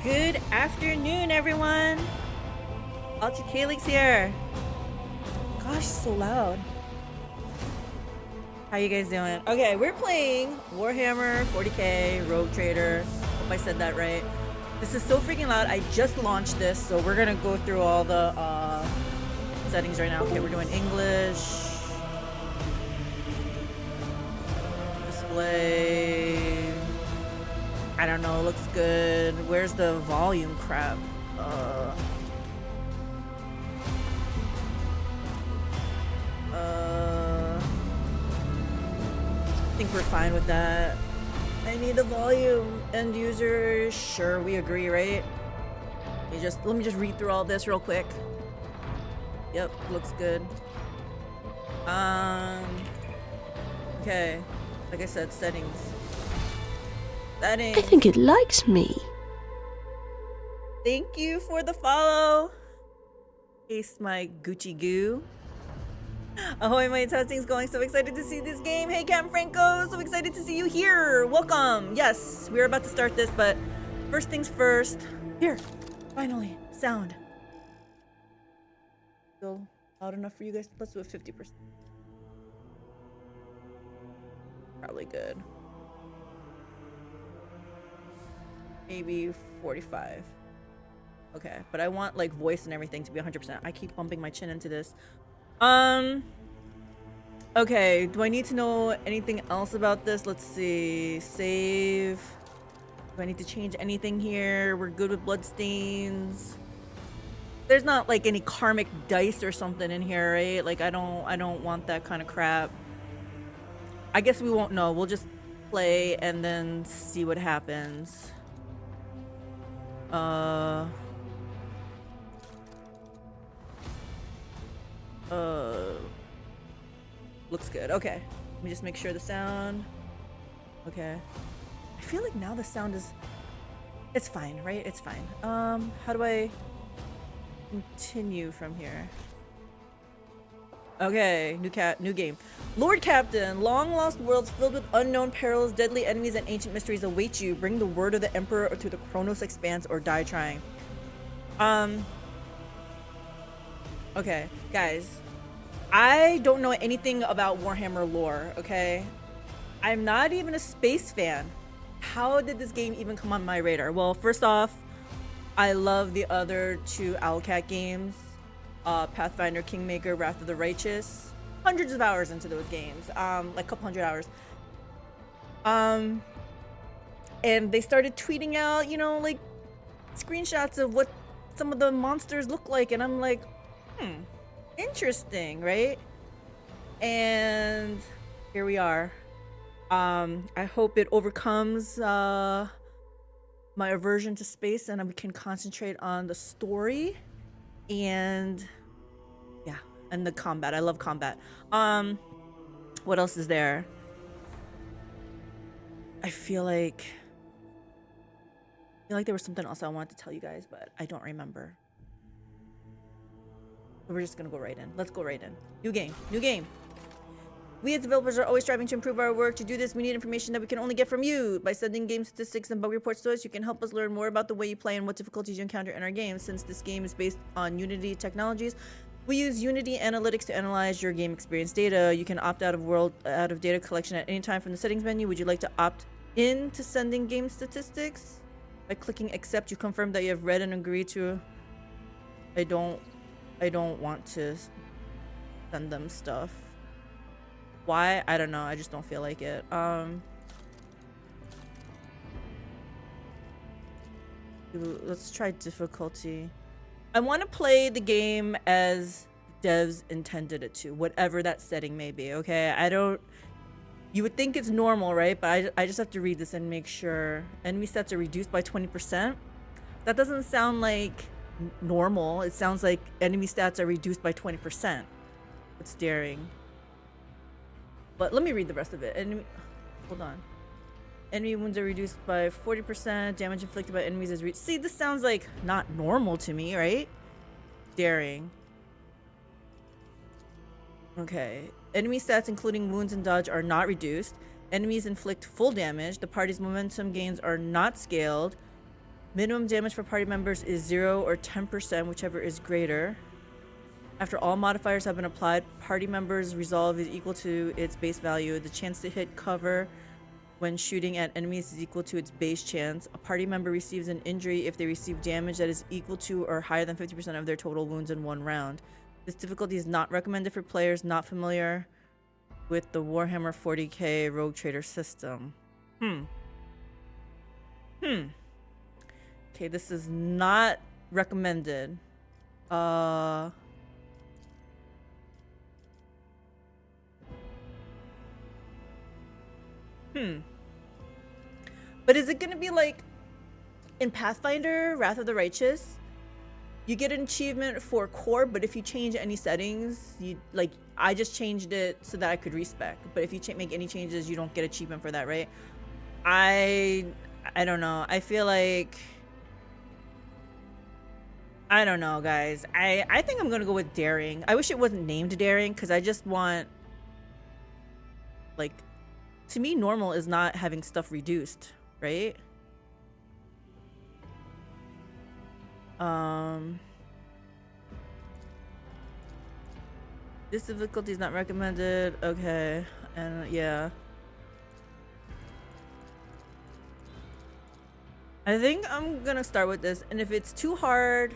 Good afternoon, everyone. AlteredCalyx here. Gosh, it's so loud. How you guys doing? Okay, we're playing Warhammer 40k Rogue Trader. Hope I said that right. This is so freaking loud. I just launched this, so we're gonna go through all the settings right now. Okay, we're doing English. Display. I don't know, looks good. Where's the volume crap? I think we're fine with that. I need the volume. End user, sure, we agree, right? Let me just read through all this real quick. Yep, looks good. Okay. Like I said, settings. I think it likes me. Thank you for the follow. Taste my Gucci goo. Ahoy, mates, how's things going? So excited to see this game. Hey, Cam Franco, so excited to see you here. Welcome. Yes, we're about to start this, but first things first. Here, finally, sound. Still loud enough for you guys? Let's do it 50%. Probably good. Maybe 45. Okay, but I want like voice and everything to be 100%. I keep bumping my chin into this. Okay, do I need to know anything else about this? Let's see. Save. Do I need to change anything here? We're good with bloodstains. There's not like any karmic dice or something in here, right? Like I don't want that kind of crap. I guess we won't know. We'll just play and then see what happens. Looks good. Okay. Let me just make sure the sound. Okay. I feel like now the sound is... It's fine, right? It's fine. How do I continue from here? Okay, new game. Lord Captain, long lost worlds filled with unknown perils, deadly enemies, and ancient mysteries await you. Bring the word of the Emperor to the Koronus Expanse or die trying. Okay, guys. I don't know anything about Warhammer lore, okay? I'm not even a space fan. How did this game even come on my radar? Well, first off, I love the other two Owlcat games. Pathfinder, Kingmaker, Wrath of the Righteous. Hundreds of hours into those games. Like a couple hundred hours. And they started tweeting out, you know, like screenshots of what some of the monsters look like, and I'm like, interesting, right? And here we are. I hope it overcomes my aversion to space and we can concentrate on the story and yeah, and the combat. I love combat. What else is there? I feel like there was something else I wanted to tell you guys, but I don't remember. So we're just gonna go right in. Let's go right in. New game. We as developers are always striving to improve our work. To do this, we need information that we can only get from you. By sending game statistics and bug reports to us, you can help us learn more about the way you play and what difficulties you encounter in our games. Since this game is based on Unity technologies, we use Unity Analytics to analyze your game experience data. You can opt out of data collection at any time from the settings menu. Would you like to opt in to sending game statistics? By clicking accept, you confirm that you have read and agreed to. I don't want to send them stuff. Why? I don't know. I just don't feel like it. Let's try difficulty. I want to play the game as devs intended it to, whatever that setting may be, okay? You would think it's normal, right? But I just have to read this and make sure. Enemy stats are reduced by 20%. That doesn't sound like normal. It sounds like enemy stats are reduced by 20%. It's daring. But let me read the rest of it. Hold on. Enemy wounds are reduced by 40%. Damage inflicted by enemies is See, this sounds like not normal to me, right? Daring. Okay. Enemy stats, including wounds and dodge, are not reduced. Enemies inflict full damage. The party's momentum gains are not scaled. Minimum damage for party members is 0 or 10%, whichever is greater. After all modifiers have been applied, party members' resolve is equal to its base value. The chance to hit cover when shooting at enemies is equal to its base chance. A party member receives an injury if they receive damage that is equal to or higher than 50% of their total wounds in 1 round. This difficulty is not recommended for players not familiar with the Warhammer 40k Rogue Trader system. Okay, this is not recommended. But is it gonna be like in Pathfinder, Wrath of the Righteous? You get an achievement for core, but if you change any settings, you like I just changed it so that I could respec. But if you make any changes, you don't get achievement for that, right? I don't know. I feel like I don't know, guys. I think I'm gonna go with daring. I wish it wasn't named daring because I just want like to me normal is not having stuff reduced, right? This difficulty is not recommended. Okay, and yeah. I think I'm gonna start with this, and if it's too hard,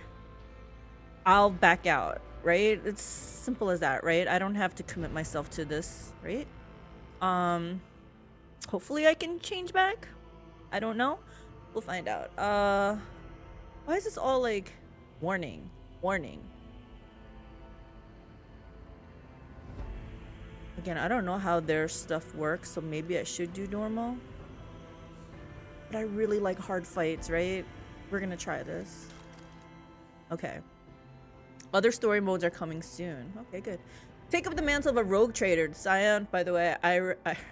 I'll back out, right? It's simple as that, right? I don't have to commit myself to this, right? Hopefully I can change back. I don't know. We'll find out. Why is this all like warning? Again, I don't know how their stuff works, so maybe I should do normal. But I really like hard fights, right? We're gonna try this. Okay. Other story modes are coming soon. Okay, good. Take up the mantle of a rogue trader. Scion, by the way,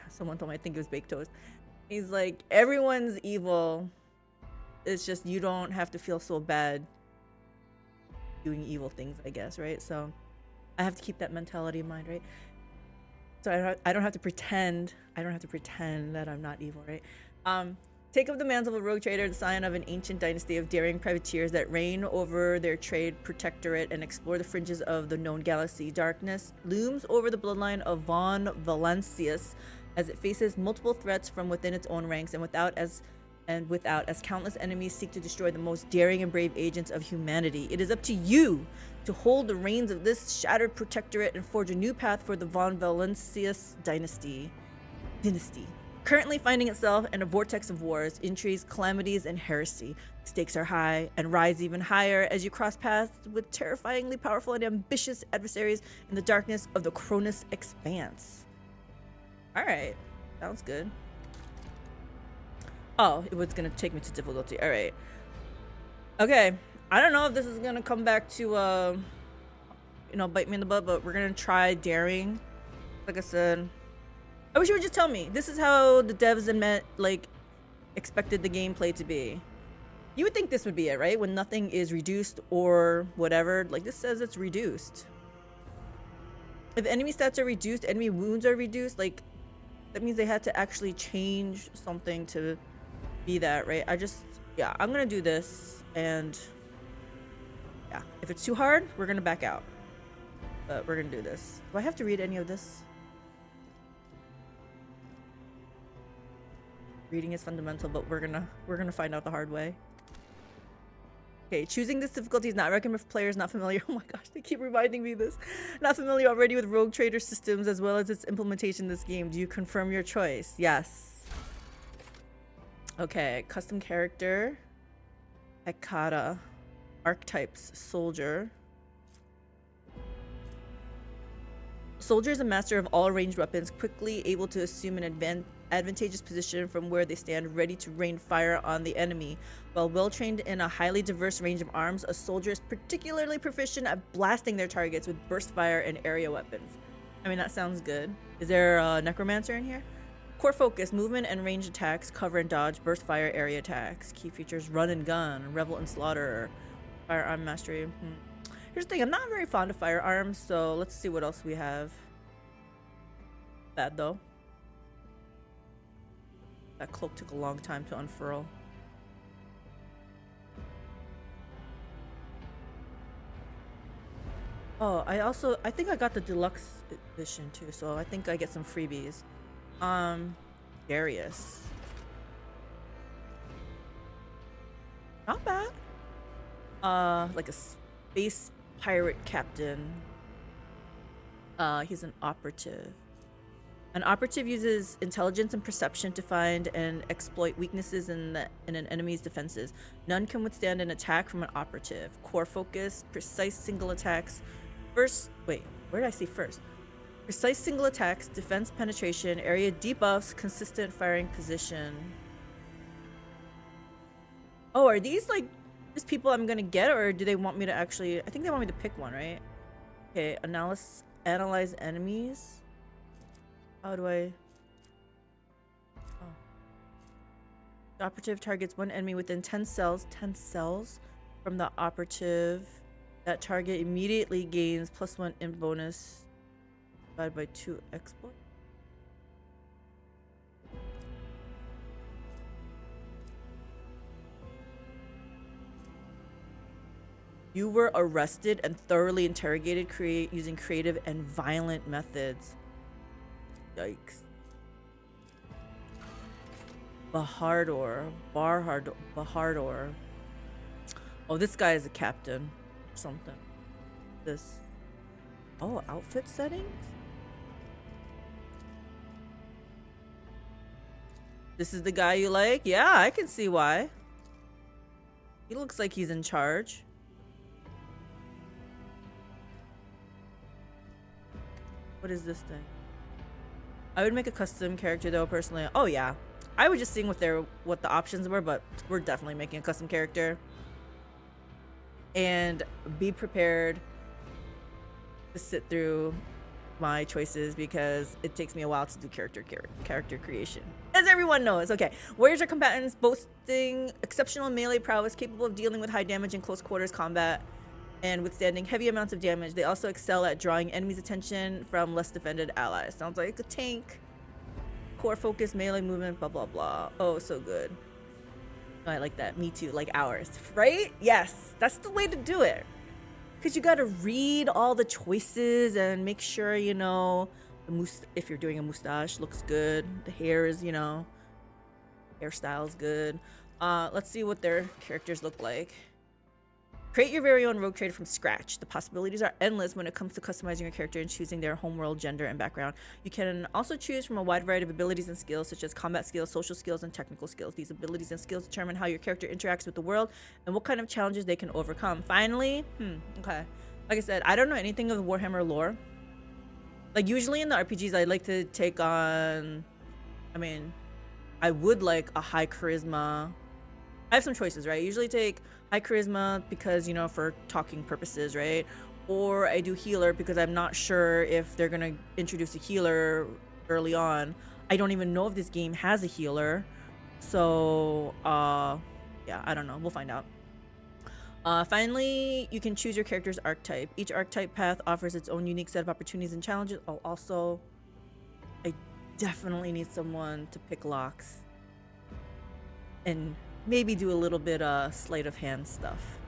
someone told me I think it was Baked Toast. He's like, everyone's evil. It's just you don't have to feel so bad doing evil things, I guess, right? So I have to keep that mentality in mind, right? So I don't have to pretend. I don't have to pretend that I'm not evil, right? Take up the mantle of a rogue trader, the scion of an ancient dynasty of daring privateers that reign over their trade protectorate and explore the fringes of the known galaxy. Darkness looms over the bloodline of von Valancius as it faces multiple threats from within its own ranks and without as countless enemies seek to destroy the most daring and brave agents of humanity. It is up to you to hold the reins of this shattered protectorate and forge a new path for the von Valancius dynasty. Currently finding itself in a vortex of wars, intrigues, calamities, and heresy. Stakes are high and rise even higher as you cross paths with terrifyingly powerful and ambitious adversaries in the darkness of the Koronus Expanse. Alright, sounds good. Oh, it was gonna take me to difficulty. Alright. Okay, I don't know if this is gonna come back to, bite me in the butt, but we're gonna try daring. Like I said, I wish you would just tell me. This is how the devs expected the gameplay to be. You would think this would be it, right? When nothing is reduced or whatever. Like, this says it's reduced. If enemy stats are reduced, enemy wounds are reduced, like, that means they had to actually change something to be that, right? Yeah, I'm gonna do this, and yeah, if it's too hard, we're gonna back out. But we're gonna do this. Do I have to read any of this? Reading is fundamental, but we're gonna find out the hard way. Okay, choosing this difficulty is not recommended for players not familiar. Oh my gosh, they keep reminding me this. Not familiar already with Rogue Trader systems as well as its implementation in this game. Do you confirm your choice? Yes. Okay, custom character. Hekata. Archetypes. Soldier. Soldier is a master of all ranged weapons, quickly able to assume an advantageous position from where they stand, ready to rain fire on the enemy. While well trained in a highly diverse range of arms, a soldier is particularly proficient at blasting their targets with burst fire and area weapons. I mean, that sounds good. Is there a necromancer in here? Core focus, movement and range attacks, cover and dodge, burst fire, area attacks. Key features, run and gun, revel and slaughter, firearm mastery. Here's the thing, I'm not very fond of firearms, so let's see what else we have. Bad though. That cloak took a long time to unfurl. Oh, I think I got the deluxe edition too, so I think I get some freebies. Darius. Not bad. Like a space pirate captain. He's an operative. An operative uses intelligence and perception to find and exploit weaknesses in an enemy's defenses. None can withstand an attack from an operative. Core focus, precise single attacks. Wait, where did I say first? Precise single attacks, defense penetration, area debuffs, consistent firing position. Oh, are these like just people I'm gonna get, or do they want me to actually? I think they want me to pick one, right? Okay, analyze enemies. How do I? Oh. The operative targets one enemy within 10 cells from the operative. That target immediately gains +1 in bonus divided by 2 exploit. You were arrested and thoroughly interrogated using creative and violent methods. Yikes. Bahardor. Oh, this guy is a captain. Something. This. Oh, outfit settings? This is the guy you like? Yeah, I can see why. He looks like he's in charge. What is this thing? I would make a custom character though, personally. Oh yeah. I was just seeing what the options were, but we're definitely making a custom character. And be prepared to sit through my choices because it takes me a while to do character creation, as everyone knows. Okay, warriors are combatants boasting exceptional melee prowess, capable of dealing with high damage in close quarters combat and withstanding heavy amounts of damage. They also excel at drawing enemies' attention from less defended allies. Sounds like a tank. Core focus, melee movement, blah blah blah. Oh, so good. I like that. Me too. Like ours, right? Yes, that's the way to do it. Because you got to read all the choices and make sure, you know, if you're doing a mustache, looks good. The hair is, you know, hairstyle's good. Let's see what their characters look like. Create your very own rogue trader from scratch. The possibilities are endless when it comes to customizing your character and choosing their homeworld, gender, and background. You can also choose from a wide variety of abilities and skills, such as combat skills, social skills, and technical skills. These abilities and skills determine how your character interacts with the world and what kind of challenges they can overcome. Finally, okay. Like I said, I don't know anything of the Warhammer lore. Like, usually in the RPGs, I like to take on... I mean, I would like a high charisma... I have some choices, right? I usually take high charisma because, you know, for talking purposes, right? Or I do healer because I'm not sure if they're going to introduce a healer early on. I don't even know if this game has a healer. So, yeah, I don't know. We'll find out. Finally, you can choose your character's archetype. Each archetype path offers its own unique set of opportunities and challenges. Oh, also, I definitely need someone to pick locks. And maybe do a little bit sleight of hand stuff.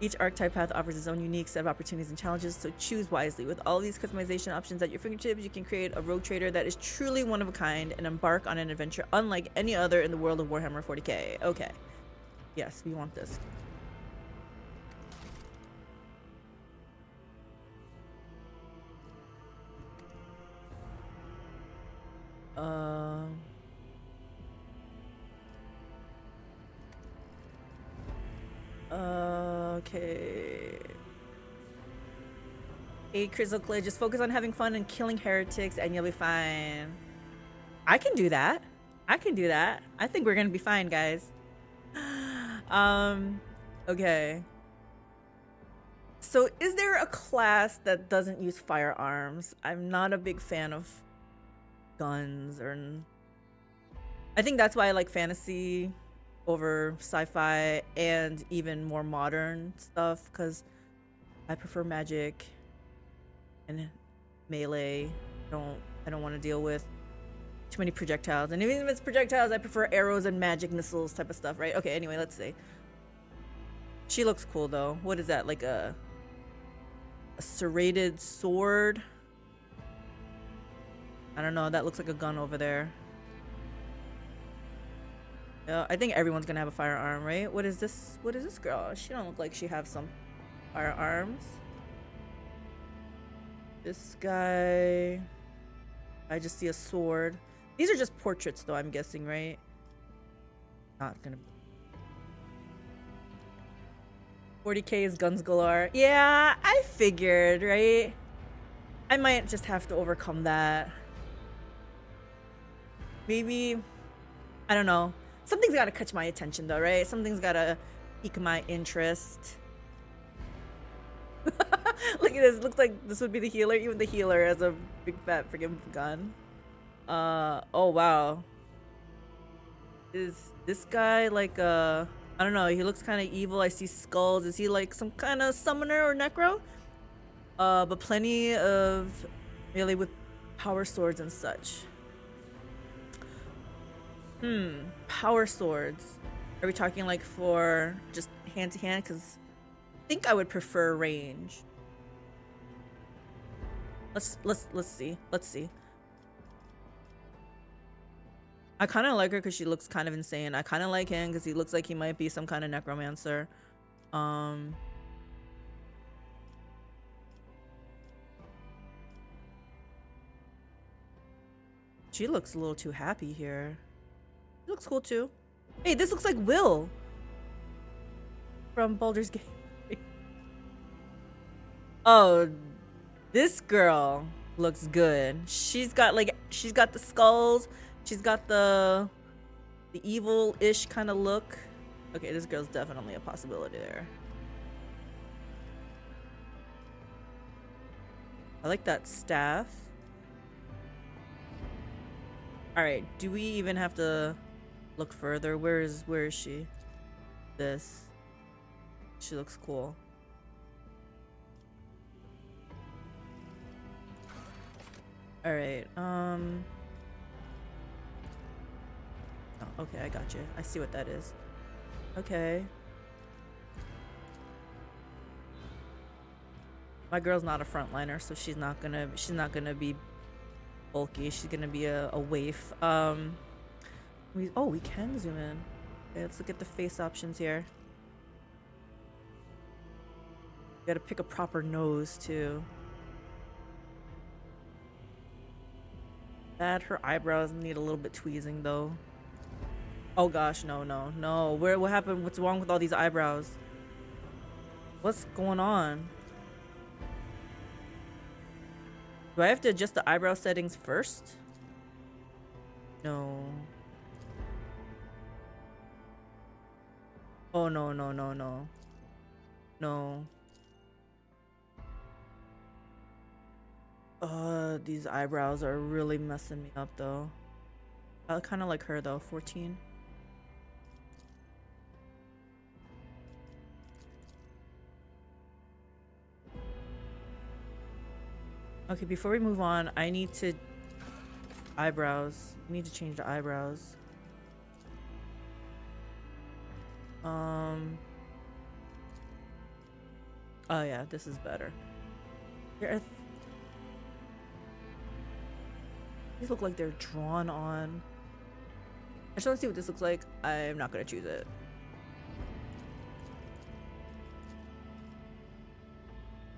Each archetype path offers its own unique set of opportunities and challenges, so choose wisely. With all these customization options at your fingertips, you can create a rogue trader that is truly one of a kind and embark on an adventure unlike any other in the world of Warhammer 40k. Okay. Yes, we want this. Okay. Hey, Crystal Clay, just focus on having fun and killing heretics and you'll be fine. I can do that. I think we're gonna be fine, guys. Okay. So is there a class that doesn't use firearms? I'm not a big fan of guns, or I think that's why I like fantasy over sci-fi and even more modern stuff, because I prefer magic and melee. I don't want to deal with too many projectiles, and even if it's projectiles, I prefer arrows and magic missiles type of stuff, right? Okay, anyway, let's see. She looks cool though. What is that, like a A serrated sword. I don't know. That looks like a gun over there. Yeah, I think everyone's gonna have a firearm, right? What is this? What is this girl? She don't look like she has some firearms. This guy. I just see a sword. These are just portraits, though. I'm guessing, right? Not gonna. 40k is guns galore. Yeah, I figured, right? I might just have to overcome that. Maybe. I don't know. Something's gotta catch my attention, though, right? Something's gotta pique my interest. Look at this. Looks like this would be the healer. Even the healer has a big fat freaking gun. Oh wow. Is this guy like I don't know, he looks kind of evil. I see skulls. Is he like some kind of summoner or necro? But plenty of melee with power swords and such. Power swords. Are we talking like for just hand to hand? Because I think I would prefer range. Let's see. Let's see. I kind of like her because she looks kind of insane. I kind of like him because he looks like he might be some kind of necromancer. She looks a little too happy here. She looks cool too. Hey, this looks like Will from Baldur's Gate. Oh, this girl looks good. She's got the skulls. She's got the evil-ish kind of look. Okay, this girl's definitely a possibility there. I like that staff. All right, do we even have to look further? Where is she? This. She looks cool. All right. Oh, okay, I got you. I see what that is. Okay. My girl's not a frontliner, so she's not gonna be bulky. She's gonna be a waif. We can zoom in. Okay, let's look at the face options here. You gotta pick a proper nose too. Her eyebrows need a little bit tweezing though. Oh gosh, no. What happened? What's wrong with all these eyebrows? What's going on? Do I have to adjust the eyebrow settings first? No. Oh no. No. These eyebrows are really messing me up though. I kind of like her though. 14. Okay, before we move on, I need to eyebrows. I need to change the eyebrows. Oh yeah, this is better. These look like they're drawn on. I just want to see what this looks like. I'm not gonna choose it.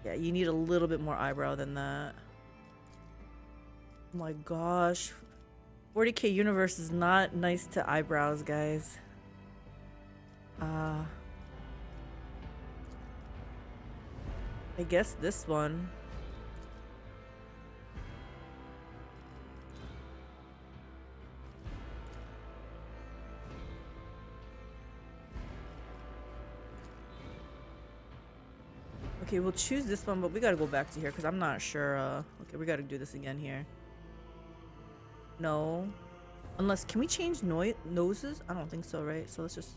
Yeah, you need a little bit more eyebrow than that. Oh my gosh. 40k universe is not nice to eyebrows, guys. I guess this one. Okay, we'll choose this one, but we gotta go back to here because I'm not sure. Okay, we gotta do this again here. No. Unless, can we change noses? I don't think so, right? So let's just...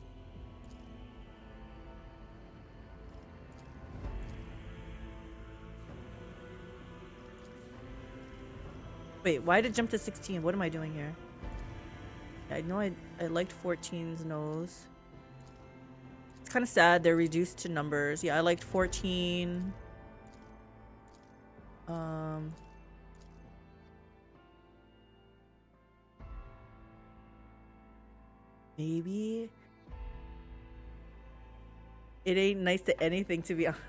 Wait, why did it jump to 16? What am I doing here? I know I liked 14's nose. It's kind of sad they're reduced to numbers. Yeah, I liked 14. Maybe it ain't nice to anything, to be honest.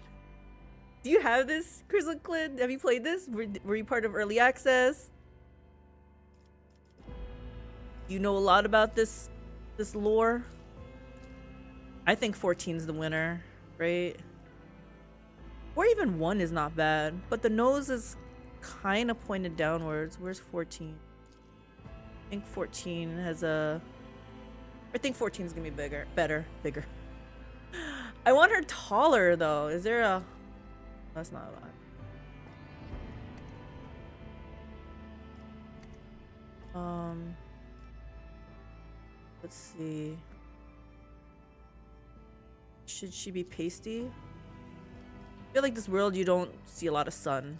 Do you have this, Crystal Clint? Have you played this? Were you part of early access? Do you know a lot about this lore? I think 14's the winner, right? Or even 1 is not bad, but the nose is kind of pointed downwards. Where's 14? I think 14 has a... I think 14 is gonna be bigger. Bigger. I want her taller, though. Is there a... That's not a lot. Let's see. Should she be pasty? I feel like this world you don't see a lot of sun.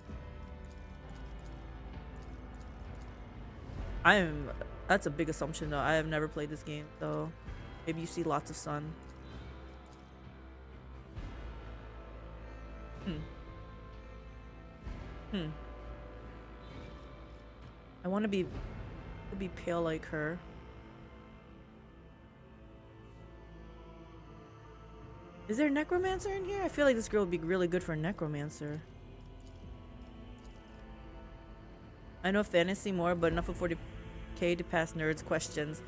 That's a big assumption though. I have never played this game, so maybe you see lots of sun. I want to be pale like her. Is there a necromancer in here? I feel like this girl would be really good for a necromancer. I know fantasy more, but enough of 40k to pass nerds questions.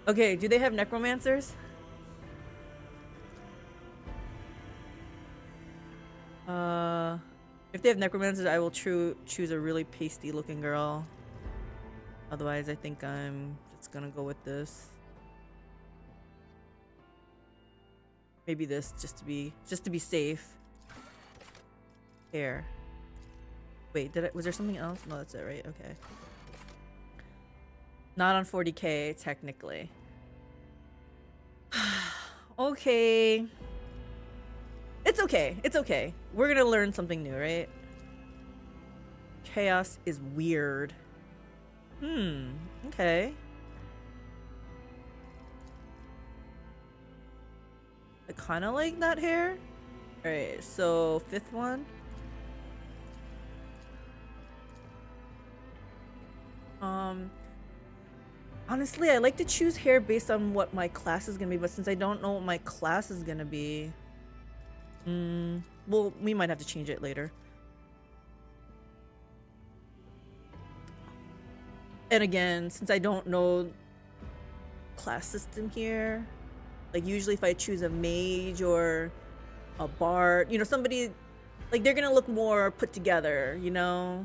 Okay, do they have necromancers? If they have necromancers, I will choose a really pasty looking girl. Otherwise, I think I'm just gonna go with this. Maybe this, just to be safe. Hair. Wait, was there something else? No, that's it, right? Okay. Not on 40k, technically. Okay. It's okay. It's okay. We're gonna learn something new, right? Chaos is weird. Okay. I kind of like that hair. Alright, so 5th one. Honestly, I like to choose hair based on what my class is gonna be, but since I don't know what my class is gonna be, well, we might have to change it later. And again, since I don't know class system here, like usually if I choose a mage or a bard, you know, somebody, like they're gonna look more put together, you know?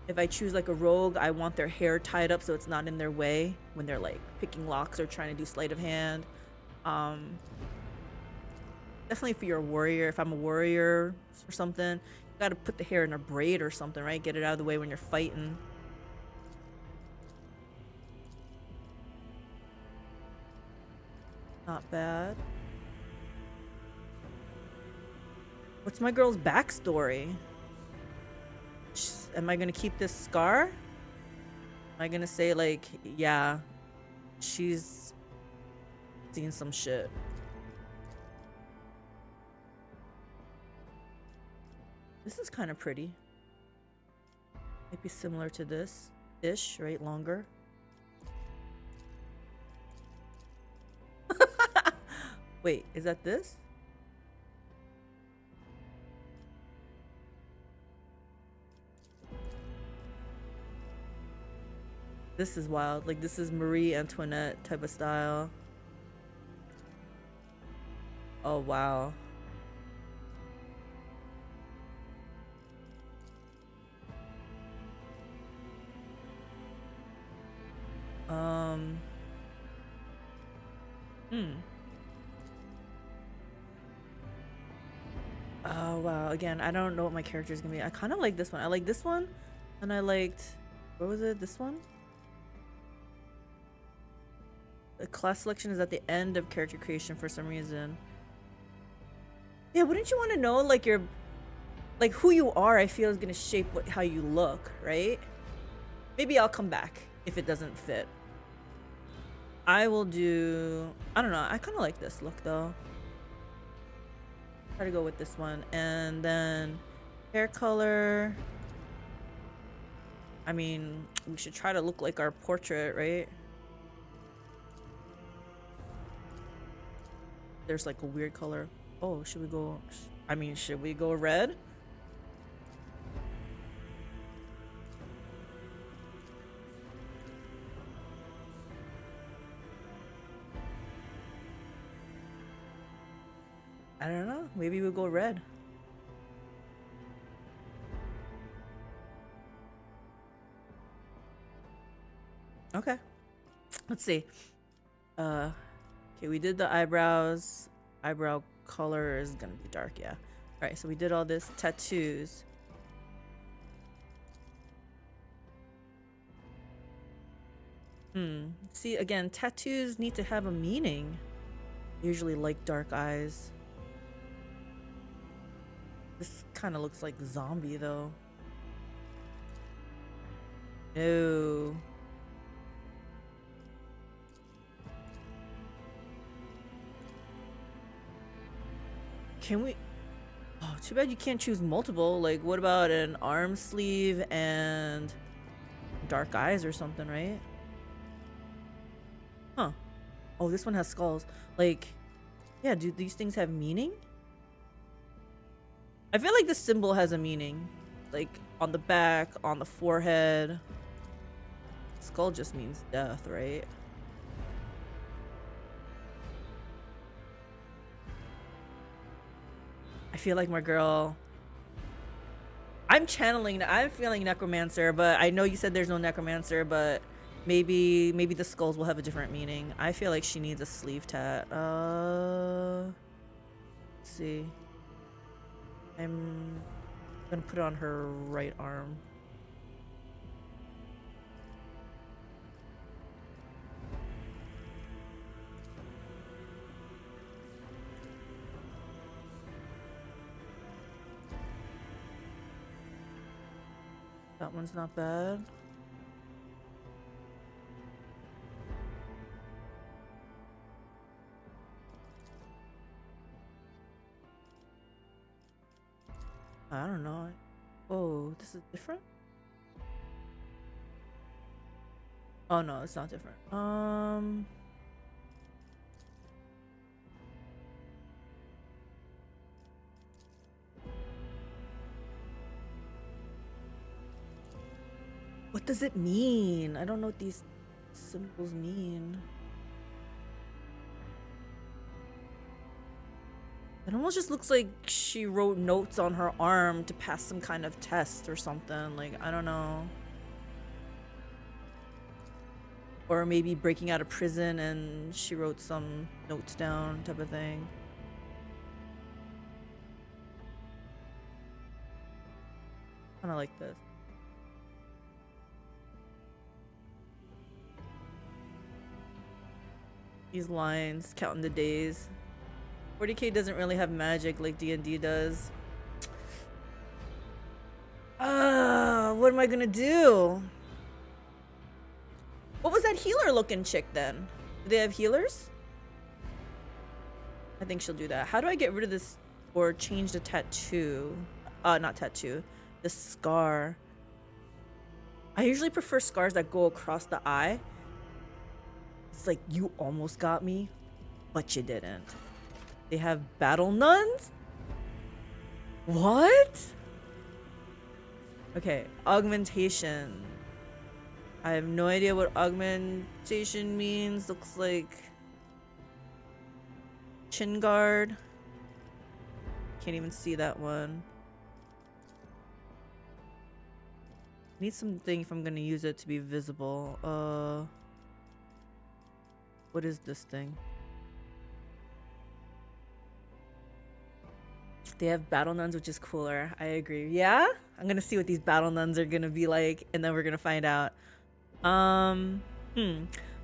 If I choose like a rogue, I want their hair tied up so it's not in their way when they're like picking locks or trying to do sleight of hand. Definitely if you're a warrior, if I'm a warrior or something, you gotta put the hair in a braid or something, right? Get it out of the way when you're fighting. Not bad. What's my girl's backstory? Am I gonna keep this scar? Am I gonna say like, yeah, she's seen some shit? This is kind of pretty. Might be similar to this ish, right? Longer. Wait, is that this? This is wild. Like, this is Marie Antoinette type of style. Oh, wow. Oh, wow. Again, I don't know what my character is gonna be. I kind of like this one. I like this one. And I liked... What was it? This one? The class selection is at the end of character creation for some reason. Yeah, wouldn't you want to know, like, your... Like, who you are, I feel, is gonna shape how you look, right? Maybe I'll come back if it doesn't fit. I will do... I don't know. I kind of like this look, though. Try to go with this one. And then hair color. I mean, we should try to look like our portrait, right? There's like a weird color. Oh, should we go? I mean, should we go red? I don't know. Maybe we'll go red. Okay. Let's see. Okay, we did the eyebrows. Eyebrow color is gonna be dark, yeah. Alright, so we did all this. Tattoos. See, again, tattoos need to have a meaning. Usually like dark eyes. This kind of looks like zombie, though. No. Can we? Oh, too bad you can't choose multiple. Like, what about an arm sleeve and dark eyes or something, right? Huh. Oh, this one has skulls. Like, yeah, do these things have meaning? I feel like the symbol has a meaning. Like, on the back, on the forehead. Skull just means death, right? I feel like my girl... I'm feeling necromancer, but I know you said there's no necromancer, but maybe the skulls will have a different meaning. I feel like she needs a sleeve tat. Let's see. I'm gonna put it on her right arm. That one's not bad. I don't know. Oh, this is different? Oh no, it's not different. What does it mean? I don't know what these symbols mean. It almost just looks like she wrote notes on her arm to pass some kind of test or something. Like, I don't know. Or maybe breaking out of prison and she wrote some notes down type of thing. Kind of like this. These lines, counting the days. 40k doesn't really have magic like D&D does. What am I gonna do? What was that healer looking chick then? Do they have healers? I think she'll do that. How do I get rid of this or change the tattoo? Not tattoo. The scar. I usually prefer scars that go across the eye. It's like, you almost got me, but you didn't. They have battle nuns? What? Okay, augmentation. I have no idea what augmentation means. Looks like chin guard. Can't even see that one. Need something if I'm gonna use it to be visible. What is this thing? They have battle nuns, which is cooler. I agree. Yeah? I'm gonna see what these battle nuns are gonna be like, and then we're gonna find out.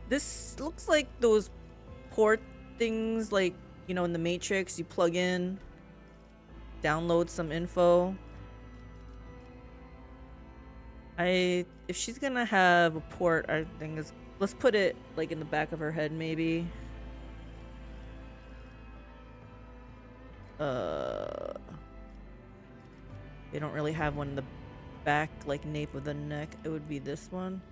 This looks like those port things, like, you know, in the Matrix, you plug in, download some info. If she's gonna have a port, I think let's put it like in the back of her head, maybe. They don't really have one in the back, like nape of the neck, it would be this one.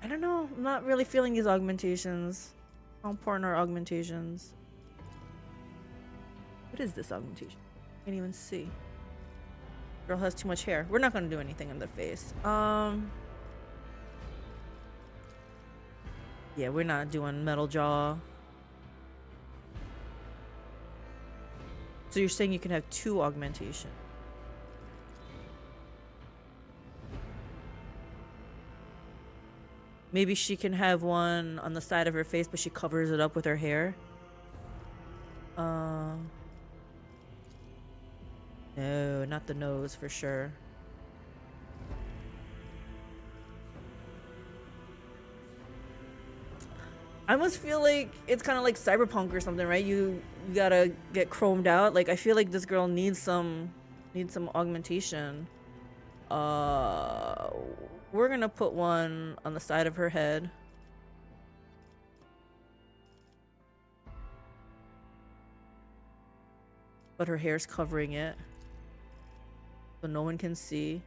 I don't know. I'm not really feeling these augmentations. How important are augmentations? What is this augmentation? Can't even see. Girl has too much hair. We're not gonna do anything on the face. Yeah, we're not doing metal jaw. So you're saying you can have 2 augmentation? Maybe she can have one on the side of her face, but she covers it up with her hair. No, not the nose for sure. I almost feel like it's kind of like Cyberpunk or something, right? You gotta get chromed out. Like I feel like this girl needs some augmentation. We're gonna put one on the side of her head. But her hair's covering it, so no one can see.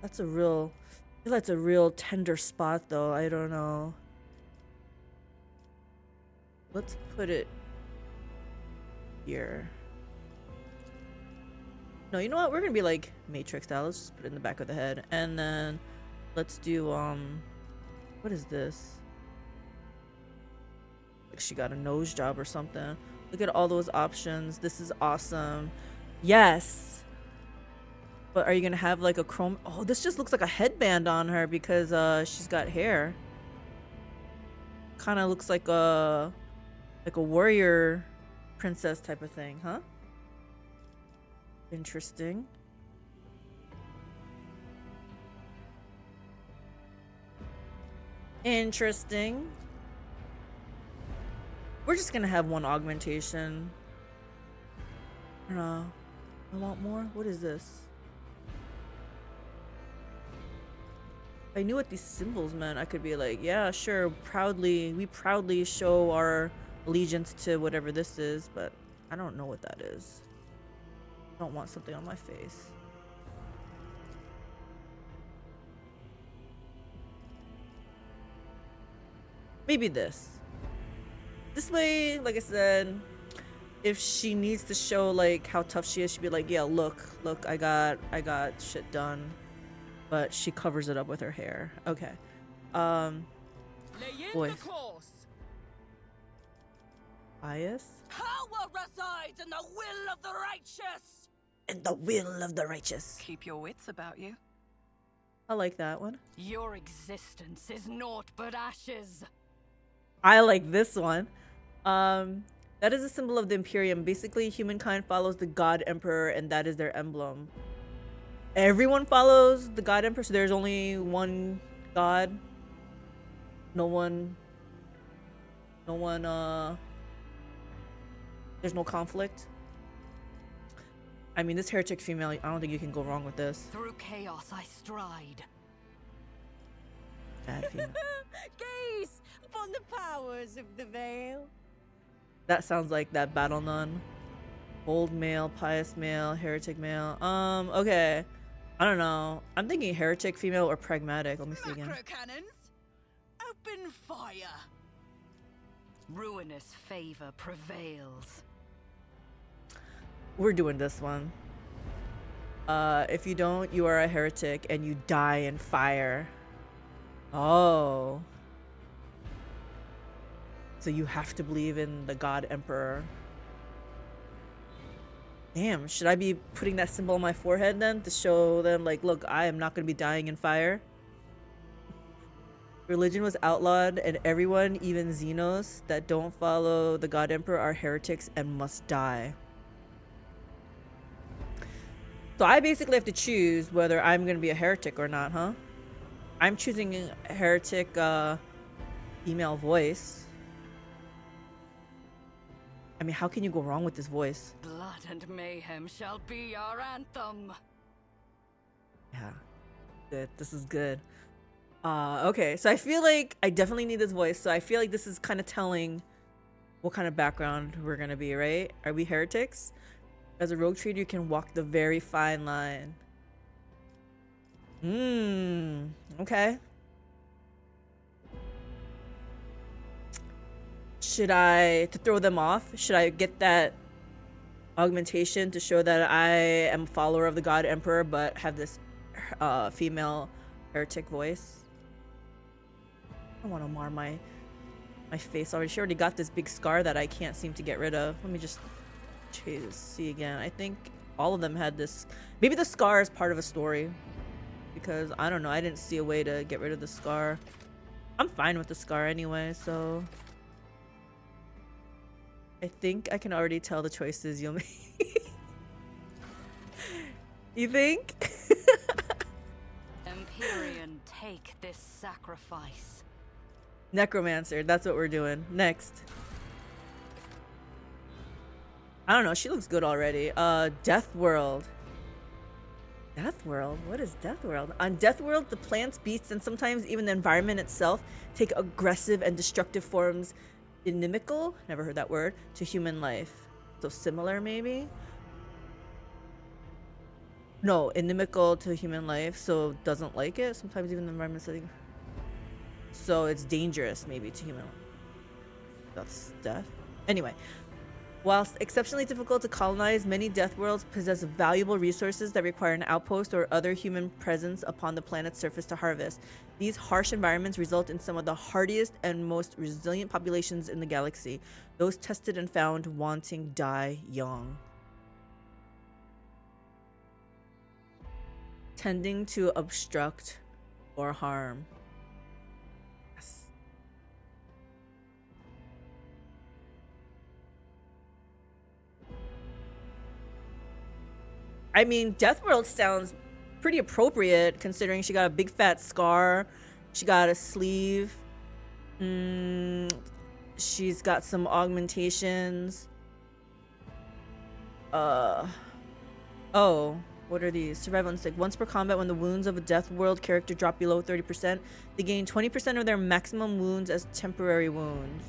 That's a real, I feel that's a real tender spot though. I don't know. Let's put it here. No, you know what? We're gonna be like Matrix style. Let's just put it in the back of the head. And then let's do, what is this? Like she got a nose job or something. Look at all those options. This is awesome. Yes. But are you gonna have like a chrome? Oh, this just looks like a headband on her because she's got hair. Kind of looks like a warrior princess type of thing, huh? Interesting. Interesting. We're just gonna have one augmentation. I don't know. I want more. What is this? If I knew what these symbols meant, I could be like, yeah, sure, we proudly show our allegiance to whatever this is, but I don't know what that is. I don't want something on my face. Maybe this. This way, like I said, if she needs to show like how tough she is, she'd be like, yeah, look, I got shit done. But she covers it up with her hair. Okay. Voice. Bias? Power resides in the will of the righteous. In the will of the righteous. Keep your wits about you. I like that one. Your existence is naught but ashes. I like this one. That is a symbol of the Imperium. Basically, humankind follows the God Emperor, and that is their emblem. Everyone follows the God Emperor, so there's only one God. No one, there's no conflict. I mean, this heretic female, I don't think you can go wrong with this. Through chaos I stride. Bad female. Gaze upon the powers of the veil. That sounds like that battle nun. Bold male, pious male, heretic male. Okay. I don't know. I'm thinking heretic female or pragmatic. Let me see again. Macro cannons, open fire. Ruinous favor prevails. We're doing this one. If you don't, you are a heretic and you die in fire. Oh. So you have to believe in the God Emperor. Damn, should I be putting that symbol on my forehead then to show them like, look, I am not going to be dying in fire? Religion was outlawed and everyone, even Xenos, that don't follow the God Emperor are heretics and must die. So I basically have to choose whether I'm going to be a heretic or not, huh? I'm choosing a heretic female voice. I mean, how can you go wrong with this voice? Blood and mayhem shall be our anthem. Yeah, good. This is good. Okay, so I feel like I definitely need this voice. So I feel like this is kind of telling what kind of background we're gonna be, right? Are we heretics? As a rogue trader, you can walk the very fine line. Okay. Should I, to throw them off, should I get that augmentation to show that I am a follower of the God Emperor but have this female heretic voice? I don't want to mar my face already. She already got this big scar that I can't seem to get rid of. Let me just see again. I think all of them had this. Maybe the scar is part of a story, because I don't know, I didn't see a way to get rid of the scar. I'm fine with the scar anyway, so I think I can already tell the choices you'll make. You think? Empyrean, take this sacrifice. Necromancer, that's what we're doing. Next. I don't know, she looks good already. Death World. Death World? What is Death World? On Death World, the plants, beasts, and sometimes even the environment itself take aggressive and destructive forms, inimical, never heard that word, to human life. So similar, maybe? No, inimical to human life, so doesn't like it. Sometimes even the environment setting. So it's dangerous, maybe, to human life. That's death. Anyway. Whilst exceptionally difficult to colonize, many death worlds possess valuable resources that require an outpost or other human presence upon the planet's surface to harvest. These harsh environments result in some of the hardiest and most resilient populations in the galaxy. Those tested and found wanting die young. Tending to obstruct or harm. Yes. I mean, Death World sounds pretty appropriate considering she got a big fat scar. She got a sleeve. She's got some augmentations. Oh, what are these? Survival instinct. Once per combat, when the wounds of a Death World character drop below 30%, they gain 20% of their maximum wounds as temporary wounds.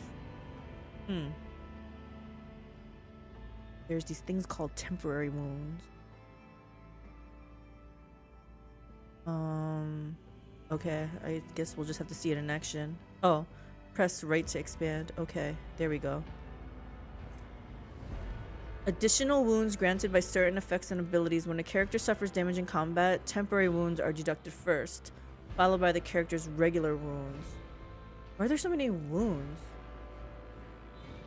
There's these things called temporary wounds. Okay, I guess we'll just have to see it in action. Oh, press right to expand. Okay, there we go. Additional wounds granted by certain effects and abilities. When a character suffers damage in combat, temporary wounds are deducted first, followed by the character's regular wounds. Why are there so many wounds?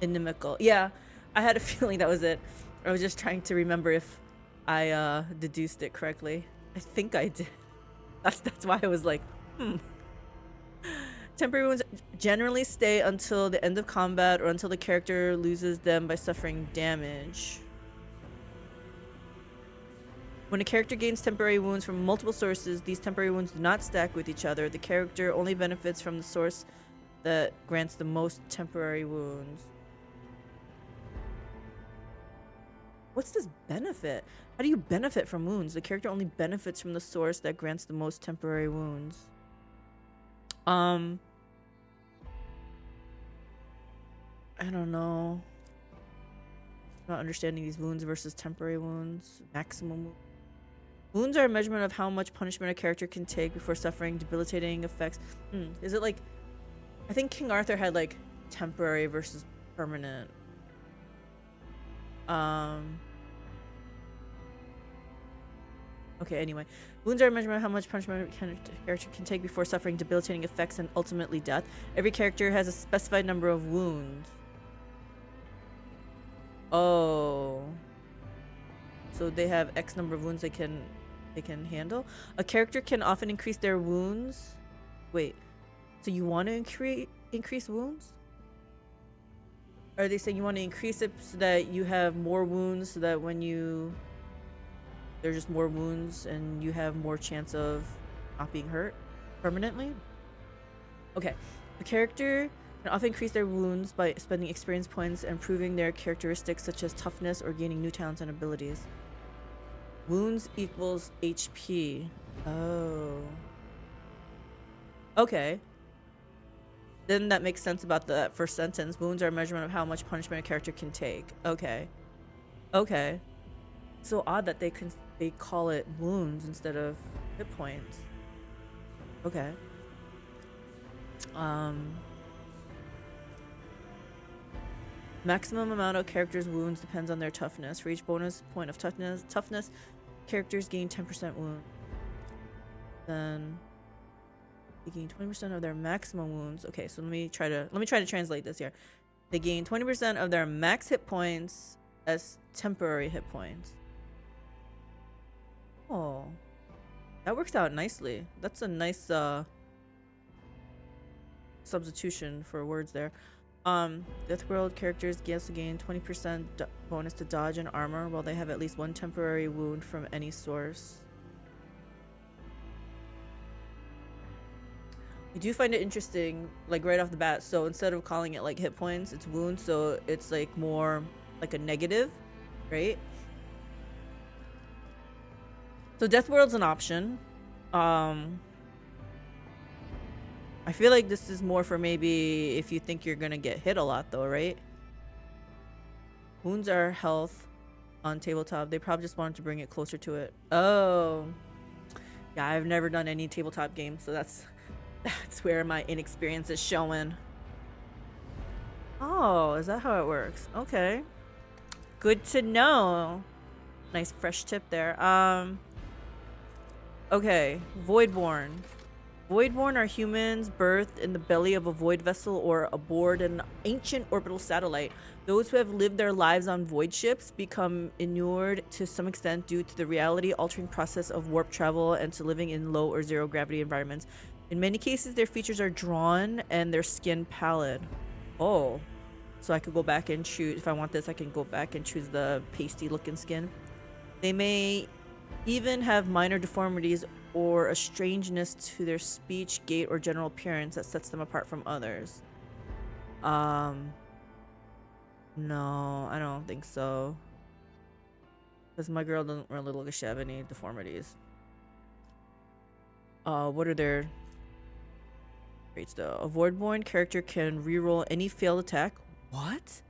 Inimical. Yeah, I had a feeling that was it. I was just trying to remember if I deduced it correctly. I think I did. That's why I was like, Temporary wounds generally stay until the end of combat or until the character loses them by suffering damage. When a character gains temporary wounds from multiple sources, these temporary wounds do not stack with each other. The character only benefits from the source that grants the most temporary wounds. What's this benefit? How do you benefit from wounds? The character only benefits from the source that grants the most temporary wounds. I don't know. Not understanding these wounds versus temporary wounds. Maximum wounds are a measurement of how much punishment a character can take before suffering debilitating effects. Is it like, I think King Arthur had like temporary versus permanent. Okay, anyway. Wounds are a measurement of how much punishment a character can take before suffering debilitating effects and ultimately death. Every character has a specified number of wounds. Oh. So they have X number of wounds they can handle. A character can often increase their wounds. Wait. So you want to increase wounds? Or are they saying you want to increase it so that you have more wounds, so that when there's just more wounds and you have more chance of not being hurt permanently? Okay. A character can often increase their wounds by spending experience points and improving their characteristics such as toughness or gaining new talents and abilities. Wounds equals HP. Oh. Okay. Then that makes sense about the first sentence. Wounds are a measurement of how much punishment a character can take. Okay. Okay. So odd that they call it wounds instead of hit points. Okay. Maximum amount of characters' wounds depends on their toughness. For each bonus point of toughness, characters gain 10% wound. Then they gain 20% of their maximum wounds. Okay, so let me try to translate this here. They gain 20% of their max hit points as temporary hit points. Oh, that works out nicely. That's a nice substitution for words there. Deathworld characters also gain 20% bonus to dodge and armor while they have at least one temporary wound from any source. I do find it interesting, like right off the bat. So instead of calling it like hit points, it's wounds. So it's like more like a negative, right? So Deathworld's an option. I feel like this is more for maybe if you think you're gonna get hit a lot though, right? Wounds are health on tabletop. They probably just wanted to bring it closer to it. Oh. Yeah, I've never done any tabletop games, so that's where my inexperience is showing. Oh, is that how it works? Okay. Good to know. Nice fresh tip there. Okay, Voidborn. Voidborn are humans birthed in the belly of a void vessel or aboard an ancient orbital satellite. Those who have lived their lives on void ships become inured to some extent due to the reality-altering process of warp travel and to living in low or zero gravity environments. In many cases, their features are drawn and their skin pallid. Oh, so I could go back and choose. If I want this, I can go back and choose the pasty-looking skin. They may even have minor deformities or a strangeness to their speech, gait, or general appearance that sets them apart from others. No, I don't think so. Because my girl doesn't really look like she have any deformities. What are their traits though? A Voidborn character can reroll any failed attack. What?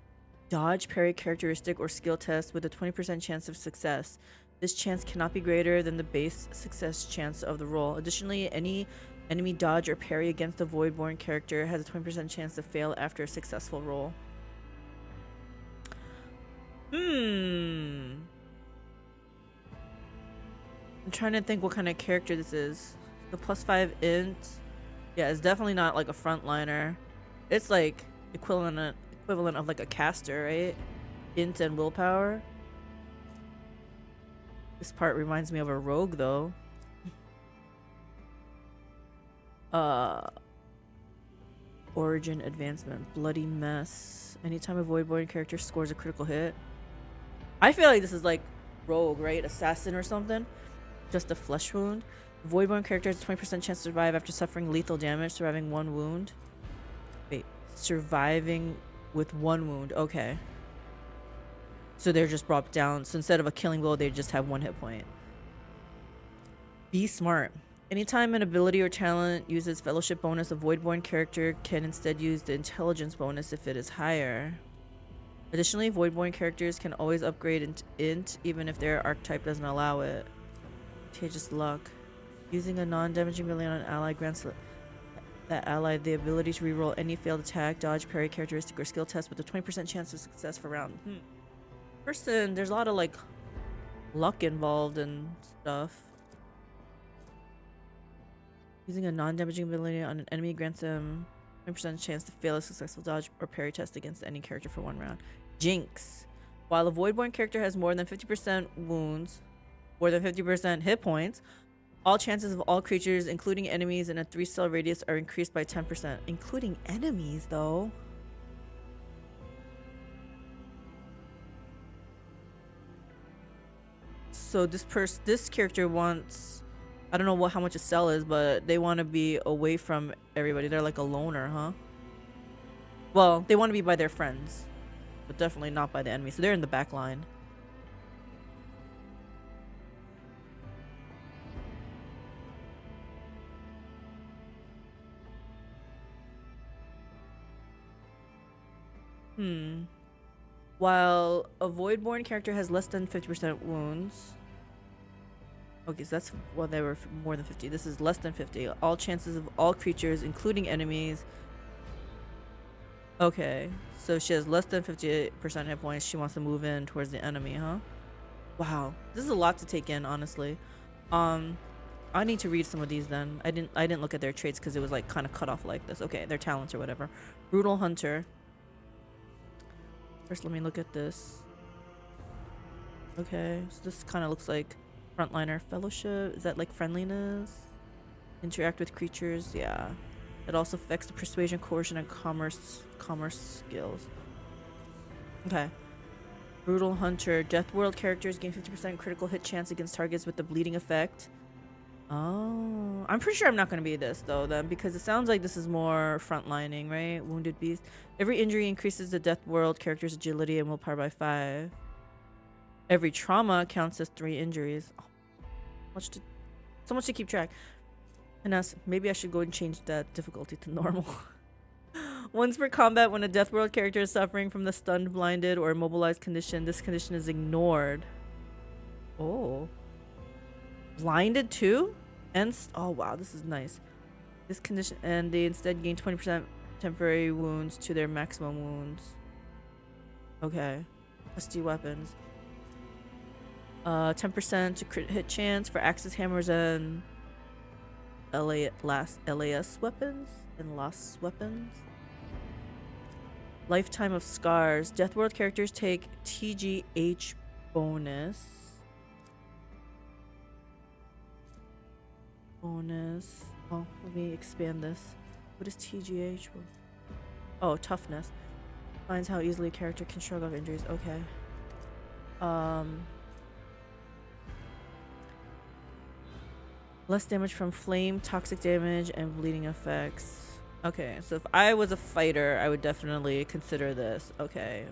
Dodge, parry characteristic, or skill test with a 20% chance of success. This chance cannot be greater than the base success chance of the roll. Additionally, any enemy dodge or parry against a Voidborn character has a 20% chance to fail after a successful roll. I'm trying to think what kind of character this is. The +5 int. Yeah, it's definitely not like a frontliner. It's like equivalent of like a caster, right? Int and willpower. This part reminds me of a rogue though. Origin advancement. Bloody mess. Anytime a Voidborn character scores a critical hit. I feel like this is like rogue, right? Assassin or something. Just a flesh wound. Voidborn character has a 20% chance to survive after suffering lethal damage, surviving one wound. Wait, surviving with one wound. Okay. So they're just brought down. So instead of a killing blow, they just have one hit point. Be smart. Anytime an ability or talent uses fellowship bonus, a Voidborn character can instead use the intelligence bonus if it is higher. Additionally, Voidborn characters can always upgrade int even if their archetype doesn't allow it. Contagious luck. Using a non-damaging ability on an ally grants that ally the ability to reroll any failed attack, dodge, parry, characteristic, or skill test with a 20% chance of success for round. Person, there's a lot of like luck involved and stuff. Using a non-damaging ability on an enemy grants them 20% chance to fail a successful dodge or parry test against any character for one round. Jinx. While a Voidborn character has more than 50% wounds, more than 50% hit points, all chances of all creatures, including enemies in a 3-cell radius, are increased by 10%. Including enemies, though. So this character wants, I don't know how much a cell is, but they want to be away from everybody. They're like a loner, huh? Well, they want to be by their friends, but definitely not by the enemy. So they're in the back line. While a Voidborn character has less than 50% wounds. Okay, so that's, well, they were more than 50. This is less than 50. All chances of all creatures, including enemies. Okay, so she has less than 50% hit points. She wants to move in towards the enemy, huh? Wow, this is a lot to take in, honestly. I need to read some of these then. I didn't look at their traits because it was like kind of cut off like this. Okay, their talents or whatever. Brutal Hunter. First, let me look at this. Okay, so this kind of looks like Frontliner. Fellowship. Is that like friendliness? Interact with creatures. Yeah. It also affects the persuasion, coercion, and commerce skills. Okay. Brutal Hunter. Death World characters gain 50% critical hit chance against targets with the bleeding effect. Oh, I'm pretty sure I'm not going to be this though then, because it sounds like this is more frontlining, right? Wounded Beast. Every injury increases the Death World character's agility and willpower by 5. Every trauma counts as 3 injuries. Oh, so much to keep track. And maybe I should go and change that difficulty to normal. Once per combat, when a Death World character is suffering from the stunned, blinded, or immobilized condition, this condition is ignored. Oh. Blinded too? And oh wow, this is nice. This condition, and they instead gain 20% temporary wounds to their maximum wounds. Okay. Rusty weapons. 10% to crit hit chance for axes, hammers, and LAS weapons and lost weapons. Lifetime of Scars. Death World characters take TGH bonus. Oh, let me expand this. What is TGH? Oh, toughness. Finds how easily a character can shrug off injuries. Okay. Less damage from flame, toxic damage, and bleeding effects. Okay, so if I was a fighter, I would definitely consider this. Okay.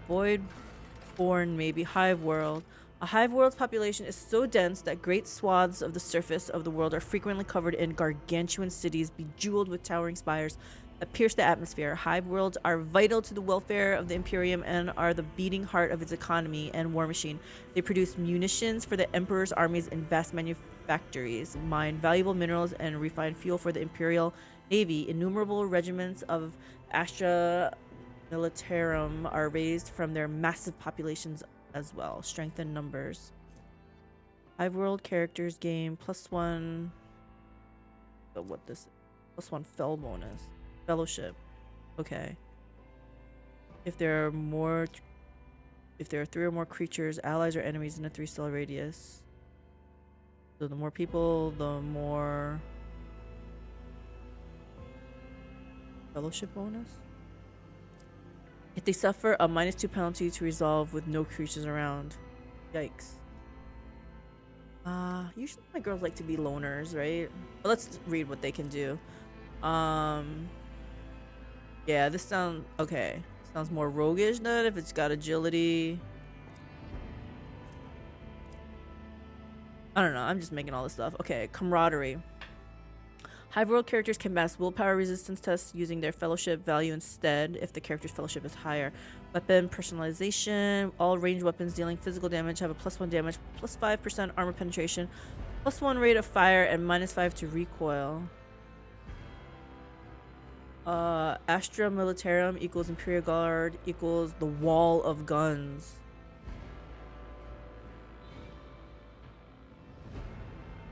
Voidborn, maybe. Hive World. A hive world's population is so dense that great swaths of the surface of the world are frequently covered in gargantuan cities bejeweled with towering spires that pierce the atmosphere. Hive worlds are vital to the welfare of the Imperium and are the beating heart of its economy and war machine. They produce munitions for the Emperor's armies in vast manufactories, mine valuable minerals, and refine fuel for the Imperial Navy. Innumerable regiments of Astra Militarum are raised from their massive populations as well. Strength in numbers. Hive world characters gain +1. But what this is? +1 fell bonus. Fellowship. Okay. If there are 3 or more creatures, allies, or enemies in a 3-cell radius. So the more people, the more fellowship bonus. If they suffer a -2 penalty to resolve with no creatures around. Yikes. Usually my girls like to be loners, right? But let's read what they can do. Yeah, this sounds okay. Sounds more roguish than if it's got agility. I don't know. I'm just making all this stuff. Okay, camaraderie. Hive world characters can pass willpower resistance tests using their fellowship value instead if the character's fellowship is higher. Weapon personalization. All ranged weapons dealing physical damage have a +1 damage, +5% armor penetration, +1 rate of fire, and -5 to recoil. Astra Militarum equals Imperial Guard equals the wall of guns.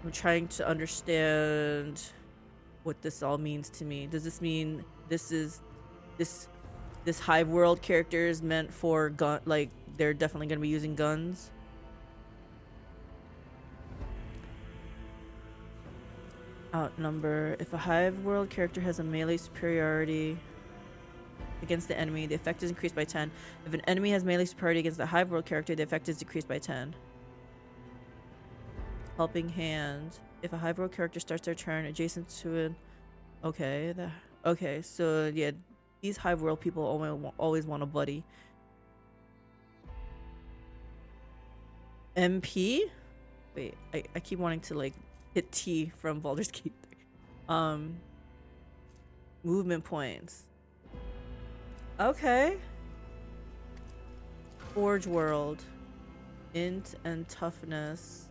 I'm trying to understand what this all means to me. Does this mean this hive world character is meant for gun, like they're definitely going to be using guns? Outnumber. If a hive world character has a melee superiority against the enemy, the effect is increased by 10. If an enemy has melee superiority against the hive world character, the effect is decreased by 10. Helping Hand. If a hive world character starts their turn adjacent to it. Okay, so yeah, these hive world people always want a buddy. MP? Wait, I keep wanting to like hit T from Baldur's Gate 3. Movement points. Okay. Forge World. Int and toughness.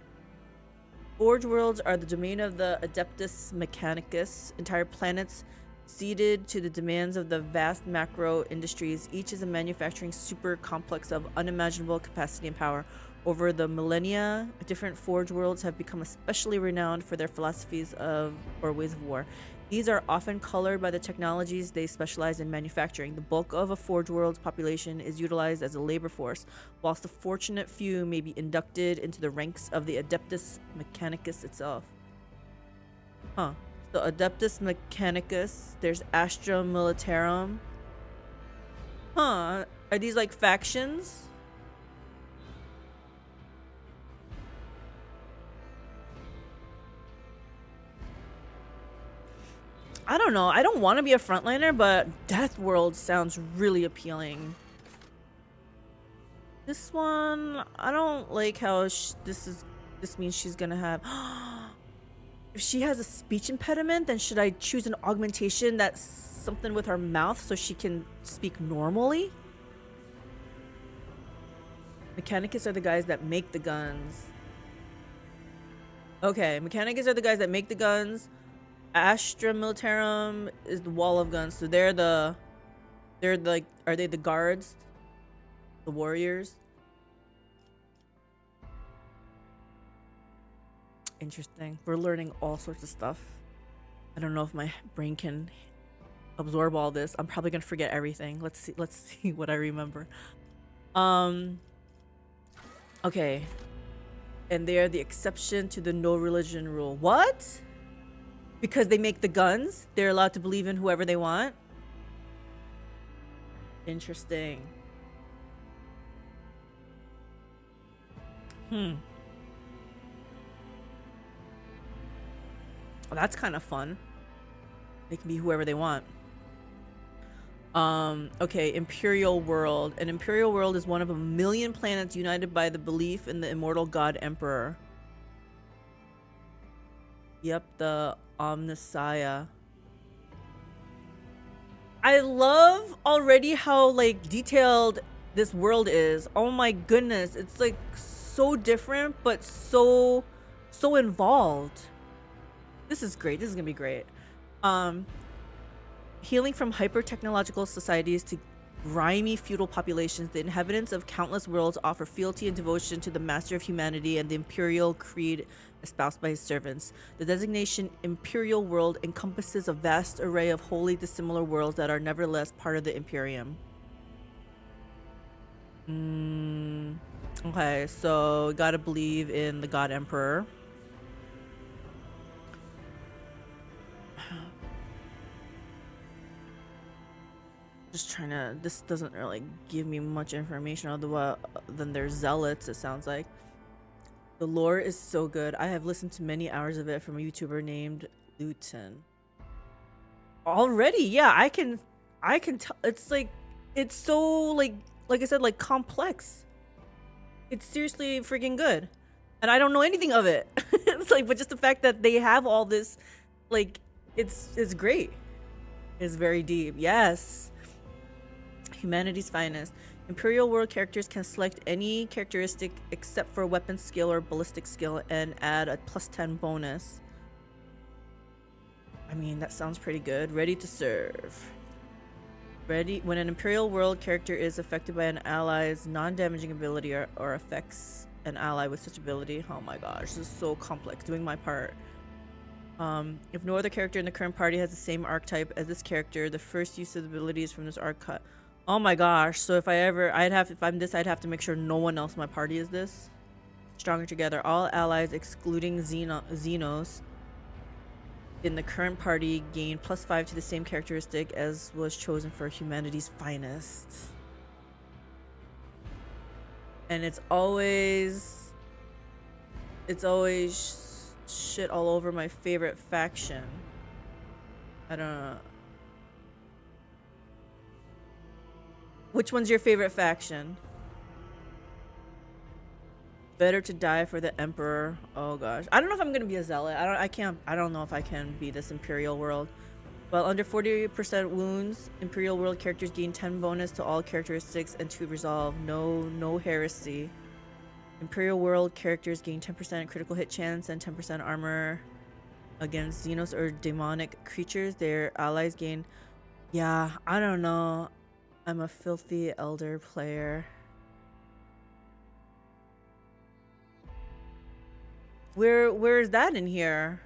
Forge worlds are the domain of the Adeptus Mechanicus, entire planets ceded to the demands of the vast macro industries. Each is a manufacturing super complex of unimaginable capacity and power. Over the millennia, different forge worlds have become especially renowned for their philosophies of or ways of war. These are often colored by the technologies they specialize in manufacturing. The bulk of a forge world's population is utilized as a labor force, whilst the fortunate few may be inducted into the ranks of the Adeptus Mechanicus itself. Huh. So Adeptus Mechanicus, there's Astra Militarum. Huh. Are these like factions? I don't know. I don't want to be a frontliner, but Death World sounds really appealing. This one, I don't like how this means she's gonna have. If she has a speech impediment, then should I choose an augmentation that's something with her mouth so she can speak normally? Mechanicus are the guys that make the guns. Okay, Mechanicus are the guys that make the guns. Astra Militarum is the wall of guns, so they're like, are they the guards? The warriors? Interesting. We're learning all sorts of stuff. I don't know if my brain can absorb all this. I'm probably gonna forget everything. Let's see what I remember. Okay. And they're the exception to the no religion rule. What? Because they make the guns, they're allowed to believe in whoever they want? Interesting. Well, that's kind of fun. They can be whoever they want. Okay, Imperial World. An Imperial World is one of a million planets united by the belief in the immortal god Emperor. Yep, the Omnissiah. I love already how like detailed this world is. Oh my goodness, it's like so different but so involved. This is great. This is gonna be great. Healing from hyper-technological societies to grimy feudal populations, the inhabitants of countless worlds offer fealty and devotion to the master of humanity and the imperial creed espoused by his servants. The designation Imperial World encompasses a vast array of wholly dissimilar worlds that are nevertheless part of the Imperium. Okay, so gotta believe in the god Emperor. Just trying to, this doesn't really give me much information other than they're zealots, it sounds like. The lore is so good. I have listened to many hours of it from a YouTuber named Luton. Already, yeah, I can tell. It's like, it's so like I said, like complex. It's seriously freaking good. And I don't know anything of it. It's like, but just the fact that they have all this, like, it's great. It's very deep. Yes. Humanity's finest. Imperial World characters can select any characteristic except for weapon skill or ballistic skill and add a +10 bonus. I mean, that sounds pretty good. Ready to serve. Ready when an Imperial World character is affected by an ally's non-damaging ability or affects an ally with such ability. Oh my gosh, this is so complex. Doing my part. If no other character in the current party has the same archetype as this character, the first use of the abilities from this archetype. Oh my gosh, so if I'm this, I'd have to make sure no one else in my party is this. Stronger together. All allies excluding Xenos in the current party gain +5 to the same characteristic as was chosen for humanity's finest. And it's always shit all over my favorite faction. I don't know. Which one's your favorite faction? Better to die for the Emperor. Oh gosh. I don't know if I'm gonna be a zealot. I don't know if I can be this Imperial World. While under 40% wounds, Imperial World characters gain 10 bonus to all characteristics and 2 resolve. No heresy. Imperial World characters gain 10% critical hit chance and 10% armor against Xenos or demonic creatures. Their allies gain... Yeah, I don't know. I'm a filthy elder player. Where is that in here?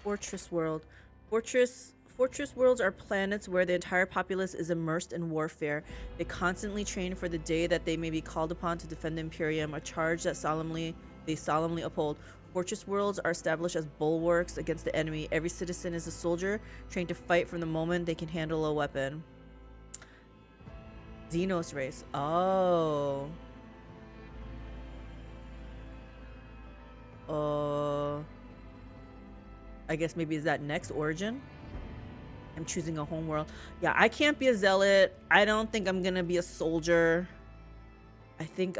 Fortress World. Fortress worlds are planets where the entire populace is immersed in warfare. They constantly train for the day that they may be called upon to defend the Imperium, a charge that they solemnly uphold. Fortress worlds are established as bulwarks against the enemy. Every citizen is a soldier, trained to fight from the moment they can handle a weapon. Xenos race. Oh. I guess maybe is that next origin? I'm choosing a homeworld. Yeah, I can't be a zealot. I don't think I'm gonna be a soldier. I think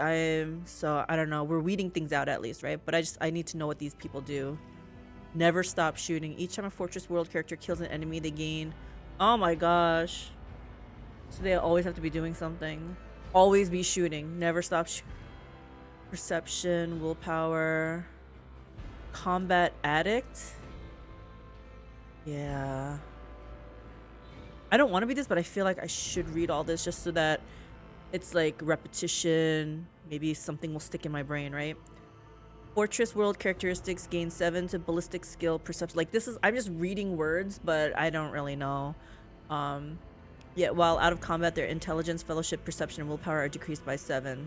so I don't know. We're weeding things out at least, right? But I need to know what these people do. Never stop shooting. Each time a Fortress World character kills an enemy, they gain... Oh my gosh. So they always have to be doing something. Always be shooting. Never stop shooting. Perception, willpower... Combat addict? Yeah. I don't want to be this, but I feel like I should read all this just so that it's like repetition. Maybe something will stick in my brain, right? Fortress World characteristics gain 7 to ballistic skill perception. Like this is, I'm just reading words, but I don't really know. Yeah, while out of combat, their intelligence, fellowship, perception, and willpower are decreased by 7.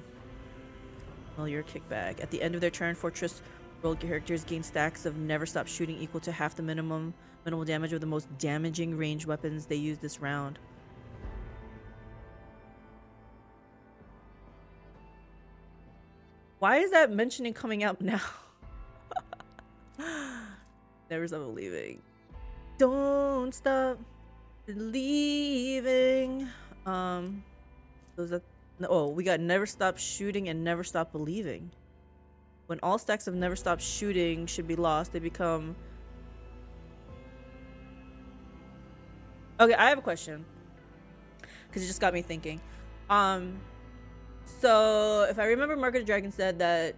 Well, your kickback. At the end of their turn, Fortress World characters gain stacks of never stop shooting equal to half the minimal damage of the most damaging ranged weapons they use this round. Why is that mentioning coming out now? Never stop believing. Don't stop believing. We got never stop shooting and never stop believing. When all stacks of never stop shooting should be lost, they become... Okay, I have a question. Because it just got me thinking. So, if I remember, Margaret Dragon said that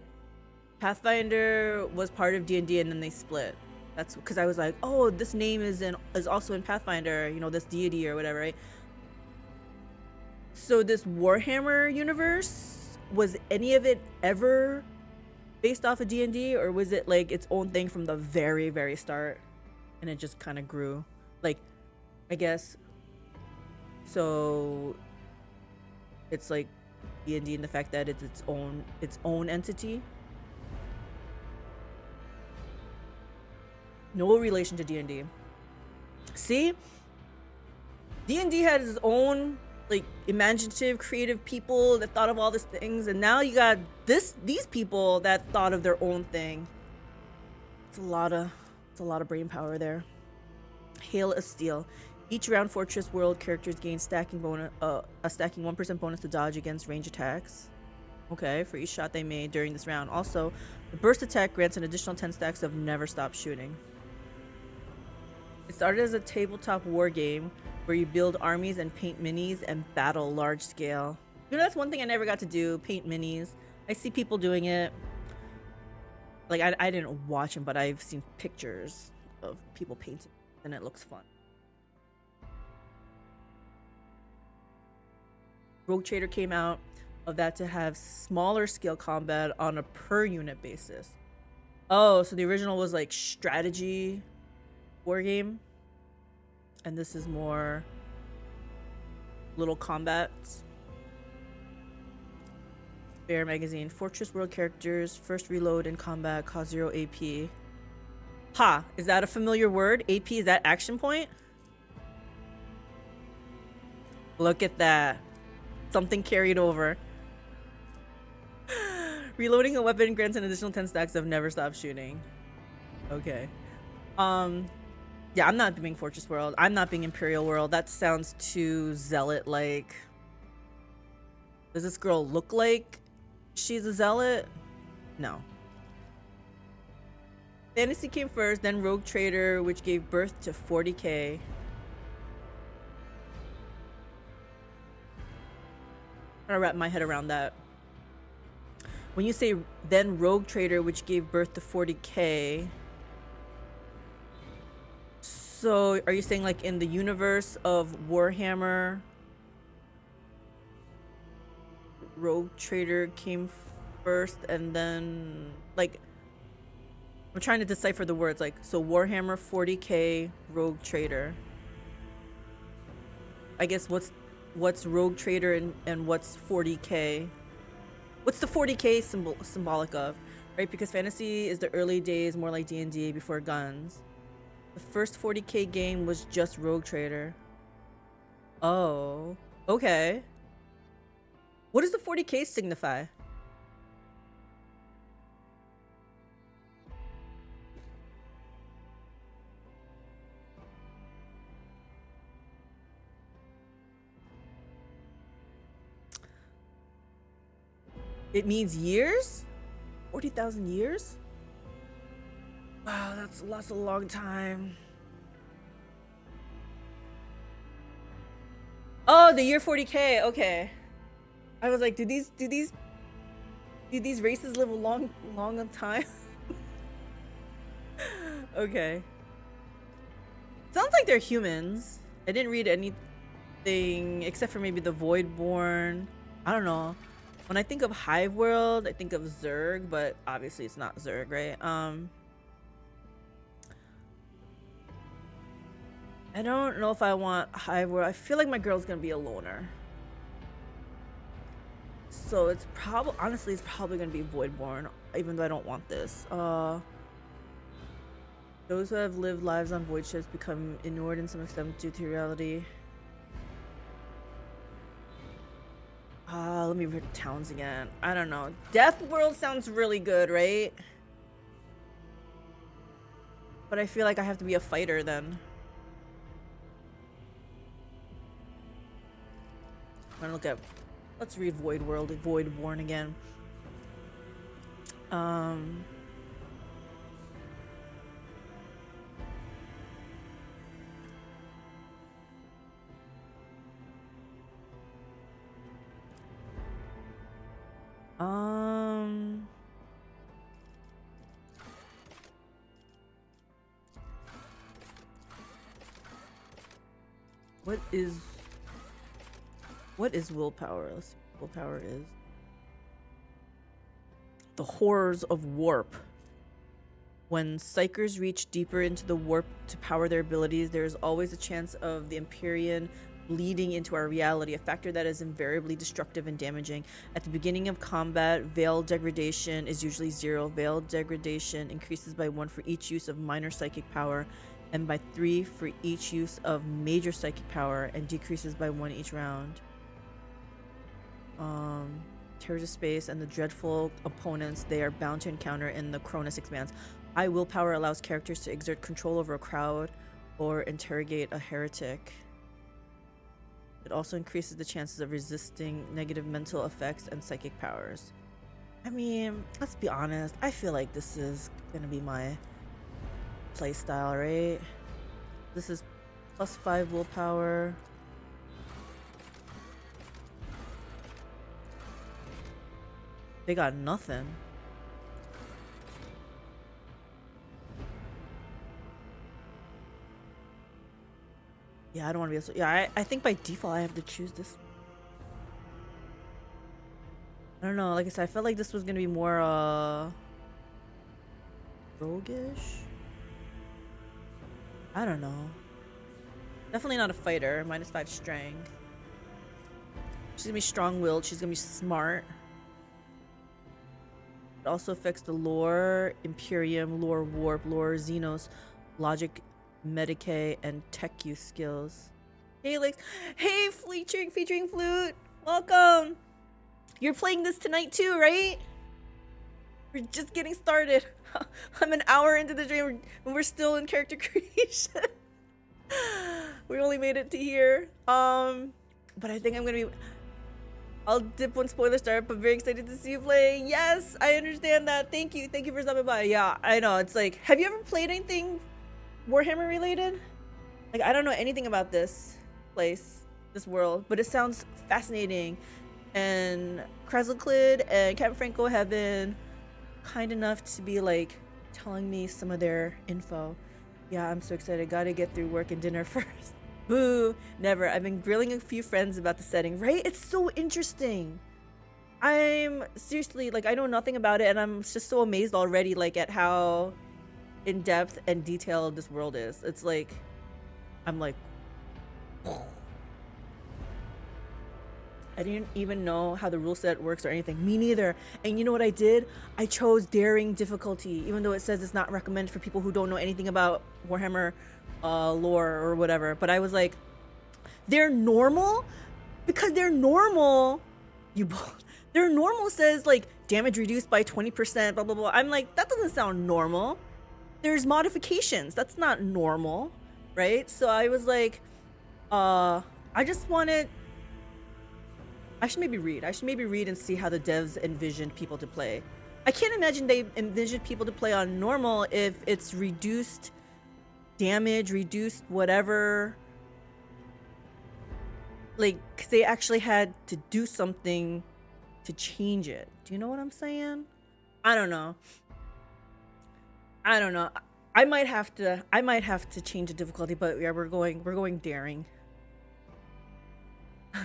Pathfinder was part of D&D and then they split. That's because I was like, oh, this name is also in Pathfinder, you know, this deity or whatever, right? So this Warhammer universe, was any of it ever based off of D&D, or was it like its own thing from the very, very start and it just kind of grew? Like, I guess so it's like D&D in the fact that it's its own entity. No relation to D&D. See? D&D had its own like imaginative, creative people that thought of all these things, and now you got these people that thought of their own thing. It's a lot of brain power there. Hail of Steel. Each round, Fortress World characters gain stacking bonus, a stacking 1% bonus to dodge against range attacks. Okay, for each shot they made during this round. Also, the burst attack grants an additional 10 stacks of never stop shooting. It started as a tabletop war game where you build armies and paint minis and battle large scale. You know, that's one thing I never got to do, paint minis. I see people doing it. Like, I didn't watch them, but I've seen pictures of people painting, and it looks fun. Rogue Trader came out of that to have smaller scale combat on a per unit basis. Oh, so the original was like strategy war game, and this is more little combats. Bear magazine. Fortress World characters first reload in combat cause 0 AP. Ha! Is that a familiar word? AP, is that action point? Look at that. Something carried over. Reloading a weapon grants an additional 10 stacks of never stop shooting. Okay. Yeah, I'm not doing Fortress World. I'm not being Imperial World. That sounds too zealot like. Does this girl look like she's a zealot? No. Fantasy came first, then Rogue Trader, which gave birth to 40k. I'm trying to wrap my head around that. When you say then Rogue Trader, which gave birth to 40k. So are you saying like in the universe of Warhammer, Rogue Trader came first and then like I'm trying to decipher the words like so Warhammer 40k Rogue Trader. I guess what's Rogue Trader and what's 40k? What's the 40k symbolic of? Right? Because fantasy is the early days, more like D&D before guns. The first 40k game was just Rogue Trader. Oh, okay. What does the 40k signify? It means years? 40,000 years? Wow, that's a long time. Oh, the year 40k. Okay. I was like, do these races live a long time? Okay. Sounds like they're humans. I didn't read anything except for maybe the Voidborn. I don't know. When I think of Hiveworld, I think of Zerg, but obviously it's not Zerg, right? I don't know if I want Hiveworld. I feel like my girl's gonna be a loner. So it's probably, honestly, it's probably gonna be Voidborn, even though I don't want this. Those who have lived lives on void ships become inured in some extent due to reality. Let me read towns again. I don't know. Death World sounds really good, right? But I feel like I have to be a fighter then. I'm gonna look at. Let's read Voidborn again. What is willpower? Let's see what willpower is. The horrors of warp. When Psykers reach deeper into the warp to power their abilities, there is always a chance of the Empyrean bleeding into our reality, a factor that is invariably destructive and damaging. At the beginning of combat, Veil degradation is usually 0. Veil degradation increases by 1 for each use of minor psychic power, and by 3 for each use of major psychic power, and decreases by 1 each round. Terrors of space and the dreadful opponents they are bound to encounter in the Koronus Expanse. High willpower allows characters to exert control over a crowd or interrogate a heretic. It also increases the chances of resisting negative mental effects and psychic powers. I mean, let's be honest. I feel like this is gonna be my playstyle, right? This is +5 willpower. They got nothing. Yeah, I don't want to be. Yeah, I think by default I have to choose this. I don't know. Like I said, I felt like this was gonna be more roguish. I don't know. Definitely not a fighter. -5 strength. She's gonna be strong-willed. She's gonna be smart. It also affects the lore, Imperium, lore warp, lore Xenos, logic, Medicae, and tech use skills. Hey, Lex. Hey, featuring Flute. Welcome. You're playing this tonight too, right? We're just getting started. I'm an hour into the stream and we're still in character creation. We only made it to here. But I think I'm gonna be. I'll dip when spoilers start, but very excited to see you playing. Yes, I understand that. Thank you for stopping by. Yeah, I know. It's like, have you ever played anything Warhammer related? Like, I don't know anything about this place, this world, but it sounds fascinating. And Krazelclid and Captain Franco have been kind enough to be like telling me some of their info. Yeah, I'm so excited. Gotta get through work and dinner first. Boo, never. I've been grilling a few friends about the setting, right? It's so interesting. I'm seriously, like, I know nothing about it, and I'm just so amazed already, like, at how in-depth and detailed this world is. It's like, I'm like, I didn't even know how the rule set works or anything. Me neither. And you know what I did? I chose daring difficulty, even though it says it's not recommended for people who don't know anything about Warhammer lore or whatever. But I was like, they're normal? Because they're normal. Their normal says like damage reduced by 20%, blah, blah, blah. I'm like, that doesn't sound normal. There's modifications. That's not normal, right? So I was like, I just wanted... I should maybe read and see how the devs envisioned people to play. I can't imagine they envisioned people to play on normal if it's reduced damage, reduced whatever. Like, 'cause they actually had to do something to change it. Do you know what I'm saying? I don't know. I might have to change the difficulty, but yeah, we're going daring.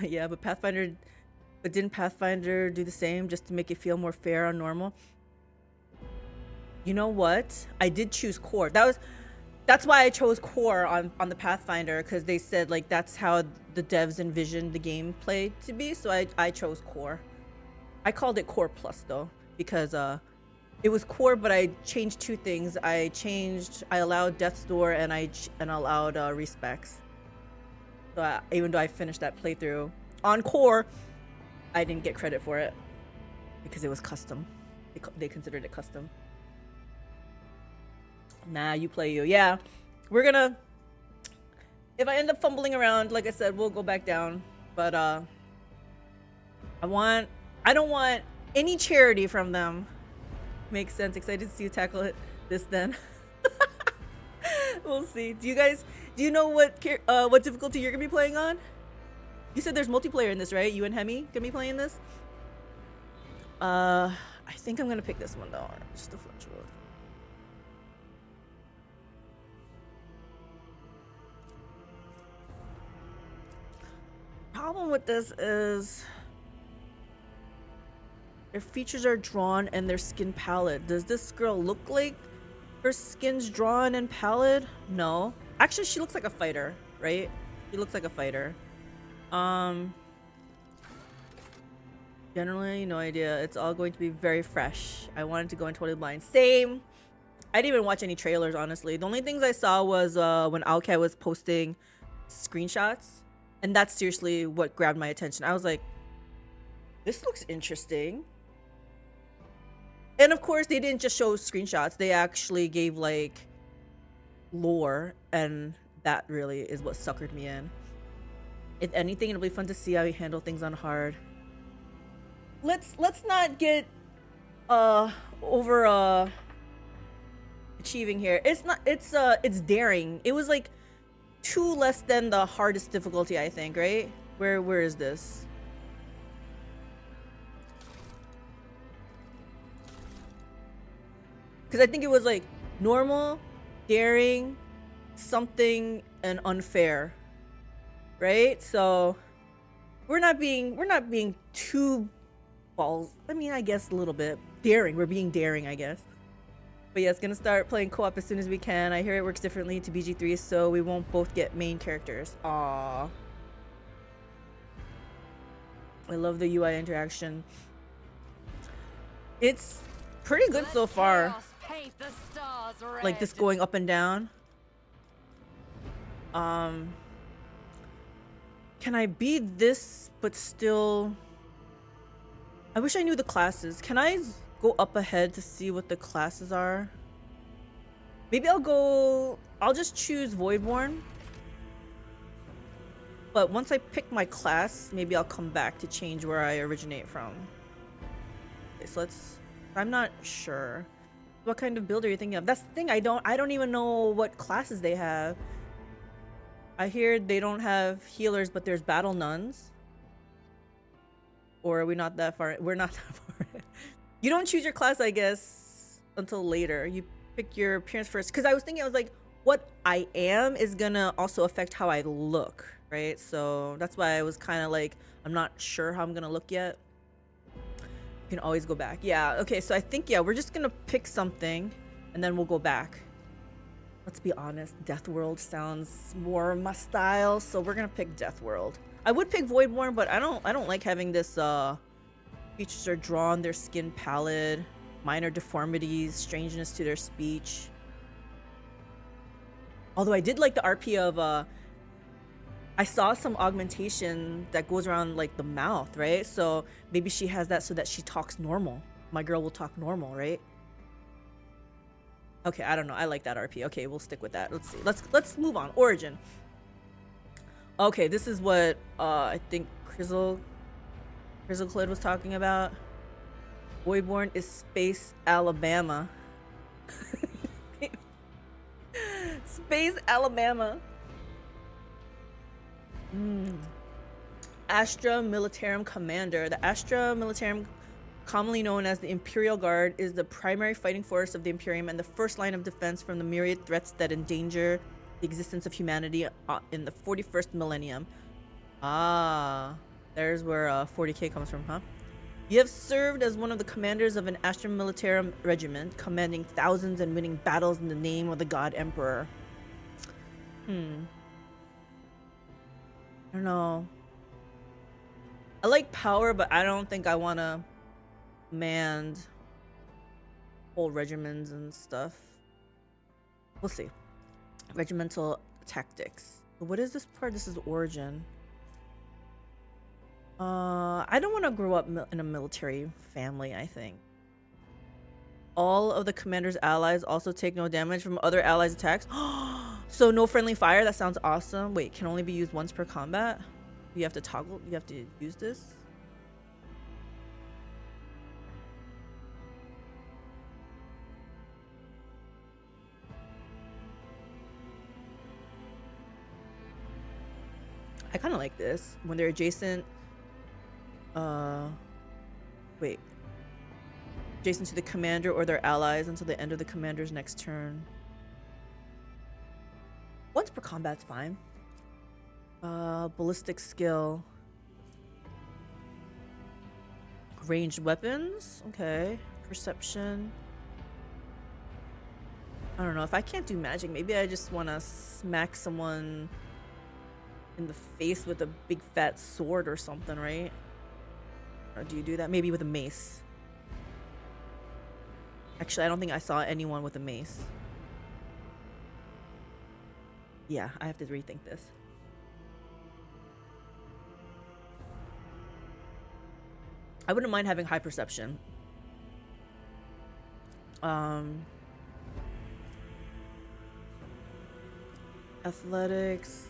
Yeah, but didn't Pathfinder do the same just to make it feel more fair on normal? You know what? I did choose core. That's why I chose core on the Pathfinder, because they said like that's how the devs envisioned the gameplay to be. So I chose core. I called it core plus though, because it was core, but I changed two things. I allowed Death's Door and I allowed respecs. So even though I finished that playthrough on core, I didn't get credit for it because it was custom. They considered it custom. Nah, you play you. Yeah, we're gonna... If I end up fumbling around, like I said, we'll go back down. But I don't want any charity from them. Makes sense. Excited to see you tackle this then. We'll see. Do you know what difficulty you're gonna be playing on? You said there's multiplayer in this, right? You and Hemi gonna be playing this? I think I'm gonna pick this one though. Just a fluctuate. Problem with this is their features are drawn and their skin palette. Does this girl look like her skin's drawn and pallid? No. Actually, she looks like a fighter, right? She looks like a fighter. Generally, no idea. It's all going to be very fresh. I wanted to go in totally blind. Same. I didn't even watch any trailers, honestly. The only things I saw was when Owlcat was posting screenshots. And that's seriously what grabbed my attention. I was like, this looks interesting. And of course, they didn't just show screenshots. They actually gave like lore. And that really is what suckered me in. If anything, it'll be fun to see how you handle things on hard. Let's not get over achieving here. It's daring. It was like 2 less than the hardest difficulty, I think, right? Where is this? Because I think it was like normal, daring, something, and unfair. Right? So we're not being too balls. I mean, I guess a little bit daring. We're being daring, I guess. But yeah, it's gonna start playing co-op as soon as we can. I hear it works differently to BG3, so we won't both get main characters. Aww. I love the UI interaction. It's pretty good so far. Like this going up and down. Can I be this, but still... I wish I knew the classes. Can I go up ahead to see what the classes are? Maybe I'll just choose Voidborn. But once I pick my class, maybe I'll come back to change where I originate from. Okay, so I'm not sure. What kind of build are you thinking of? That's the thing, I don't even know what classes they have. I hear they don't have healers, but there's battle nuns. Or are we not that far? We're not that far. You don't choose your class, I guess, until later. You pick your appearance first. Because I was thinking, I was like, what I am is gonna also affect how I look, right? So that's why I was kind of like, I'm not sure how I'm gonna look yet. You can always go back. Yeah, okay, so I think, yeah, we're just gonna pick something and then we'll go back. Let's be honest, Death World sounds more my style, so we're gonna pick Death World. I would pick Voidborn, but I don't like having this features are drawn, their skin pallid, minor deformities, strangeness to their speech. Although I did like the RP of I saw some augmentation that goes around like the mouth, right? So maybe she has that so that she talks normal. My girl will talk normal, right? Okay, I don't know. I like that RP. Okay, we'll stick with that. Let's see. Let's move on. Origin. Okay, this is what I think Crizzleclid was talking about. Voidborn is Space Alabama. Space Alabama. Astra Militarum Commander. The Astra Militarum, commonly known as the Imperial Guard, is the primary fighting force of the Imperium and the first line of defense from the myriad threats that endanger the existence of humanity in the 41st millennium. Ah, there's where 40k comes from, huh? You have served as one of the commanders of an Astra Militarum regiment, commanding thousands and winning battles in the name of the God Emperor. I don't know. I like power, but I don't think I want to command whole regiments and stuff. We'll see. Regimental tactics. What is this part? This is origin. I don't want to grow up in a military family, I think. All of the commander's allies also take no damage from other allies' attacks. So no friendly fire? That sounds awesome. Wait, can only be used once per combat? You have to toggle? You have to use this? I kind of like this. When they're adjacent... Wait. Adjacent to the commander or their allies until the end of the commander's next turn. Once per combat's fine. Ballistic skill. Ranged weapons? Okay. Perception. I don't know. If I can't do magic, maybe I just want to smack someone in the face with a big fat sword or something, right? Or do you do that? Maybe with a mace. Actually, I don't think I saw anyone with a mace. Yeah, I have to rethink this. I wouldn't mind having high perception. Athletics.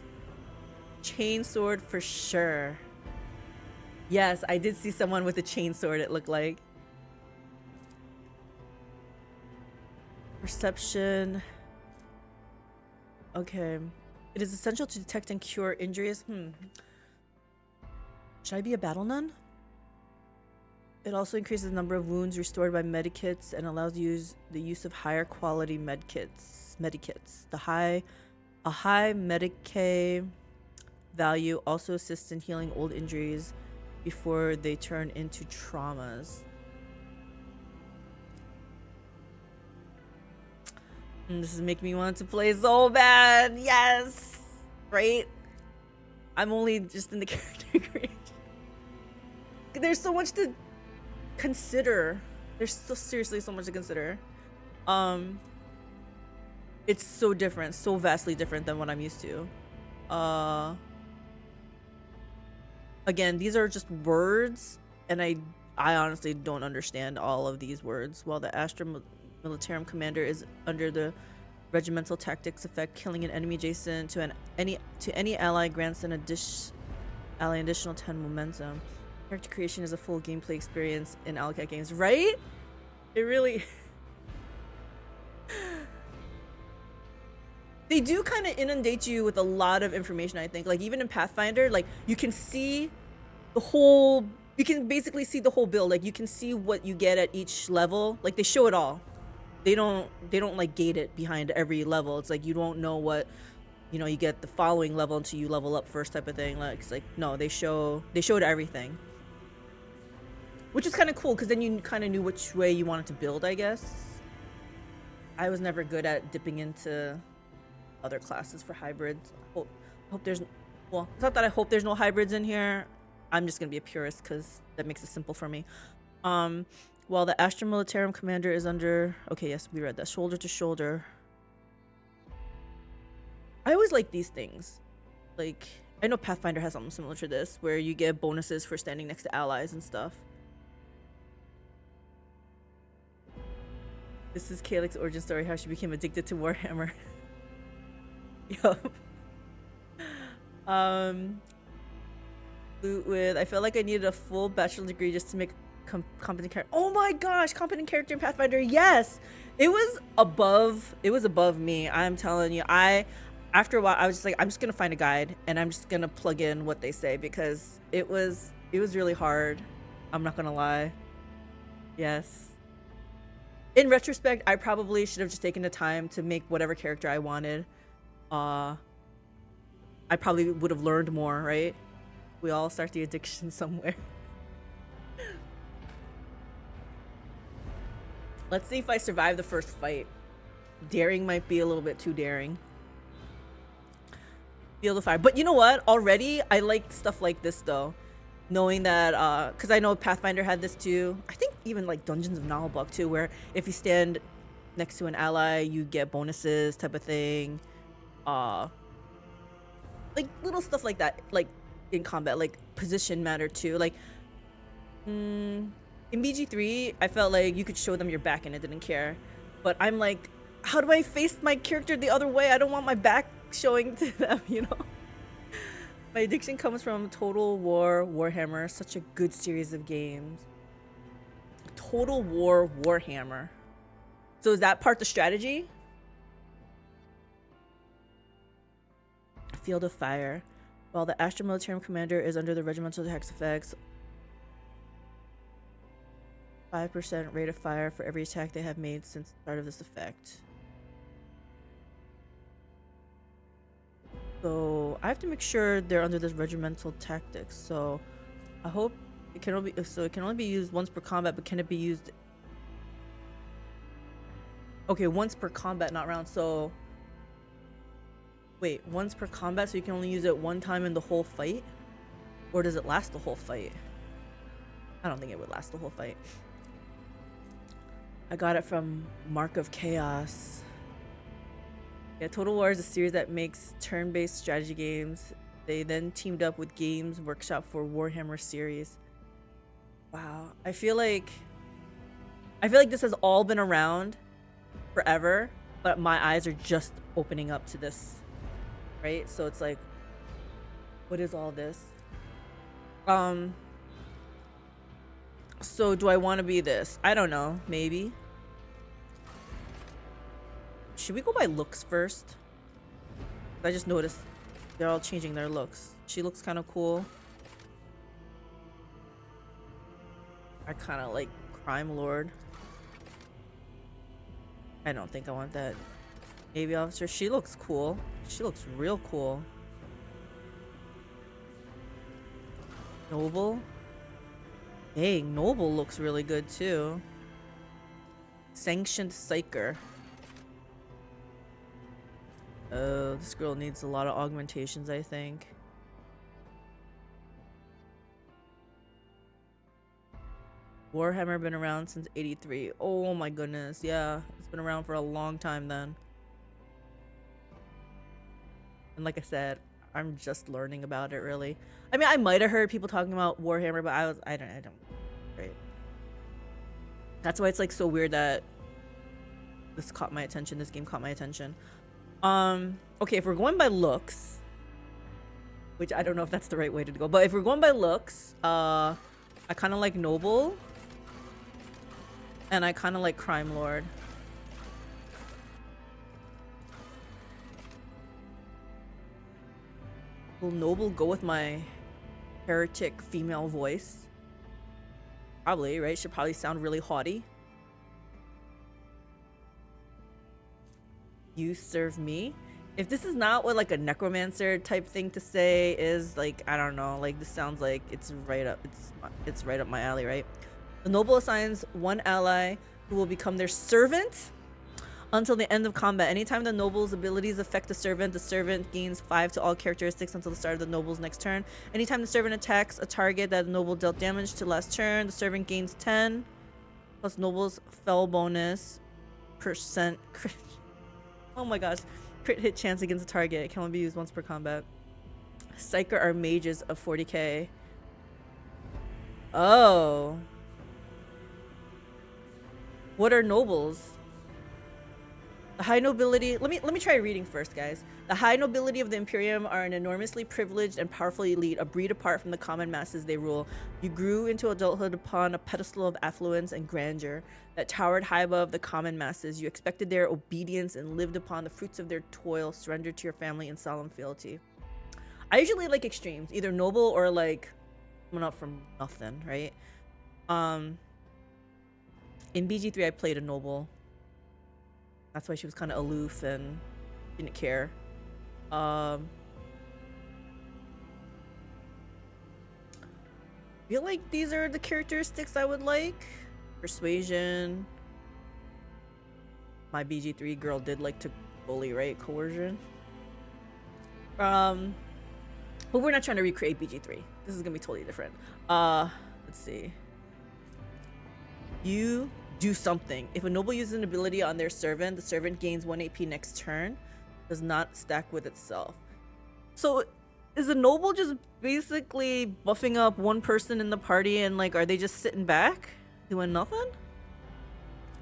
Chainsword for sure. Yes, I did see someone with a chainsword, it looked like. Perception. Okay. It is essential to detect and cure injuries. Should I be a battle nun? It also increases the number of wounds restored by medikits and allows the use of higher quality medikits. A high Medicae value also assists in healing old injuries before they turn into traumas. This is making me want to play so bad. Yes, right? I'm only just in the character creation. There's so much to consider. There's so seriously so much to consider. It's so different, so vastly different than what I'm used to. Again, these are just words, and I honestly don't understand all of these words. While the Astra Militarum Commander is under the regimental tactics effect. Killing an enemy adjacent to any ally grants an additional 10 momentum. Character creation is a full gameplay experience in Owlcat games, right? It really... They do kind of inundate you with a lot of information, I think. Like, even in Pathfinder, like, you can see the whole... You can basically see the whole build. Like, you can see what you get at each level. Like, they show it all. They don't like, gate it behind every level. It's like, you don't know what... You know, you get the following level until you level up first type of thing. Like, it's like, no, they showed everything. Which is kind of cool, because then you kind of knew which way you wanted to build, I guess. I was never good at dipping into other classes for hybrids. Hope there's... Well, it's not that I hope there's no hybrids in here. I'm just going to be a purist, because that makes it simple for me. While the Astra Militarum commander is under... Okay, yes, we read that. Shoulder to shoulder. I always like these things. Like, I know Pathfinder has something similar to this, where you get bonuses for standing next to allies and stuff. This is Calyx's origin story, how she became addicted to Warhammer. Yup. Loot with... I felt like I needed a full bachelor degree just to make competent character. Oh my gosh, competent character in Pathfinder, yes! It was above me, I'm telling you. After a while, I was just like, I'm just gonna find a guide, and I'm just gonna plug in what they say, because it was really hard. I'm not gonna lie. Yes. In retrospect, I probably should have just taken the time to make whatever character I wanted. I probably would have learned more, right? We all start the addiction somewhere. Let's see if I survive the first fight. Daring might be a little bit too daring. Field of Fire. But you know what? Already, I like stuff like this, though. Knowing that, because I know Pathfinder had this too. I think even like Dungeons of Nullbuck too, where if you stand next to an ally, you get bonuses type of thing. Like little stuff like that, like in combat, like position matter too. Like, in BG3, I felt like you could show them your back and it didn't care. But I'm like, how do I face my character the other way? I don't want my back showing to them, you know? My addiction comes from Total War Warhammer, such a good series of games. Total War Warhammer. So is that part the strategy? Field of Fire. While the Astra Militarum commander is under the regimental tax effects, 5% rate of fire for every attack they have made since the start of this effect. So I have to make sure they're under this regimental tactics. So I hope it can only be used once per combat, but can it be used? Okay, once per combat, not round. So wait, once per combat, so you can only use it one time in the whole fight? Or does it last the whole fight? I don't think it would last the whole fight. I got it from Mark of Chaos. Yeah, Total War is a series that makes turn-based strategy games. They then teamed up with Games Workshop for Warhammer series. Wow, I feel like this has all been around forever, but my eyes are just opening up to this, right? So it's like, what is all this? So do I want to be this? I don't know, maybe. Should we go by looks first? I just noticed they're all changing their looks. She looks kind of cool. I kind of like Crime Lord. I don't think I want that. Navy officer. She looks cool. She looks real cool. Noble. Dang, Noble looks really good too. Sanctioned Psyker. Oh, this girl needs a lot of augmentations, I think. Warhammer been around since '83. Oh my goodness, yeah. It's been around for a long time then. And like I said, I'm just learning about it, really. I mean, I might have heard people talking about Warhammer, but I don't, right? That's why it's like so weird that This caught my attention. This game caught my attention. Okay, if we're going by looks, which I don't know if that's the right way to go, but if we're going by looks, I kind of like Noble, and I kind of like Crime Lord. Will Noble go with my heretic female voice? Probably, right? Should probably sound really haughty. You serve me. If this is not what like a necromancer type thing to say is, like, I don't know, like this sounds like it's right up my alley, right? The noble assigns one ally who will become their servant until the end of combat. Anytime the noble's abilities affect the servant gains 5 to all characteristics until the start of the noble's next turn. Anytime the servant attacks a target that the noble dealt damage to last turn, the servant gains 10 plus noble's fell bonus percent crit. Oh my gosh. Crit hit chance against a target. It can only be used once per combat. Psyker are mages of 40k. Oh. What are nobles? The high nobility, let me try reading first, guys. The high nobility of the Imperium are an enormously privileged and powerful elite, a breed apart from the common masses they rule. You grew into adulthood upon a pedestal of affluence and grandeur that towered high above the common masses. You expected their obedience and lived upon the fruits of their toil, surrendered to your family in solemn fealty. I usually like extremes, either noble or like coming up from nothing, right? In BG3 I played a noble. That's why she was kind of aloof and didn't care. I feel like these are the characteristics I would like. Persuasion. My BG3 girl did like to bully, right? Coercion. But we're not trying to recreate BG3. This is gonna be totally different. Let's see. You do something. If a noble uses an ability on their servant, the servant gains 1 AP next turn. Does not stack with itself. So is a noble just basically buffing up one person in the party and like, are they just sitting back doing nothing?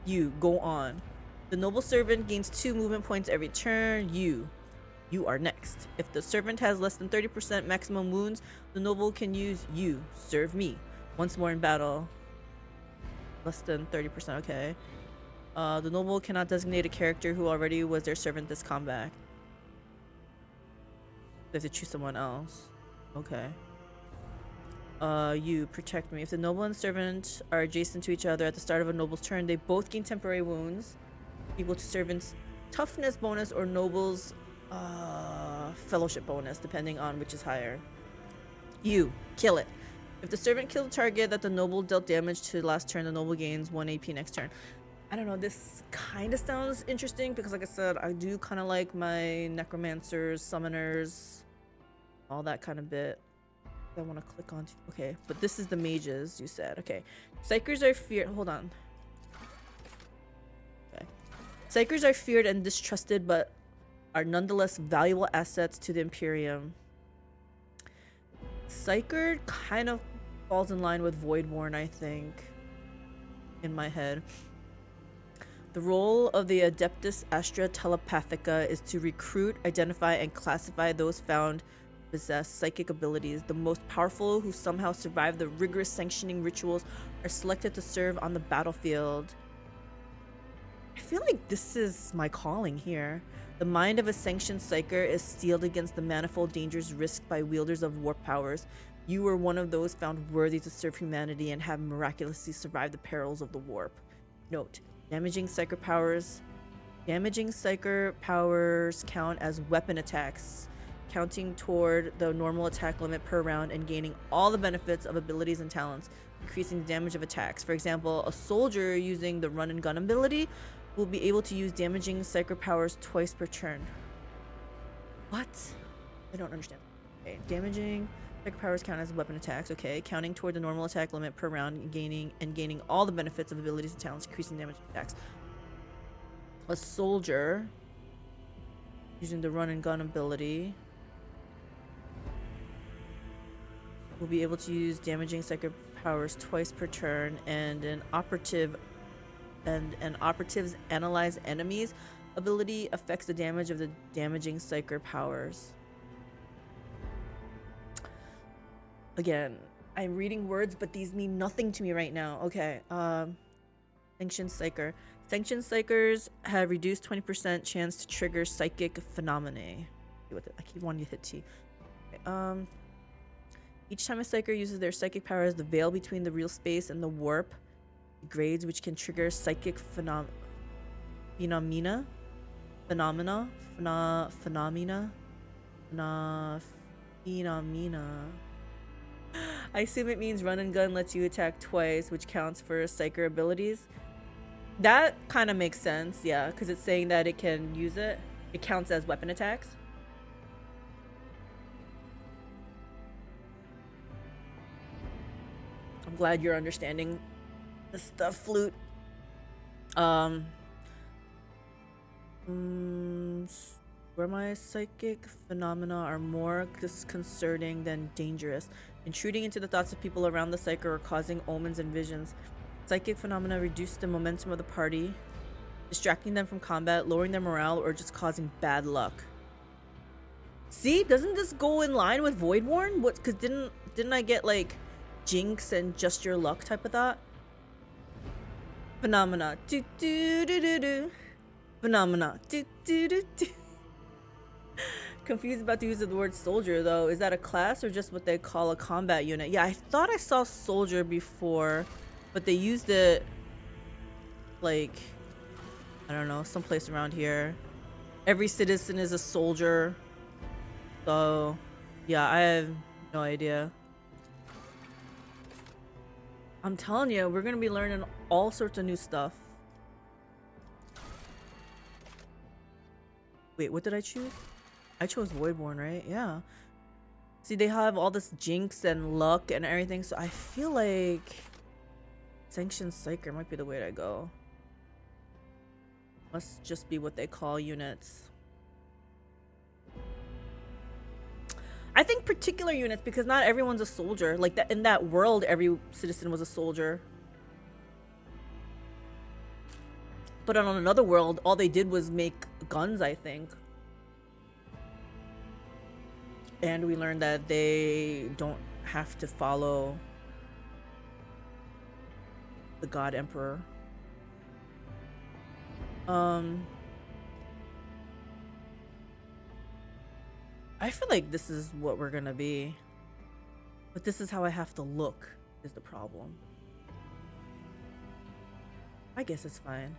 You go on. The noble servant gains 2 movement points every turn. You are next. If the servant has less than 30% maximum wounds, the noble can use you serve me once more in battle. Less than 30%, okay. The noble cannot designate a character who already was their servant this combat. They have to choose someone else. Okay. You protect me. If the noble and servant are adjacent to each other at the start of a noble's turn, they both gain temporary wounds equal to servant's toughness bonus or noble's fellowship bonus, depending on which is higher. You kill it. If the servant kills a target that the noble dealt damage to last turn, the noble gains 1 AP next turn. I don't know, this kind of sounds interesting because like I said, I do kind of like my necromancers, summoners, all that kind of bit. I want to click on, okay, but this is the mages you said. Okay, Psykers are feared, hold on. Okay. Psykers are feared and distrusted, but are nonetheless valuable assets to the Imperium. Psyker kind of falls in line with Voidborn, I think, in my head. The role of the Adeptus Astra Telepathica is to recruit, identify, and classify those found possess psychic abilities. The most powerful who somehow survive the rigorous sanctioning rituals are selected to serve on the battlefield. I feel like this is my calling here. The mind of a sanctioned psyker is steeled against the manifold dangers risked by wielders of warp powers. You were one of those found worthy to serve humanity and have miraculously survived the perils of the warp. Note, damaging psyker powers count as weapon attacks, counting toward the normal attack limit per round and gaining all the benefits of abilities and talents, increasing the damage of attacks. For example, a soldier using the run and gun ability will be able to use damaging psyker powers twice per turn. What? I don't understand. Okay, damaging psyker powers count as weapon attacks. Okay, counting toward the normal attack limit per round and gaining all the benefits of abilities and talents, increasing damage attacks. A soldier using the run and gun ability will be able to use damaging psyker powers twice per turn, and an operative and an operative's analyze enemies ability affects the damage of the damaging Psyker powers. Again, I'm reading words, but these mean nothing to me right now. Okay, Sanctioned Psyker. Sanctioned Psykers have reduced 20% chance to trigger psychic phenomena. I keep wanting to hit T. Okay, each time a Psyker uses their psychic powers, the veil between the real space and the warp degrades, which can trigger psychic phenomena. I assume it means run and gun lets you attack twice, which counts for Psyker abilities. That kind of makes sense, yeah, because it's saying that it can use it. It counts as weapon attacks. I'm glad you're understanding the stuff, Flute. Where my psychic phenomena are more disconcerting than dangerous, intruding into the thoughts of people around the Psyker or causing omens and visions. Psychic phenomena reduce the momentum of the party, distracting them from combat, lowering their morale, or just causing bad luck. See, doesn't this go in line with Voidborn? What? Because didn't I get like jinx and just your luck type of thought? Phenomena. Do do do do do. Phenomena. Do do do do. Confused about the use of the word soldier though. Is that a class or just what they call a combat unit? Yeah, I thought I saw soldier before, but they used it like, I don't know, someplace around here. Every citizen is a soldier. So yeah, I have no idea. I'm telling you, we're gonna be learning all sorts of new stuff. Wait, what did I choose? I chose Voidborn, right? Yeah. See, they have all this jinx and luck and everything, so I feel like Sanctioned Psyker might be the way to go. Must just be what they call units. I think particular units, because not everyone's a soldier. Like that in that world, every citizen was a soldier. But on another world, all they did was make guns, I think. And we learned that they don't have to follow the God Emperor. I feel like this is what we're gonna be. But this is how I have to look, is the problem. I guess it's fine.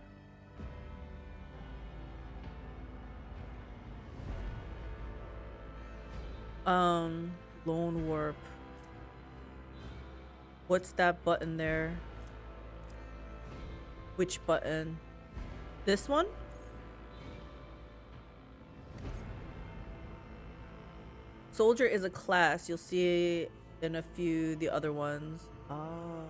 Lone warp. What's that button there? Which button? This one? Soldier is a class. You'll see in a few the other ones. Ah.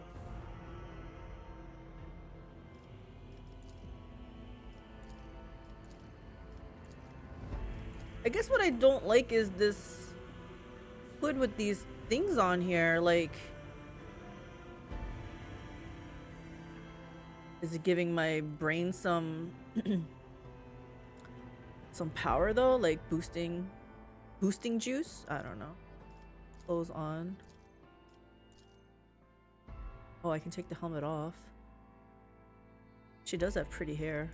I guess what I don't like is this hood with these things on here. Like, is it giving my brain some some power though? Like boosting juice? I don't know. Clothes on. Oh, I can take the helmet off. She does have pretty hair.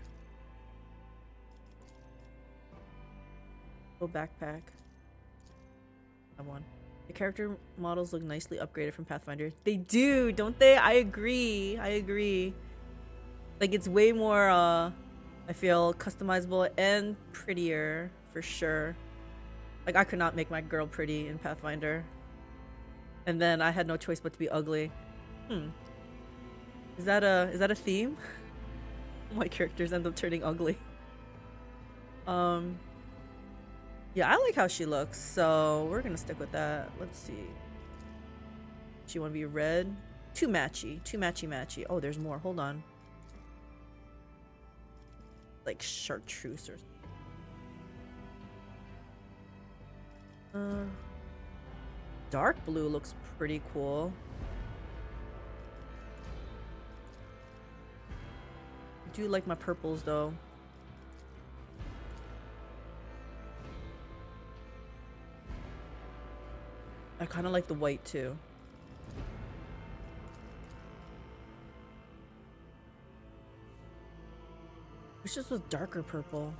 Oh, backpack. I won. The character models look nicely upgraded from Pathfinder. They do, don't they? I agree. I agree. Like, it's way more, I feel, customizable and prettier, for sure. Like, I could not make my girl pretty in Pathfinder. And then I had no choice but to be ugly. Is that a theme? My characters end up turning ugly. Yeah, I like how she looks, so we're gonna stick with that. Let's see. She want to be red? Too matchy. Oh, there's more. Hold on. Like chartreuse or dark blue looks pretty cool. do like my purples though. I kind of like the white too. Wish this was darker purple.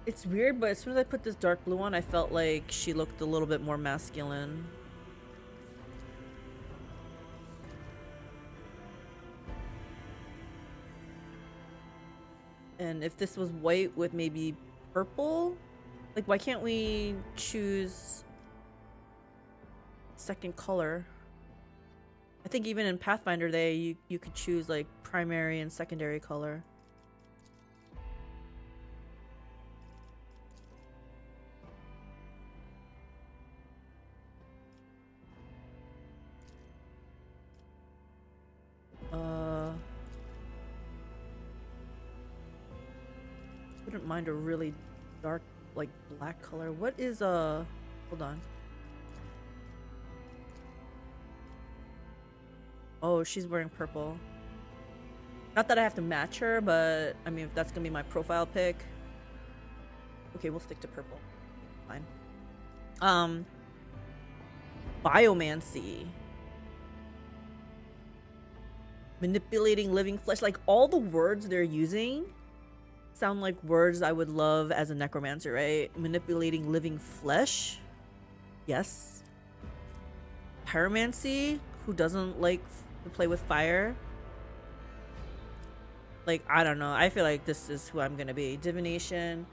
It's weird, but as soon as I put this dark blue on, I felt like she looked a little bit more masculine. And if this was white with maybe purple, like why can't we choose second color? I think even in Pathfinder you could choose like primary and secondary color. Wouldn't mind a really dark like black color. What is hold on. Oh, she's wearing purple. Not that I have to match her, but I mean if that's gonna be my profile pic. Okay, we'll stick to purple. Fine. Biomancy. Manipulating living flesh. Like all the words they're using sound like words I would love as a necromancer, right? Manipulating living flesh. Yes. Pyromancy. Who doesn't like to play with fire? Like, I don't know. I feel like this is who I'm gonna be. Divination.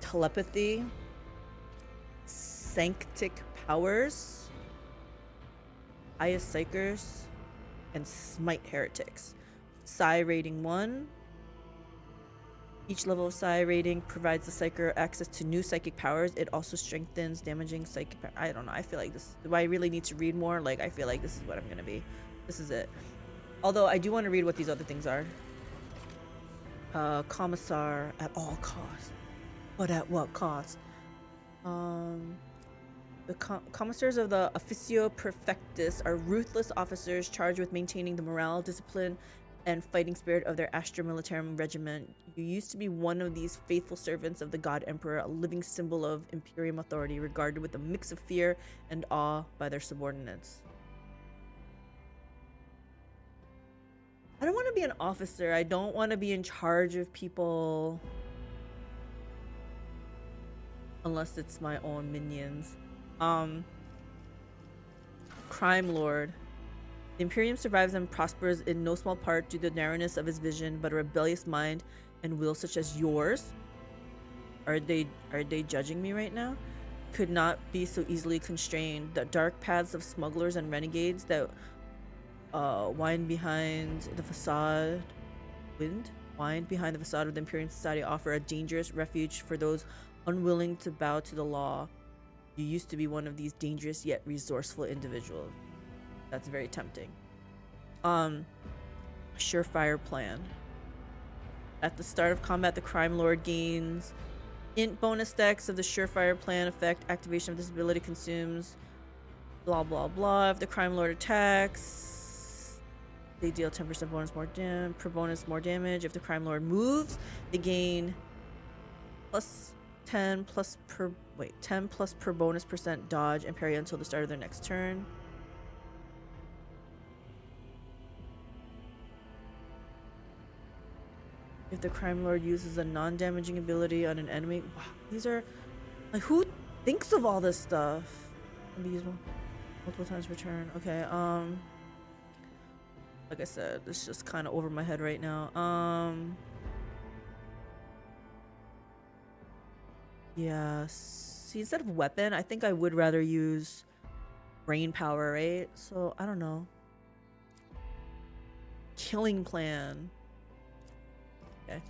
Telepathy. Sanctic powers. Highest Psychers. And Smite heretics. Psi rating 1. Each level of Psi rating provides the Psyker access to new psychic powers. It also strengthens damaging psychic power. I don't know. I feel like this... Do I really need to read more? Like, I feel like this is what I'm going to be. This is it. Although, I do want to read what these other things are. Commissar at all costs. But at what cost? The commissars of the Officio Perfectus are ruthless officers charged with maintaining the morale, discipline, and fighting spirit of their Astra Militarum regiment. You used to be one of these faithful servants of the God Emperor, a living symbol of Imperium authority, regarded with a mix of fear and awe by their subordinates. I don't want to be an officer. I don't want to be in charge of people. Unless it's my own minions. Crime Lord. The Imperium survives and prospers in no small part due to the narrowness of his vision, but a rebellious mind and will such as yours, are they judging me right now, could not be so easily constrained. The dark paths of smugglers and renegades that wind behind the facade of the Imperium Society offer a dangerous refuge for those unwilling to bow to the law. You used to be one of these dangerous yet resourceful individuals. That's very tempting. Surefire plan. At the start of combat, the Crime Lord gains int bonus stacks of the Surefire plan effect. Activation of this ability consumes blah blah blah. If the Crime Lord attacks, they deal 10% bonus more damage. If the Crime Lord moves, they gain plus 10 plus per bonus percent dodge and parry until the start of their next turn. If the Crime Lord uses a non-damaging ability on an enemy. Wow, these are like, who thinks of all this stuff? Can be used multiple times per turn. Okay, like I said, it's just kind of over my head right now. Yeah, see, instead of weapon, I think I would rather use brain power, right? So, I don't know. Killing plan. Okay.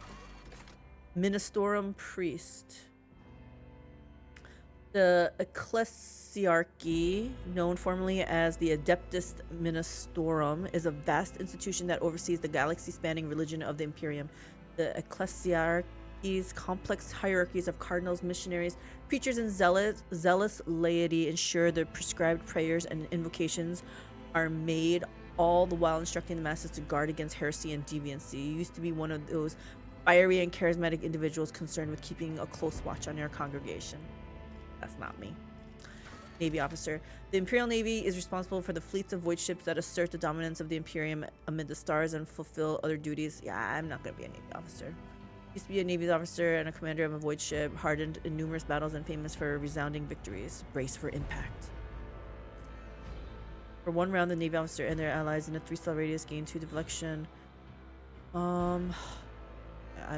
Ministorum Priest. The Ecclesiarchy, known formerly as the Adeptus Ministorum, is a vast institution that oversees the galaxy-spanning religion of the Imperium. The These complex hierarchies of cardinals, missionaries, preachers, and zealous laity ensure the prescribed prayers and invocations are made, all the while instructing the masses to guard against heresy and deviancy. You used to be one of those fiery and charismatic individuals concerned with keeping a close watch on your congregation. That's not me. Navy officer. The Imperial Navy is responsible for the fleets of void ships that assert the dominance of the Imperium amid the stars and fulfill other duties. Yeah, I'm not gonna be a Navy officer. Used to be a Navy officer and a commander of a void ship, hardened in numerous battles and famous for resounding victories. Brace for impact. For one round, the Navy officer and their allies in a 3-star radius gain 2 deflection. I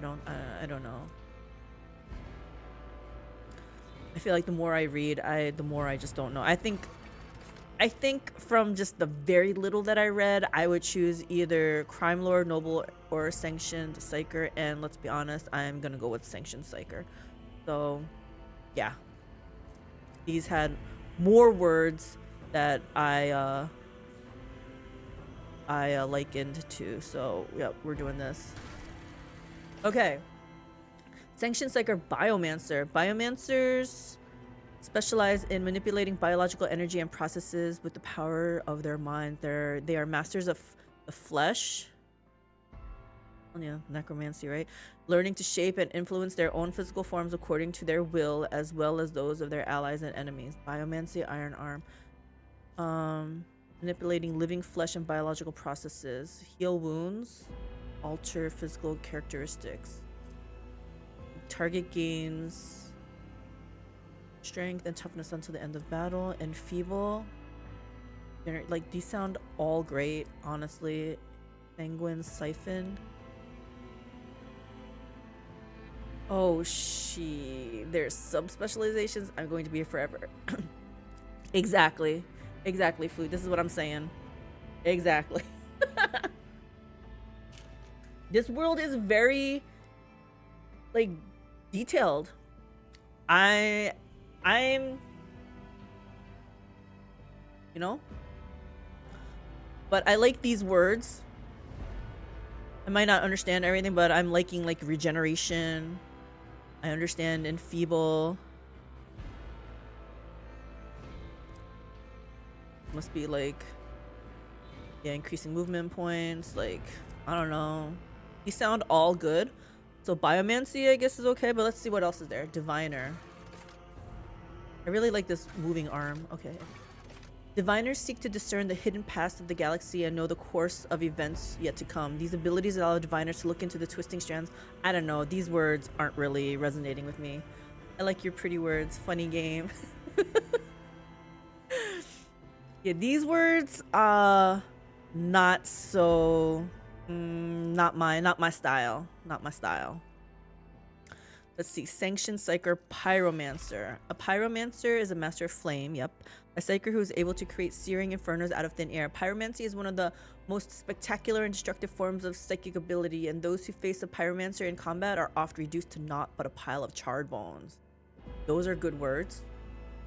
don't know. I feel like the more I read, the more I just don't know. I think from just the very little that I read, I would choose either Crime Lord, Noble, or Sanctioned Psyker. And let's be honest, I'm gonna go with Sanctioned Psyker. So, yeah. These had more words that I likened to. So, yep, we're doing this. Okay. Sanctioned Psyker Biomancer. Biomancers specialize in manipulating biological energy and processes with the power of their mind. They are masters of the flesh. Oh, yeah, necromancy, right? Learning to shape and influence their own physical forms according to their will, as well as those of their allies and enemies. Biomancy, Iron Arm. Manipulating living flesh and biological processes. Heal wounds. Alter physical characteristics. Target gains strength and toughness until the end of battle. Enfeeble. Like, these sound all great, honestly. Sanguine Siphon. Oh, there's sub-specializations. I'm going to be here forever. Exactly, Flute. This is what I'm saying. Exactly. This world is very, like, detailed. I'm, you know, but I like these words. I might not understand everything, but I'm liking, like, regeneration. I understand enfeeble. Must be like, yeah, increasing movement points. Like, I don't know. These sound all good. So biomancy, I guess, is okay, but let's see what else is there. Diviner. I really like this moving arm. Okay. Diviners seek to discern the hidden past of the galaxy and know the course of events yet to come. These abilities allow diviners to look into the twisting strands. I don't know. These words aren't really resonating with me. I like your pretty words. Funny game. Yeah, these words are not so... not my style. Not my style. Let's see. Sanctioned Psyker Pyromancer. A Pyromancer is a master of flame. Yep. A Psyker who is able to create searing infernos out of thin air. Pyromancy is one of the most spectacular and destructive forms of psychic ability, and those who face a Pyromancer in combat are oft reduced to naught but a pile of charred bones. Those are good words.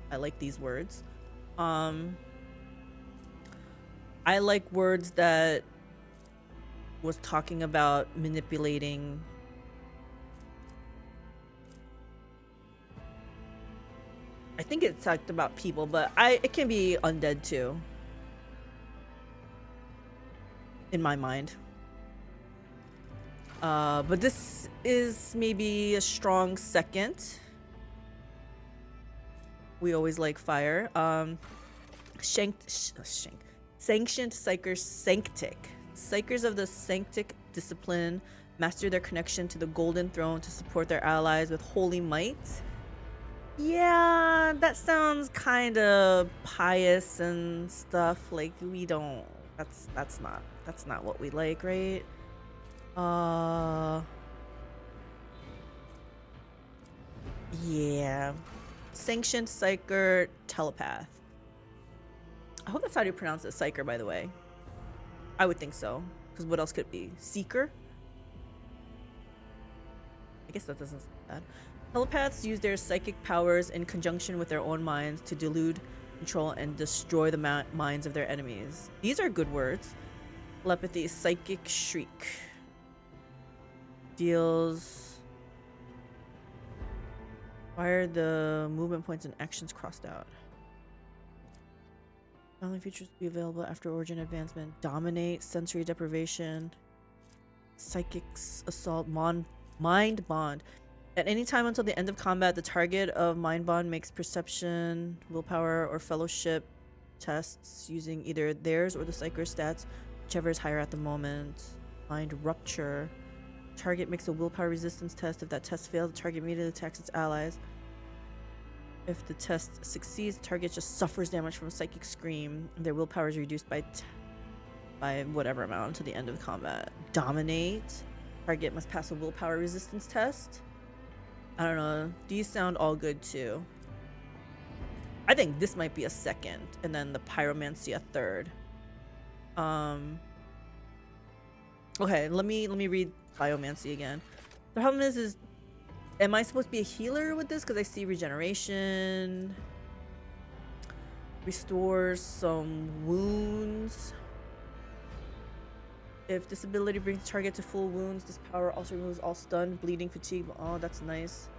I like these words. I like words that was talking about manipulating I think it talked about people, but it can be undead too. In my mind. But this is maybe a strong second. We always like fire. Sanctioned Psyker Sanctic. Psykers of the Sanctic discipline master their connection to the Golden Throne to support their allies with holy might. Yeah, that sounds kind of pious and stuff. Like, we don't. That's not what we like, right? Yeah. Sanctioned Psyker Telepath. I hope that's how you pronounce it. Psyker, by the way. I would think so. Because what else could it be? Seeker? I guess that doesn't sound bad. Telepaths use their psychic powers in conjunction with their own minds to delude, control, and destroy the minds of their enemies. These are good words. Telepathy. Psychic Shriek. Deals Why are the movement points and actions crossed out? Only features to be available after origin advancement. Dominate, sensory deprivation, psychics, assault, mind bond. At any time until the end of combat, the target of mind bond makes perception, willpower, or fellowship tests using either theirs or the Psyker stats, whichever is higher at the moment. Mind rupture. Target makes a willpower resistance test. If that test fails, the target immediately attacks its allies. If the test succeeds, the target just suffers damage from a psychic scream. Their willpower is reduced by whatever amount until the end of combat. Dominate. Target must pass a willpower resistance test. I don't know. These sound all good too. I think this might be a second, and then the pyromancy a third. Okay, let me read biomancy again. The problem is am I supposed to be a healer with this? Because I see regeneration, restores some wounds. If this ability brings the target to full wounds, this power also removes all stun, bleeding, fatigue. Oh, that's nice.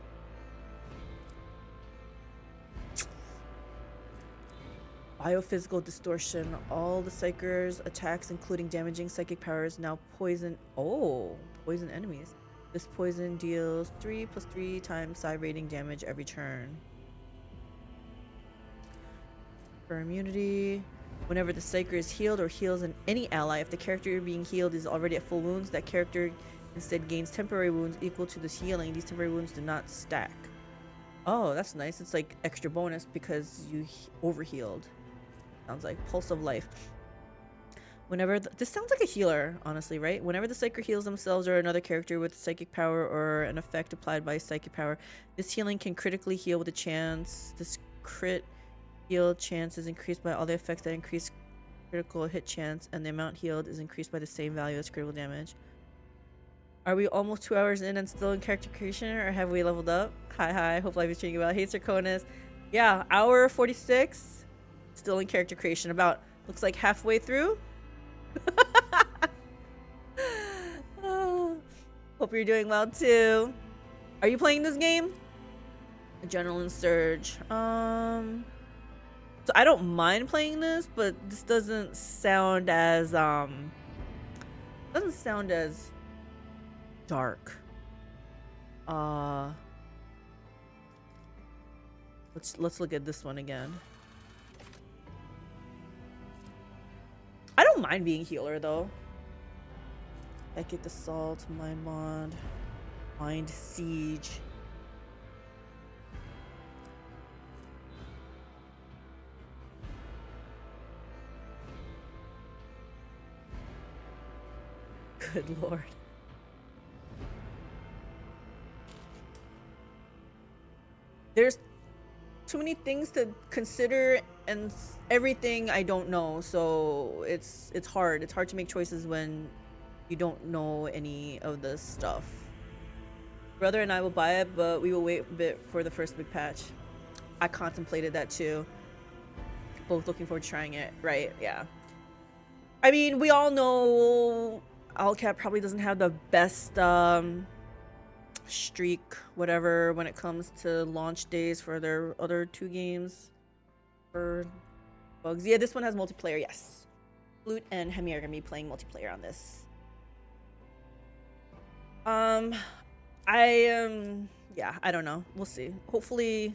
Biophysical distortion. All the Psyker's attacks, including damaging psychic powers, now poison. Oh, poison enemies. This poison deals 3+3 times psi rating damage every turn. For immunity, whenever the Psyker is healed or heals any ally, if the character being healed is already at full wounds, that character instead gains temporary wounds equal to this healing. These temporary wounds do not stack. Oh, that's nice. It's like extra bonus because you overhealed. Sounds like pulse of life. Whenever this sounds like a healer, honestly, right? Whenever the Psyker heals themselves or another character with psychic power or an effect applied by psychic power, this healing can critically heal with a chance. This crit heal chance is increased by all the effects that increase critical hit chance, and the amount healed is increased by the same value as critical damage. Are we almost 2 hours in and still in character creation, or have we leveled up? Hi, hope life is treating you well. Hey, Sir Koronus. Yeah, hour 46. Still in character creation. About, looks like halfway through. Oh, hope you're doing well too. Are you playing this game? Adrenaline surge. So I don't mind playing this, but this doesn't sound as dark. Let's look at this one again. I don't mind being healer though. Psychic assault, mind bond, mind siege. Good lord. There's too many things to consider and everything I don't know, so it's hard. It's hard to make choices when you don't know any of this stuff. Brother and I will buy it, but we will wait a bit for the first big patch. I contemplated that too. Both looking forward to trying it, right? Yeah. I mean, we all know Owlcat probably doesn't have the best streak, whatever, when it comes to launch days for their other two games for bugs. Yeah, this one has multiplayer, yes. Flute and Hemi are gonna be playing multiplayer on this. Yeah, I don't know. We'll see. Hopefully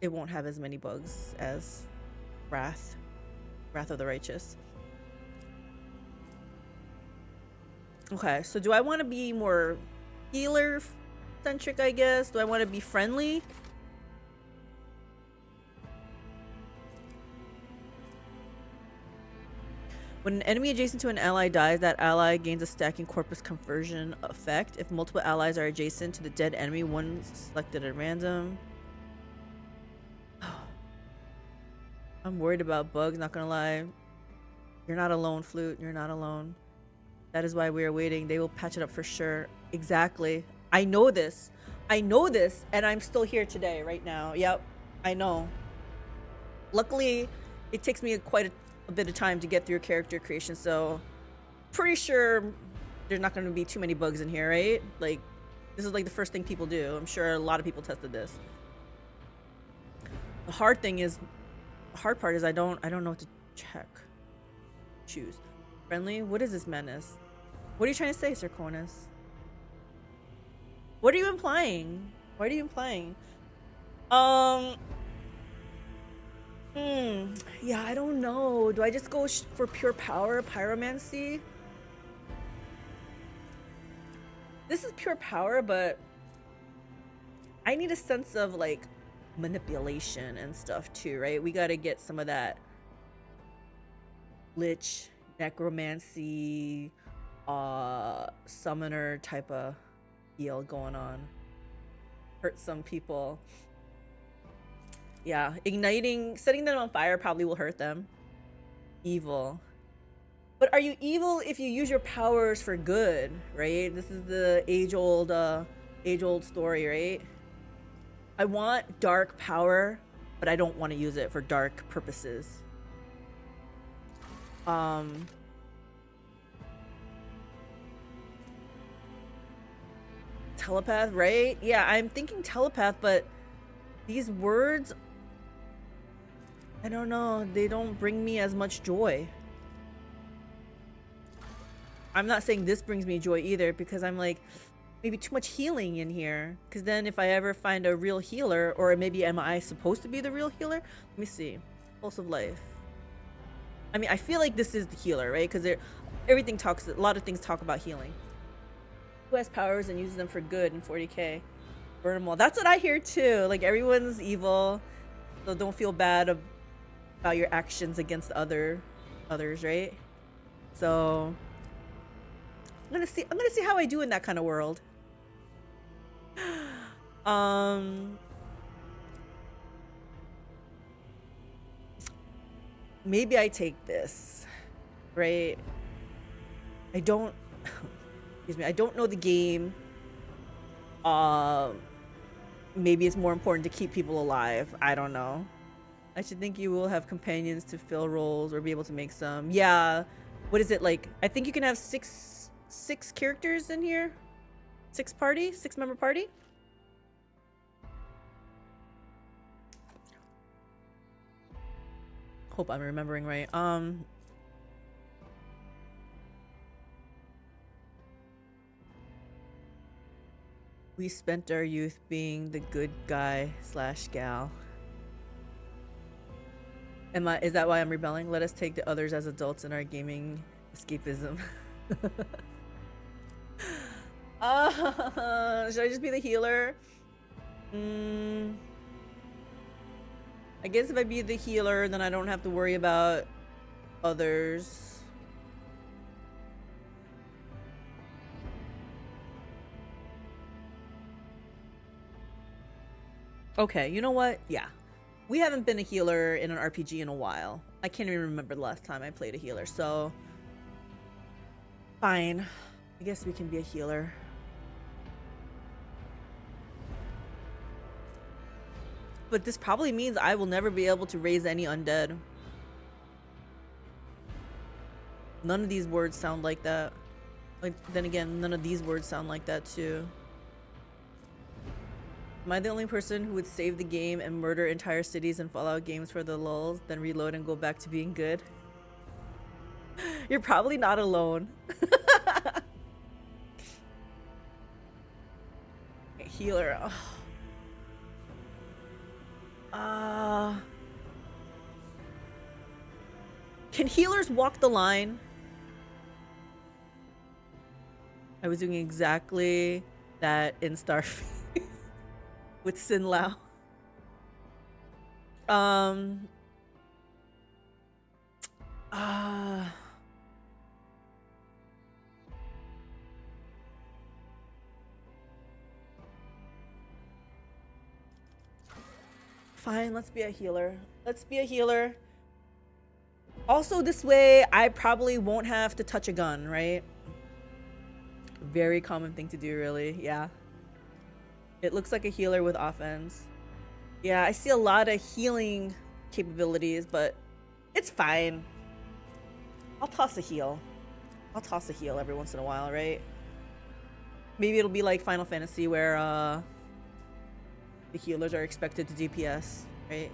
it won't have as many bugs as Wrath of the Righteous. Okay, so do I want to be more healer centric, I guess? Do I want to be friendly? When an enemy adjacent to an ally dies, that ally gains a stacking corpus conversion effect. If multiple allies are adjacent to the dead enemy, one selected at random. I'm worried about bugs, not gonna lie. You're not alone, Flute. You're not alone. That is why we are waiting. They will patch it up for sure. Exactly. I know this. I know this, and I'm still here today, right now. Yep, I know. Luckily, it takes me quite a bit of time to get through character creation, so pretty sure there's not going to be too many bugs in here, right? Like, This is like the first thing people do. I'm sure a lot of people tested this. The hard part is I don't know what to check. Choose. Friendly? What is this madness? What are you trying to say, Sir Koronus? What are you implying? What are you implying? Yeah, I don't know. Do I just go for pure power, pyromancy? This is pure power, but I need a sense of like manipulation and stuff too, right? We got to get some of that lich, necromancy, summoner type of deal going on. Hurt some people. Yeah, setting them on fire probably will hurt them. Evil. But are you evil if you use your powers for good, right? This is the age-old story, right? I want dark power, but I don't want to use it for dark purposes. Telepath, right? Yeah, I'm thinking telepath, but these words, I don't know, they don't bring me as much joy. I'm not saying this brings me joy either, because I'm like, maybe too much healing in here. Because then if I ever find a real healer, or maybe am I supposed to be the real healer? Let me see. Pulse of life. I mean, I feel like this is the healer, right? Because a lot of things talk about healing. Who has powers and uses them for good in 40k? Burn them all. That's what I hear too. Like, everyone's evil, so don't feel bad about your actions against others, right? So I'm gonna see how I do in that kind of world. Maybe I take this, right? I don't excuse me, I don't know the game. Maybe it's more important to keep people alive. I don't know. I should think you will have companions to fill roles or be able to make some. Yeah. What is it like? I think you can have six characters in here. 6-member party. Hope I'm remembering right. We spent our youth being the good guy / gal. Is that why I'm rebelling? Let us take the others as adults in our gaming escapism. Should I just be the healer? I guess if I be the healer, then I don't have to worry about others. Okay, you know what? Yeah. We haven't been a healer in an RPG in a while. I can't even remember the last time I played a healer, so fine. I guess we can be a healer. But this probably means I will never be able to raise any undead. None of these words sound like that. Like, then again, none of these words sound like that too. Am I the only person who would save the game and murder entire cities in Fallout games for the lulz, then reload and go back to being good? You're probably not alone. Healer. Can healers walk the line? I was doing exactly that in Starfield with Sin Lao. Fine, let's be a healer. Let's be a healer. Also, this way, I probably won't have to touch a gun, right? Very common thing to do, really. Yeah. It looks like a healer with offense. Yeah, I see a lot of healing capabilities, but it's fine. I'll toss a heal. I'll toss a heal every once in a while, right? Maybe it'll be like Final Fantasy where the healers are expected to DPS, right?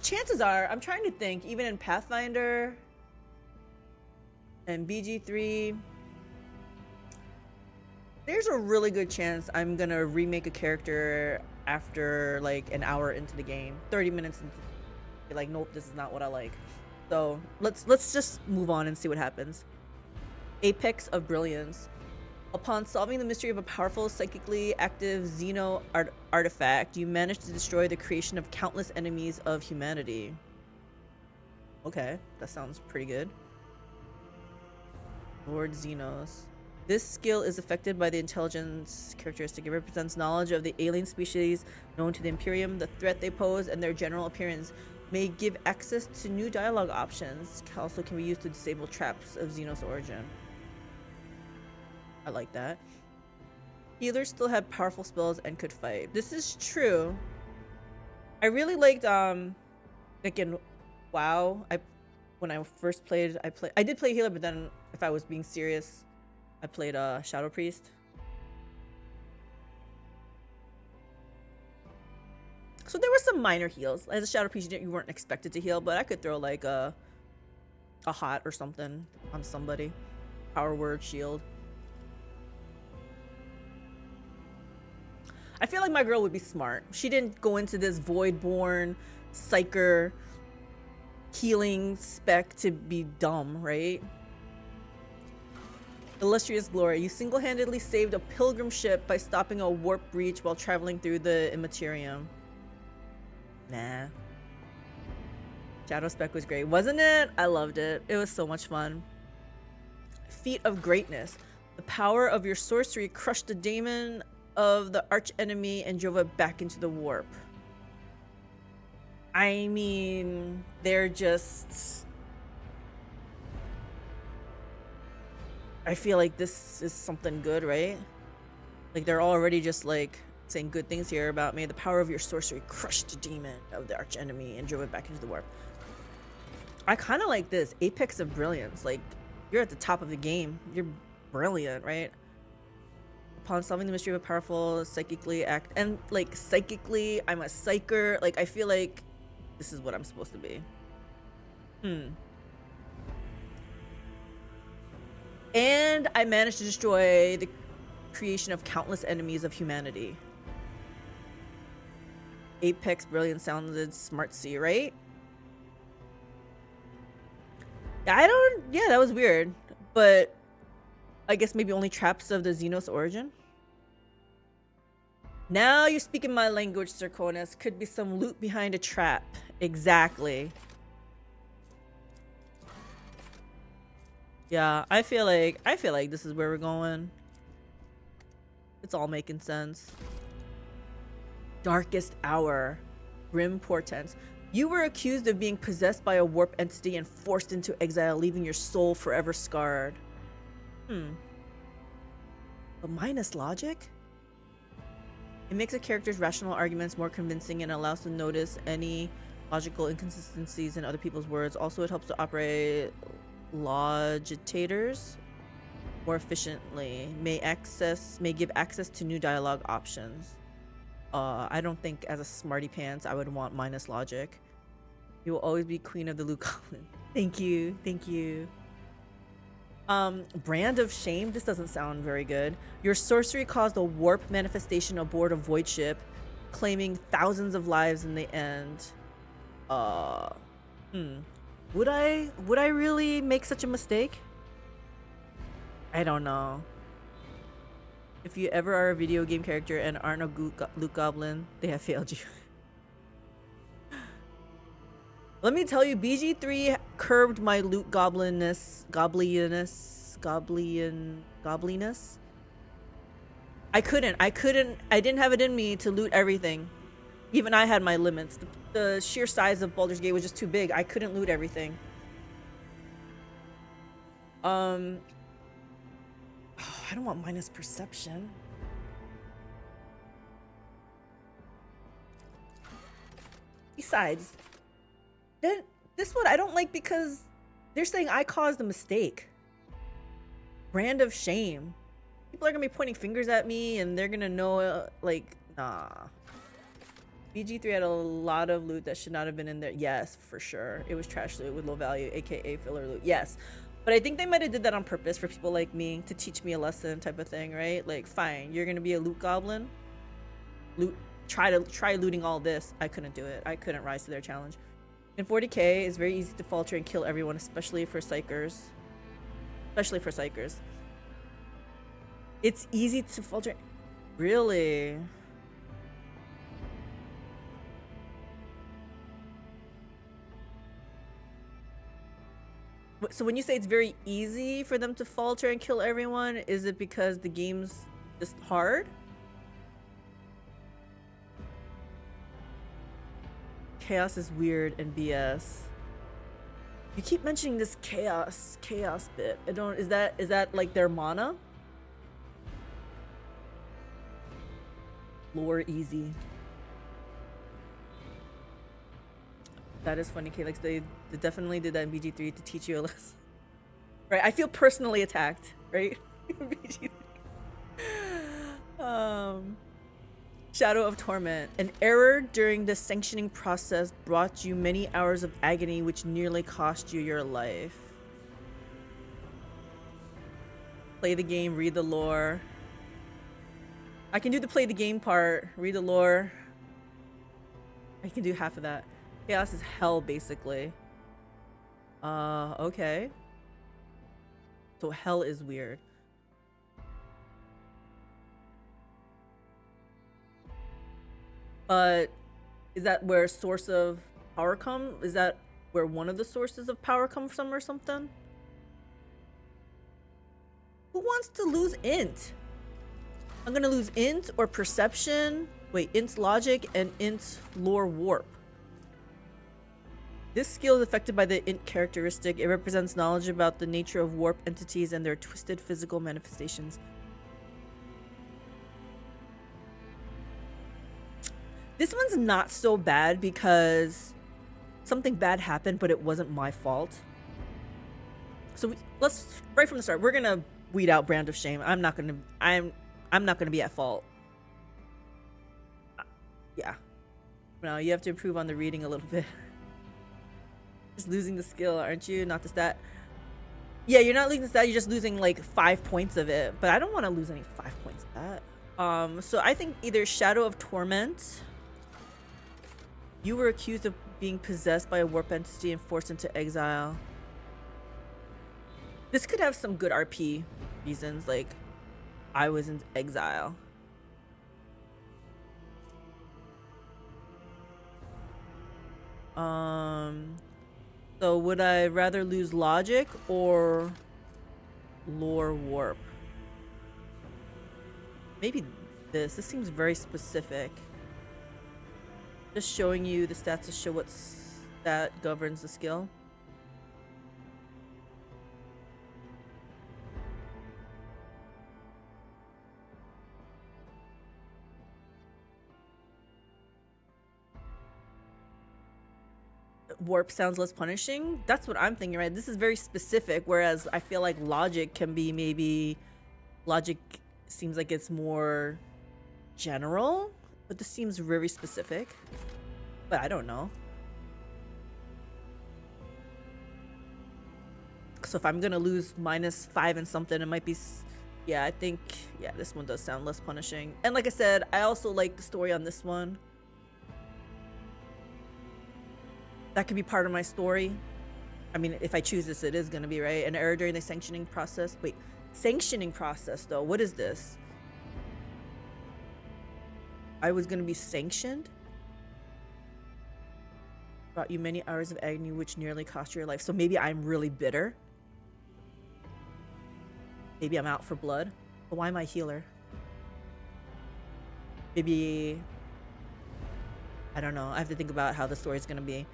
Chances are, I'm trying to think, even in Pathfinder and BG3, there's a really good chance I'm gonna remake a character after like an hour into the game, 30 minutes into, be like, nope, this is not what I like. So let's just move on and see what happens. Apex of Brilliance. Upon solving the mystery of a powerful psychically active Xeno artifact, you manage to destroy the creation of countless enemies of humanity. Okay, that sounds pretty good. Lord Xenos. This skill is affected by the intelligence characteristic. It represents knowledge of the alien species known to the Imperium, the threat they pose, and their general appearance. May give access to new dialogue options. Also can be used to disable traps of Xenos origin. I like that. Healers still had powerful spells and could fight. This is true. I really liked like in WoW, when I first played, I did play healer, but then if I was being serious, I played Shadow Priest. So there were some minor heals. As a Shadow Priest, you weren't expected to heal, but I could throw like a hot or something on somebody. Power word, shield. I feel like my girl would be smart. She didn't go into this Voidborn, Psyker, healing spec to be dumb, right? Illustrious glory. You single-handedly saved a pilgrim ship by stopping a warp breach while traveling through the Immaterium. Nah. Shadow spec was great, wasn't it? I loved it. It was so much fun. Feat of greatness. The power of your sorcery crushed the daemon of the arch enemy and drove it back into the warp. I mean, they're just... I feel like this is something good, right? Like they're already just like saying good things here about me. The power of your sorcery crushed the demon of the arch enemy and drove it back into the warp. I kind of like this. Apex of Brilliance. Like, you're at the top of the game. You're brilliant, right? Upon solving the mystery of a powerful psychically and like psychically, I'm a psyker. Like, I feel like this is what I'm supposed to be. And I managed to destroy the creation of countless enemies of humanity. Apex Brilliant sounded smartsy, right? Yeah, that was weird. But I guess maybe only traps of the Xenos origin. Now you're speaking my language, Sir Koronus. Could be some loot behind a trap. Exactly. Yeah, I feel like this is where we're going. It's all making sense. Darkest hour. Grim portents. You were accused of being possessed by a warp entity and forced into exile, leaving your soul forever scarred. But minus logic? It makes a character's rational arguments more convincing and allows to notice any logical inconsistencies in other people's words. Also, it helps to operate logitators more efficiently. May give access to new dialogue options. I don't think as a smarty pants I would want minus logic. You will always be queen of the Loot Goblin. Thank you. Brand of shame. This doesn't sound very good. Your sorcery caused a warp manifestation aboard a void ship, claiming thousands of lives in the end. Would I really make such a mistake? I don't know. If you ever are a video game character and aren't a Loot Goblin, they have failed you. Let me tell you, BG3 curbed my Loot Gobliness. I didn't have it in me to loot everything. Even I had my limits. The sheer size of Baldur's Gate was just too big. I couldn't loot everything. I don't want minus perception. Besides, this one I don't like because they're saying I caused a mistake. Brand of shame. People are gonna be pointing fingers at me and they're gonna know, like, nah. BG3 had a lot of loot that should not have been in there. Yes, for sure. It was trash loot with low value, aka filler loot. Yes. But I think they might have did that on purpose for people like me to teach me a lesson type of thing, right? Like, fine, you're gonna be a loot goblin. Try looting all this. I couldn't do it. I couldn't rise to their challenge. In 40k, it's very easy to falter and kill everyone, especially for Psykers. Especially for Psykers. It's easy to falter. Really? So when you say it's very easy for them to falter and kill everyone, is it because the game's just hard? Chaos is weird and BS. You keep mentioning this chaos bit. I don't, is that like their mana? Lore easy. That is funny, Calyx. They definitely did that in BG3 to teach you a lesson. Right, I feel personally attacked, right? BG3. Shadow of Torment. An error during the sanctioning process brought you many hours of agony which nearly cost you your life. Play the game, read the lore. I can do the play the game part, read the lore. I can do half of that. Chaos is hell, basically. Okay. So hell is weird. But is that where source of power come? Is that where one of the sources of power come from or something? Who wants to lose int? I'm gonna lose int or perception. Wait, int logic and int lore warp. This skill is affected by the int characteristic. It represents knowledge about the nature of warp entities and their twisted physical manifestations. This one's not so bad because something bad happened, but it wasn't my fault. So let's right from the start. We're gonna weed out brand of shame. I'm not gonna be at fault. Yeah. No, you have to improve on the reading a little bit. Just losing the skill, aren't you? Not the stat. Yeah, you're not losing the stat. You're just losing like 5 points of it. But I don't want to lose any 5 points of that. So I think either Shadow of Torment. You were accused of being possessed by a warp entity and forced into exile. This could have some good RP reasons, like I was in exile. So would I rather lose logic or lore warp? Maybe this. This seems very specific. Just showing you the stats to show what stat governs the skill. Warp sounds less punishing. That's what I'm thinking, right? This is very specific, whereas I feel like logic can be maybe... Logic seems like it's more general, but this seems very specific. But I don't know. So if I'm gonna lose -5 and something, it might be... Yeah, I think... Yeah, this one does sound less punishing. And like I said, I also like the story on this one. That could be part of my story. I mean, if I choose this, it is going to be, right? An error during the sanctioning process. Wait, sanctioning process, though. What is this? I was going to be sanctioned? Brought you many hours of agony, which nearly cost you your life. So maybe I'm really bitter. Maybe I'm out for blood. But why am I a healer? Maybe... I don't know. I have to think about how the story is going to be.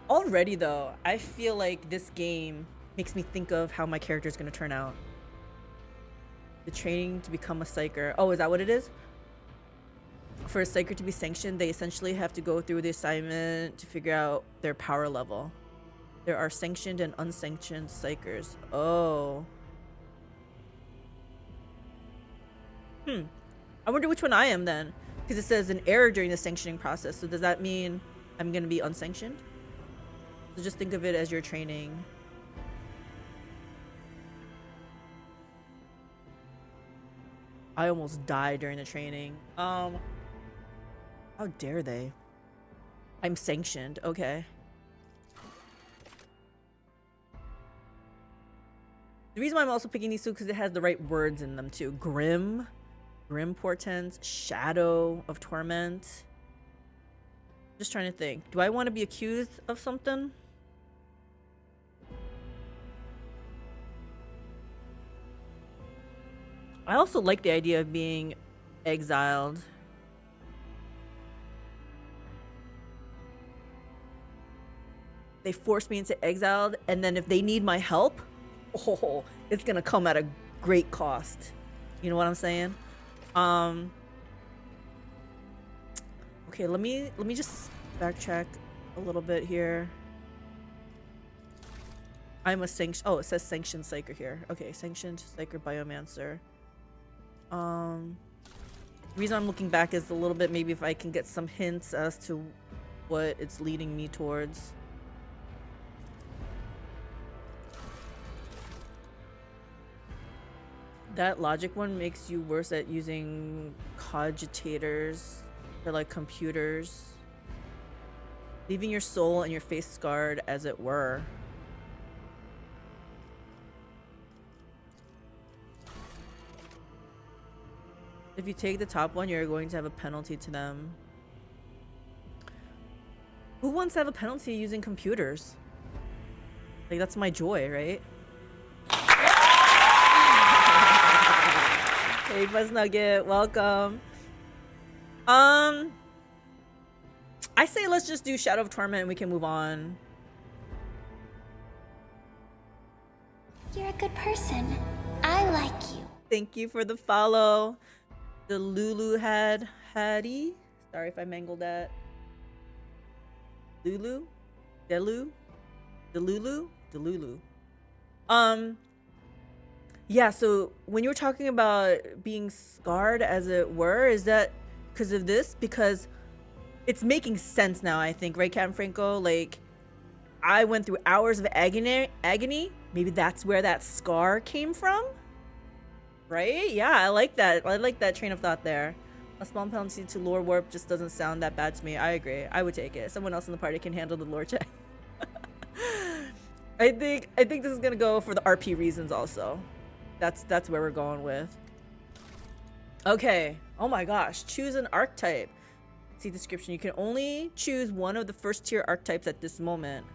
Already though, I feel like this game makes me think of how my character is going to turn out. The training to become a Psyker. Oh, is that what it is? For a Psyker to be sanctioned, they essentially have to go through the assignment to figure out their power level. There are sanctioned and unsanctioned Psykers. Oh. I wonder which one I am then. Because it says an error during the sanctioning process. So does that mean I'm going to be unsanctioned? So just think of it as your training. I almost died during the training. How dare they? I'm sanctioned. Okay. The reason why I'm also picking these two because it has the right words in them too. Grim portents, shadow of torment. Just trying to think. Do I want to be accused of something? I also like the idea of being exiled. They force me into exiled, and then if they need my help, oh, it's gonna come at a great cost. You know what I'm saying? Okay, let me just backtrack a little bit here. I'm a sanction. Oh, it says sanctioned Psyker here. Okay, sanctioned Psyker biomancer. The reason I'm looking back is a little bit maybe if I can get some hints as to what it's leading me towards. That logic one makes you worse at using cogitators or like computers. Leaving your soul and your face scarred, as it were. If you take the top one, you're going to have a penalty to them. Who wants to have a penalty using computers? Like, that's my joy, right? Hey, Buzz Nugget, welcome. I say let's just do Shadow of Torment and we can move on. You're a good person. I like you. Thank you for the follow. The Lulu Hattie. Sorry if I mangled that. Lulu? Delulu? Delulu? Yeah, so when you were talking about being scarred, as it were, is that because of this? Because it's making sense now, I think, right, Captain Franco? Like, I went through hours of agony. Maybe that's where that scar came from? Right? Yeah, I like that. I like that train of thought there. A small penalty to lore warp just doesn't sound that bad to me. I agree. I would take it. Someone else in the party can handle the lore check. I think this is gonna go for the RP reasons also. That's where we're going with. Okay. Oh my gosh. Choose an archetype. See description. You can only choose one of the first tier archetypes at this moment.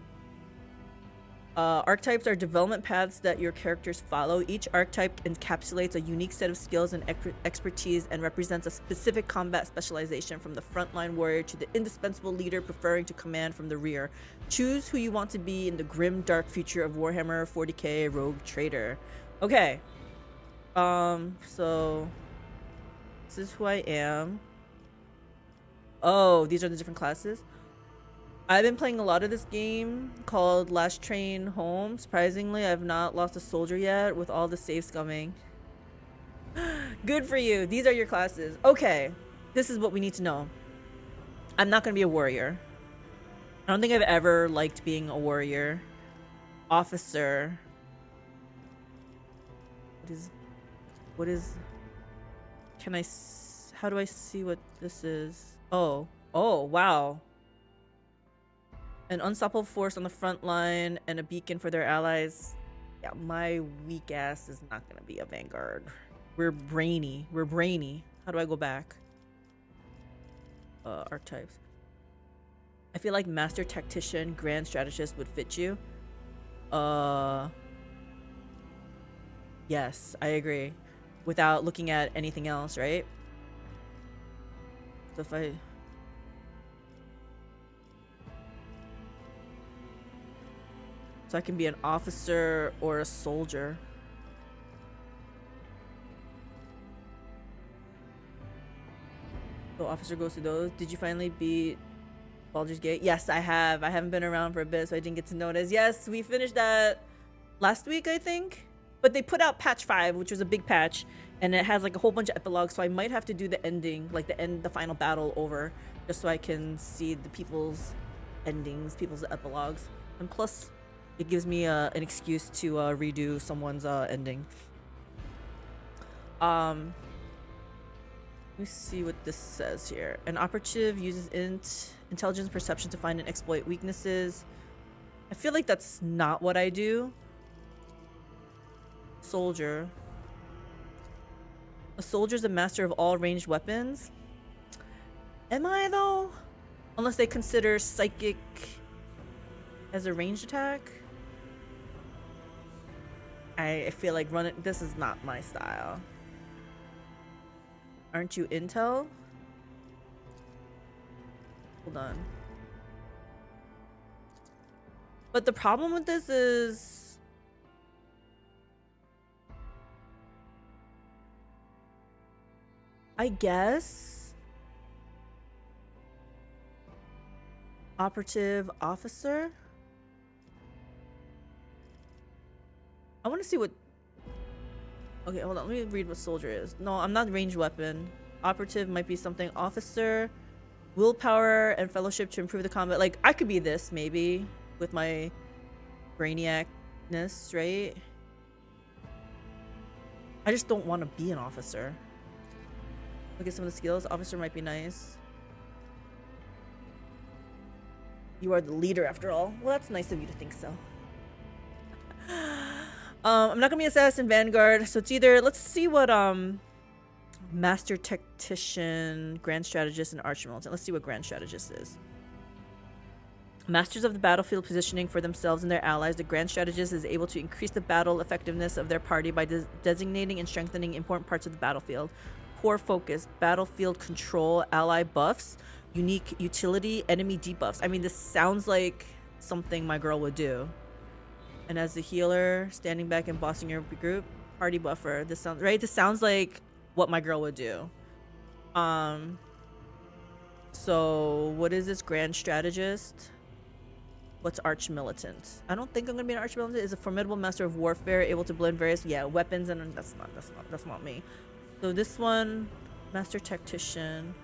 Archetypes are development paths that your characters follow. Each archetype encapsulates a unique set of skills and expertise and represents a specific combat specialization, from the frontline warrior to the indispensable leader preferring to command from the rear. Choose who you want to be in the grim, dark future of Warhammer 40k Rogue Trader. Okay. So this is who I am. Oh, these are the different classes. I've been playing a lot of this game called Last Train Home. Surprisingly, I've not lost a soldier yet with all the saves coming. Good for you. These are your classes. Okay, this is what we need to know. I'm not going to be a warrior. I don't think I've ever liked being a warrior. Officer. How do I see what this is? Oh, wow. An unstoppable force on the front line and a beacon for their allies. Yeah, my weak ass is not gonna be a vanguard. We're brainy. How do I go back? Archetypes. I feel like master tactician, grand strategist would fit you. Yes, I agree. Without looking at anything else, right? So I can be an officer or a soldier. So officer goes to those. Did you finally beat Baldur's Gate? Yes, I have. I haven't been around for a bit, so I didn't get to notice. Yes, we finished that last week, I think. But they put out patch 5, which was a big patch. and it has like a whole bunch of epilogues, so I might have to do the ending, like the final battle over, just so I can see the people's endings, people's epilogues, and plus it gives me an excuse to redo someone's ending. Let me see what this says here. An operative uses intelligence perception to find and exploit weaknesses. I feel like that's not what I do. Soldier. A soldier is a master of all ranged weapons. Am I though? Unless they consider psychic as a ranged attack. I feel like running. This is not my style. Aren't you intel? Hold on. But the problem with this is I guess operative officer. I want to see what. Okay, hold on. Let me read what soldier is. No, I'm not ranged weapon. Operative might be something. Officer, willpower and fellowship to improve the combat. Like I could be this maybe with my brainiacness, right? I just don't want to be an officer. Look at some of the skills. Officer might be nice. You are the leader after all. Well, that's nice of you to think so. I'm not gonna be assassin vanguard, so it's either, let's see what master tactician, grand strategist, and archmilitant. Let's see what grand strategist is. Masters of the battlefield positioning for themselves and their allies, the grand strategist is able to increase the battle effectiveness of their party by designating and strengthening important parts of the battlefield. Core focus, battlefield control, ally buffs, unique utility, enemy debuffs. I mean, this sounds like something my girl would do. And as the healer, standing back and bossing your group, party buffer. This sounds right. This sounds like what my girl would do. So what is this grand strategist? What's arch militant? I don't think I'm gonna be an arch militant. Is a formidable master of warfare, able to blend various weapons, and that's not me. So this one, master tactician.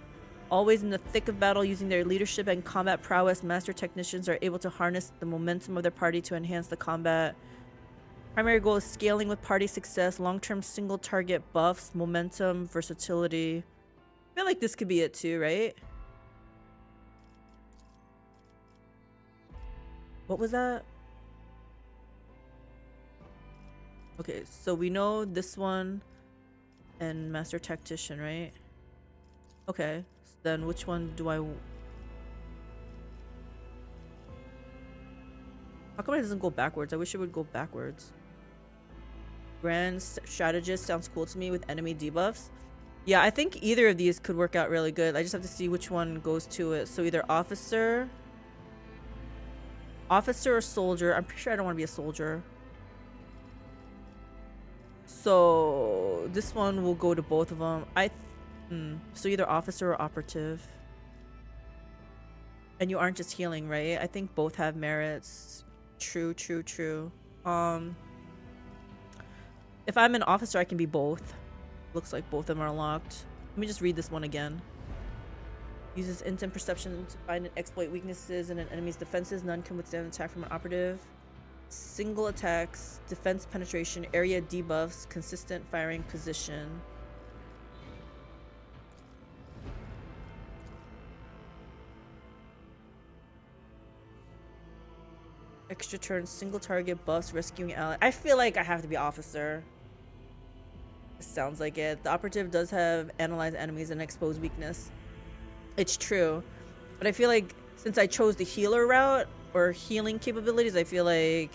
Always in the thick of battle, using their leadership and combat prowess, master technicians are able to harness the momentum of their party to enhance the combat. Primary goal is scaling with party success, long-term single target buffs, momentum, versatility. I feel like this could be it too, right? What was that? Okay, so we know this one and master tactician, right? Okay. Then which one do I... How come it doesn't go backwards? I wish it would go backwards. Grand strategist sounds cool to me with enemy debuffs. Yeah, I think either of these could work out really good. I just have to see which one goes to it. So either officer or soldier. I'm pretty sure I don't want to be a soldier. So this one will go to both of them. So either officer or operative. And you aren't just healing, right? I think both have merits. True. If I'm an officer, I can be both. Looks like both of them are locked. Let me just read this one again. Uses intent perception to find and exploit weaknesses in an enemy's defenses. None can withstand an attack from an operative. Single attacks, defense penetration, area debuffs, consistent firing position. Extra turn, single target buffs, rescuing ally. I feel like I have to be officer. It sounds like it. The operative does have analyze enemies and expose weakness. It's true. But I feel like since I chose the healer route or healing capabilities, I feel like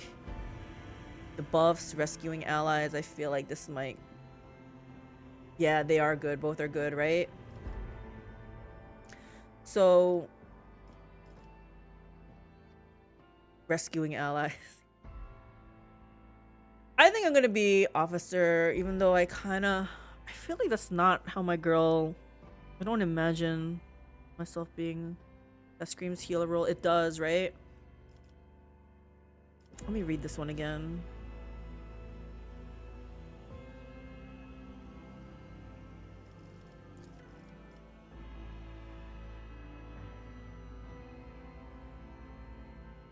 the buffs, rescuing allies, I feel like this might... Yeah, they are good. Both are good, right? So... rescuing allies. I think I'm gonna be officer, even though I feel like that's not how my girl... I don't imagine myself being... That screams healer role. It does, right? Let me read this one again.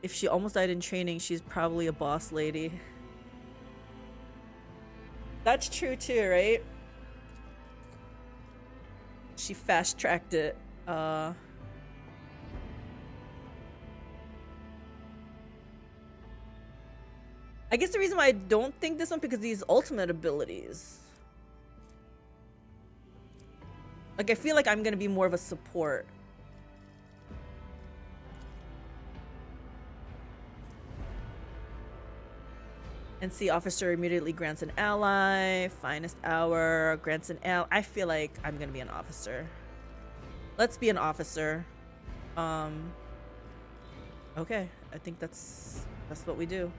If she almost died in training, she's probably a boss lady. That's true too, right? She fast-tracked it. I guess the reason why I don't think this one, because these ultimate abilities. Like, I feel like I'm gonna be more of a support. NC officer immediately grants an ally. Finest hour grants an ally. I feel like I'm gonna be an officer. Let's be an officer. Okay, I think that's what we do.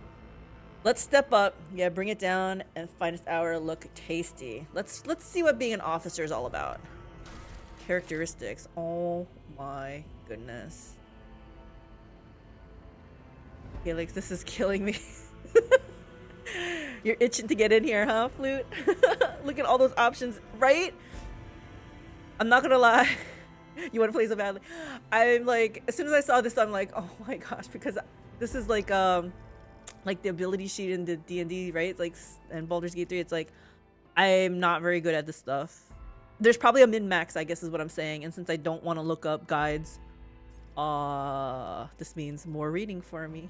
Let's step up. Yeah, bring it down, and finest hour look tasty. Let's see what being an officer is all about. Characteristics. Oh my goodness. Calyx, this is killing me. You're itching to get in here, huh, Flute? Look at all those options, right? I'm not gonna lie. You want to play so badly. I'm like, as soon as I saw this, I'm like, oh my gosh, because this is like the ability sheet in the D&D, right? It's like, and Baldur's Gate 3, it's like, I'm not very good at this stuff. There's probably a min-max, I guess is what I'm saying. And since I don't want to look up guides, this means more reading for me.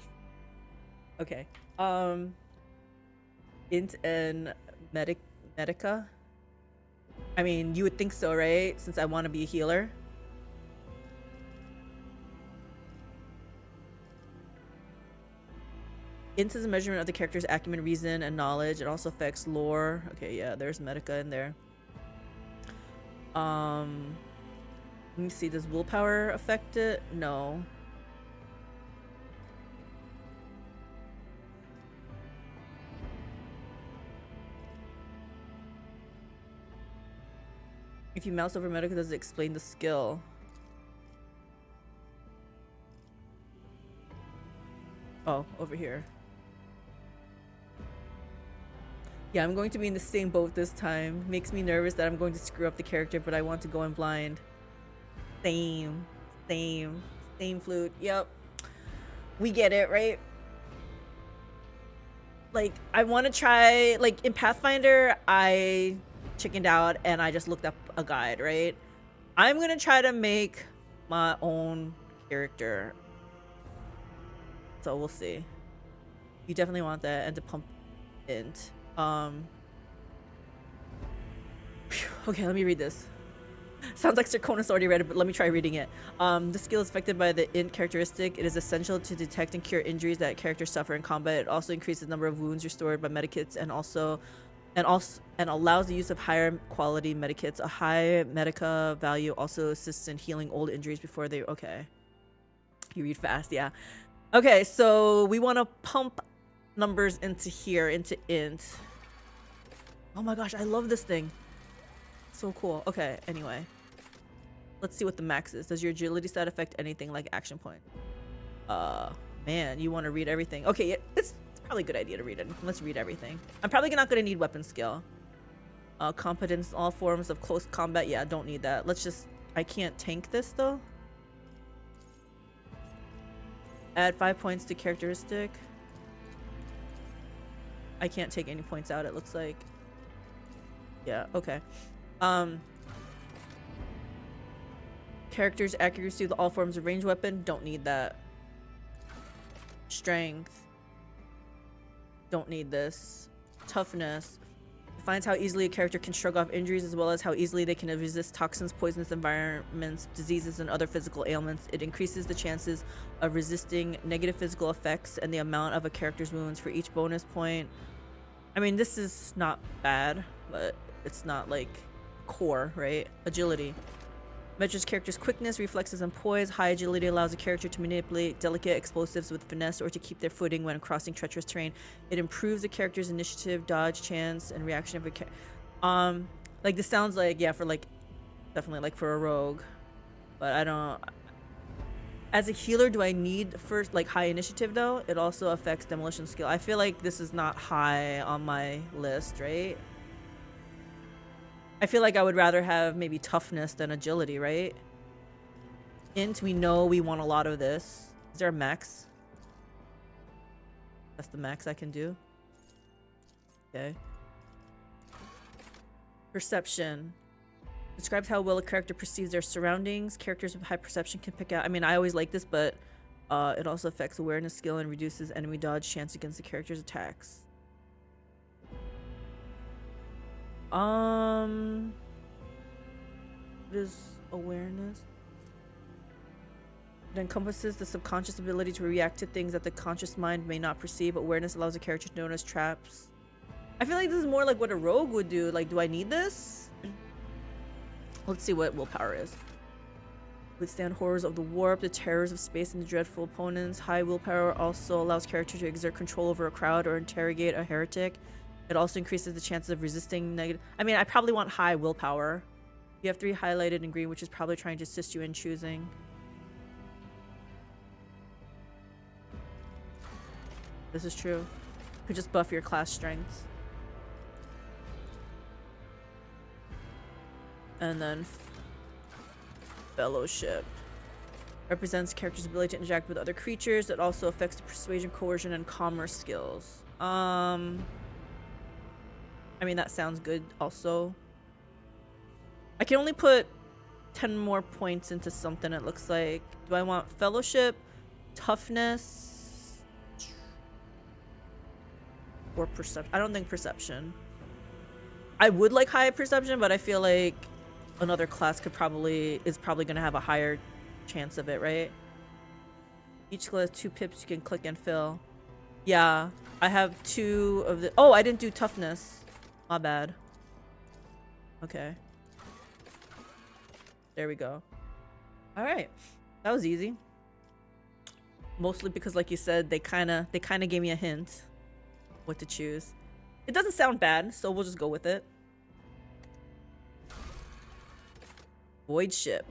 Okay. Int and Medica. I mean, you would think so, right? Since I want to be a healer. Int is a measurement of the character's acumen, reason, and knowledge. It also affects lore. Okay, yeah, there's Medica in there. Let me see, does willpower affect it? No. If you mouse over Medica, does it explain the skill? Oh, over here. Yeah, I'm going to be in the same boat this time. Makes me nervous that I'm going to screw up the character, but I want to go in blind. Same, Flute. Yep. We get it, right? Like, I want to try, like, in Pathfinder, I chickened out and I just looked up a guide, right? I'm gonna try to make my own character. So we'll see. You definitely want that, and to pump int. Okay, let me read this. Sounds like Sir Koronus already read it, but let me try reading it. The skill is affected by the int characteristic. It is essential to detect and cure injuries that characters suffer in combat. It also increases the number of wounds restored by medikits and allows the use of higher quality medikits. A high medica value also assists in healing old injuries before they... Okay. You read fast, yeah. Okay, so we want to pump numbers into here, into int. Oh my gosh, I love this thing. So cool. Okay, anyway. Let's see what the max is. Does your agility stat affect anything like action point? Man, you want to read everything. Okay, yeah, it's probably a good idea to read it. Let's read everything. I'm probably not going to need weapon skill. Competence in all forms of close combat. Yeah, don't need that. Let's just... I can't tank this, though. Add 5 points to characteristic. I can't take any points out, it looks like. Yeah, okay. Character's accuracy with all forms of ranged weapon. Don't need that. Strength. Don't need this. Toughness. Defines how easily a character can shrug off injuries, as well as how easily they can resist toxins, poisonous environments, diseases, and other physical ailments. It increases the chances of resisting negative physical effects and the amount of a character's wounds for each bonus point. I mean, this is not bad, but it's not like core, right? Agility. Measures character's quickness, reflexes, and poise. High agility allows a character to manipulate delicate explosives with finesse or to keep their footing when crossing treacherous terrain. It improves the character's initiative, dodge, chance, and reaction of a like this sounds like, yeah, for like, definitely like for a rogue. But I don't... As a healer, do I need first like high initiative though? It also affects demolition skill. I feel like this is not high on my list, right? I feel like I would rather have maybe toughness than agility, right? Int, we know we want a lot of this. Is there a max? That's the max I can do. Okay. Perception. Describes how well a character perceives their surroundings. Characters with high perception can pick out. I mean, I always like this, but it also affects awareness skill and reduces enemy dodge chance against the character's attacks. What is awareness? It encompasses the subconscious ability to react to things that the conscious mind may not perceive. Awareness allows a character to notice traps. I feel like this is more like what a rogue would do. Like, do I need this? Let's see what willpower is. Withstand horrors of the warp, the terrors of space, and the dreadful opponents. High willpower also allows character to exert control over a crowd or interrogate a heretic. It also increases the chances of resisting negative. I mean, I probably want high willpower. You have 3 highlighted in green, which is probably trying to assist you in choosing. This is true. You could just buff your class strengths. And then Fellowship. Represents character's ability to interact with other creatures. It also affects the persuasion, coercion, and commerce skills. I mean, that sounds good also. I can only put 10 more points into something, it looks like. Do I want Fellowship, Toughness, or Perception? I don't think Perception. I would like high Perception, but I feel like another class is probably going to have a higher chance of it, right? Each class has 2 pips you can click and fill. Yeah, I have 2 of the... Oh, I didn't do Toughness. My bad. Okay. There we go. All right, that was easy. Mostly because, like you said, they kind of gave me a hint what to choose. It doesn't sound bad, so we'll just go with it. Void ship.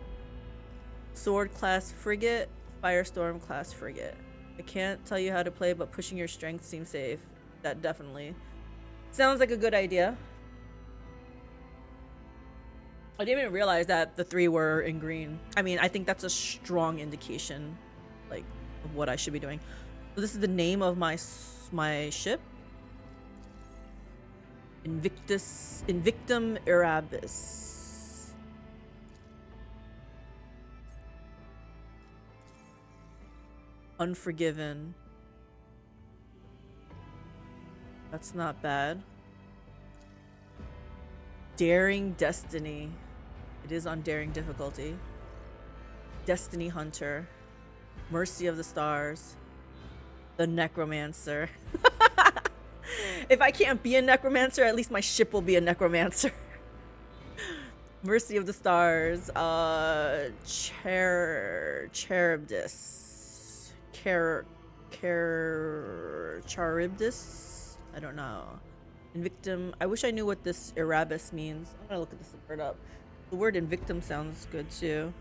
Sword class frigate, Firestorm class frigate. I can't tell you how to play, but pushing your strength seems safe. That definitely sounds like a good idea. I didn't even realize that the 3 were in green. I mean, I think that's a strong indication, like, of what I should be doing. So this is the name of my ship. Invictum Erebus. Unforgiven. That's not bad. Daring Destiny. It is on daring difficulty. Destiny Hunter. Mercy of the Stars. The Necromancer. If I can't be a Necromancer, at least my ship will be a Necromancer. Mercy of the Stars. Charybdis. Charybdis? I don't know. Invictum. I wish I knew what this Erebus means. I'm gonna look at this word up. The word Invictum sounds good too.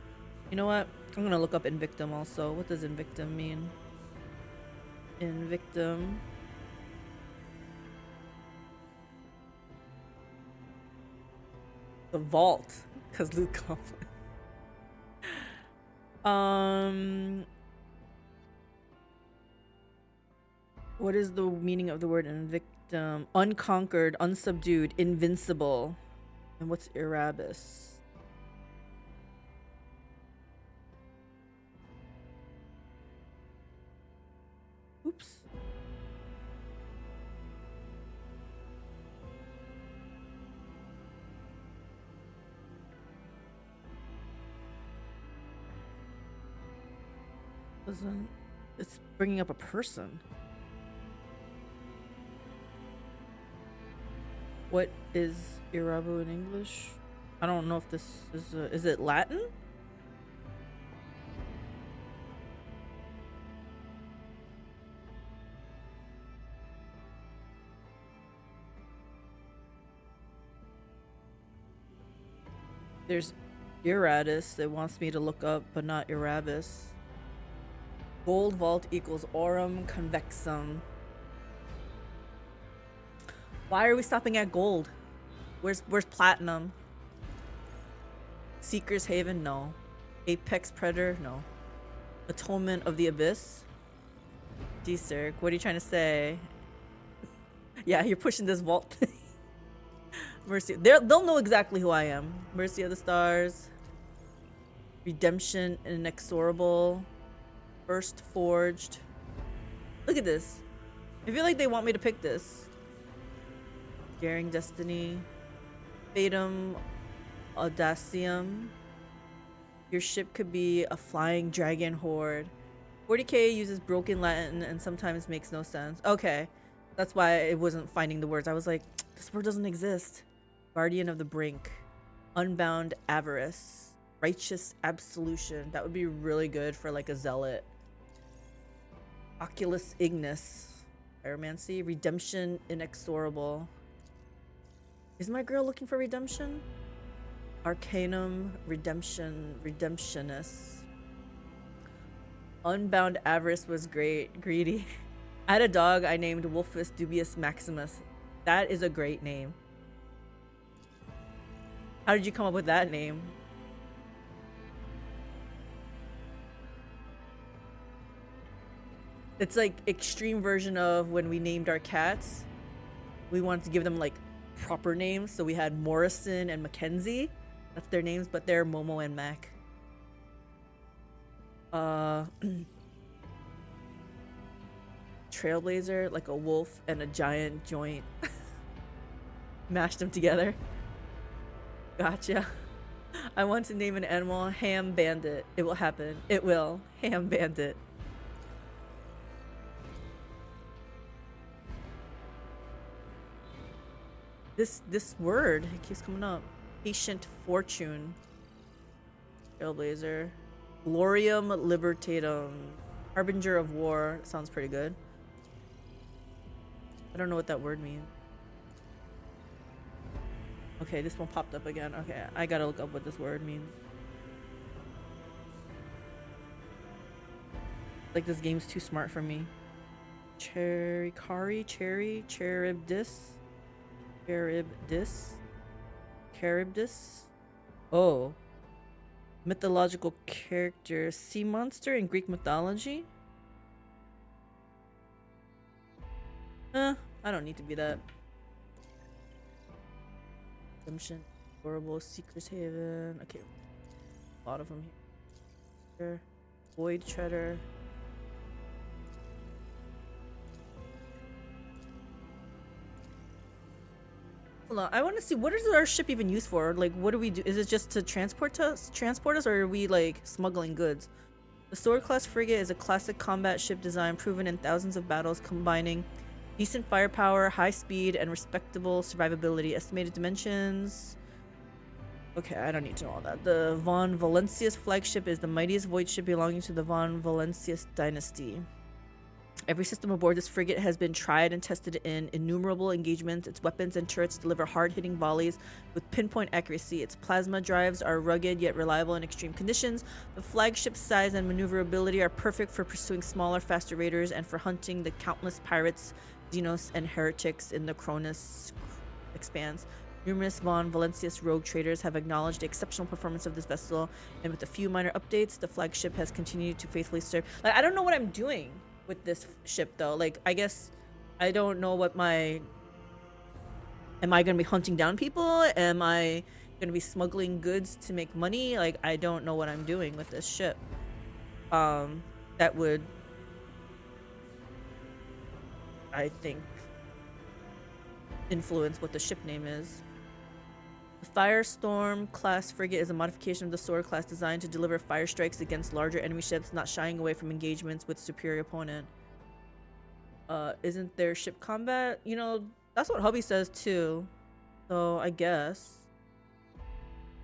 You know what? I'm gonna look up Invictum also. What does Invictum mean? Invictum. The Vault. Because Luke Coughlin. What is the meaning of the word Invictum? Unconquered, unsubdued, invincible. And what's Erebus? Oops. It's bringing up a person. What is Irabu in English? I don't know if this is it Latin? There's Iratus that wants me to look up, but not Erebus. Gold vault equals aurum convexum. Why are we stopping at gold? Where's platinum? Seeker's Haven? No. Apex Predator? No. Atonement of the Abyss? G-Circ, what are you trying to say? Yeah, you're pushing this vault thing. Mercy. They'll know exactly who I am. Mercy of the Stars. Redemption Inexorable. First Forged. Look at this. I feel like they want me to pick this. Daring Destiny. Fatum Audacium. Your ship could be a flying dragon horde. 40k uses broken Latin and sometimes makes no sense. Okay. That's why it wasn't finding the words. I was like, this word doesn't exist. Guardian of the Brink. Unbound Avarice. Righteous Absolution. That would be really good for like a zealot. Oculus Ignis. Pyromancy. Redemption Inexorable. Is my girl looking for redemption? Arcanum Redemption. Redemptionist. Unbound Avarice was great. Greedy. I had a dog I named Wolfus Dubius Maximus. That is a great name. How did you come up with that name? It's like extreme version of when we named our cats. We wanted to give them like proper names, so we had Morrison and Mackenzie. That's their names, but they're Momo and Mac. Trailblazer, like a wolf and a giant joint. Mashed them together. Gotcha. I want to name an animal Ham Bandit. It will happen. It will. Ham Bandit. This word, it keeps coming up. Patient Fortune. Trailblazer. Glorium Libertatum. Harbinger of War. Sounds pretty good. I don't know what that word means. Okay, this one popped up again. Okay, I gotta look up what this word means. Like this game's too smart for me. Cherry, Charybdis. Oh. Mythological character. Sea monster in Greek mythology? I don't need to be that. Redemption. Horrible. Seeker's Haven. Okay. A lot of them here. Void Treader. Hold on. I want to see, what is our ship even used for? Like, what do we do? Is it just to transport us, or are we like smuggling goods? The Sword class frigate is a classic combat ship design proven in thousands of battles, combining decent firepower, high speed, and respectable survivability. Estimated dimensions. Okay, I don't need to know all that. The Von Valencius flagship is the mightiest void ship belonging to the Von Valencius dynasty. Every system aboard this frigate has been tried and tested in innumerable engagements. Its weapons and turrets deliver hard-hitting volleys with pinpoint accuracy. Its plasma drives are rugged yet reliable in extreme conditions. The flagship's size and maneuverability are perfect for pursuing smaller, faster raiders and for hunting the countless pirates, Xenos, and heretics in the Koronus Expanse. Numerous Von Valencius rogue traders have acknowledged the exceptional performance of this vessel, and with a few minor updates, the flagship has continued to faithfully serve. Like, I don't know what I'm doing with this ship though. Like, I guess I don't know what my... Am I gonna be hunting down people? Am I gonna be smuggling goods to make money? Like, I don't know what I'm doing with this ship. That would, I think, influence what the ship name is. The Firestorm class frigate is a modification of the Sword class designed to deliver fire strikes against larger enemy ships, not shying away from engagements with superior opponent. Isn't there ship combat? You know, that's what Hubby says too. So I guess.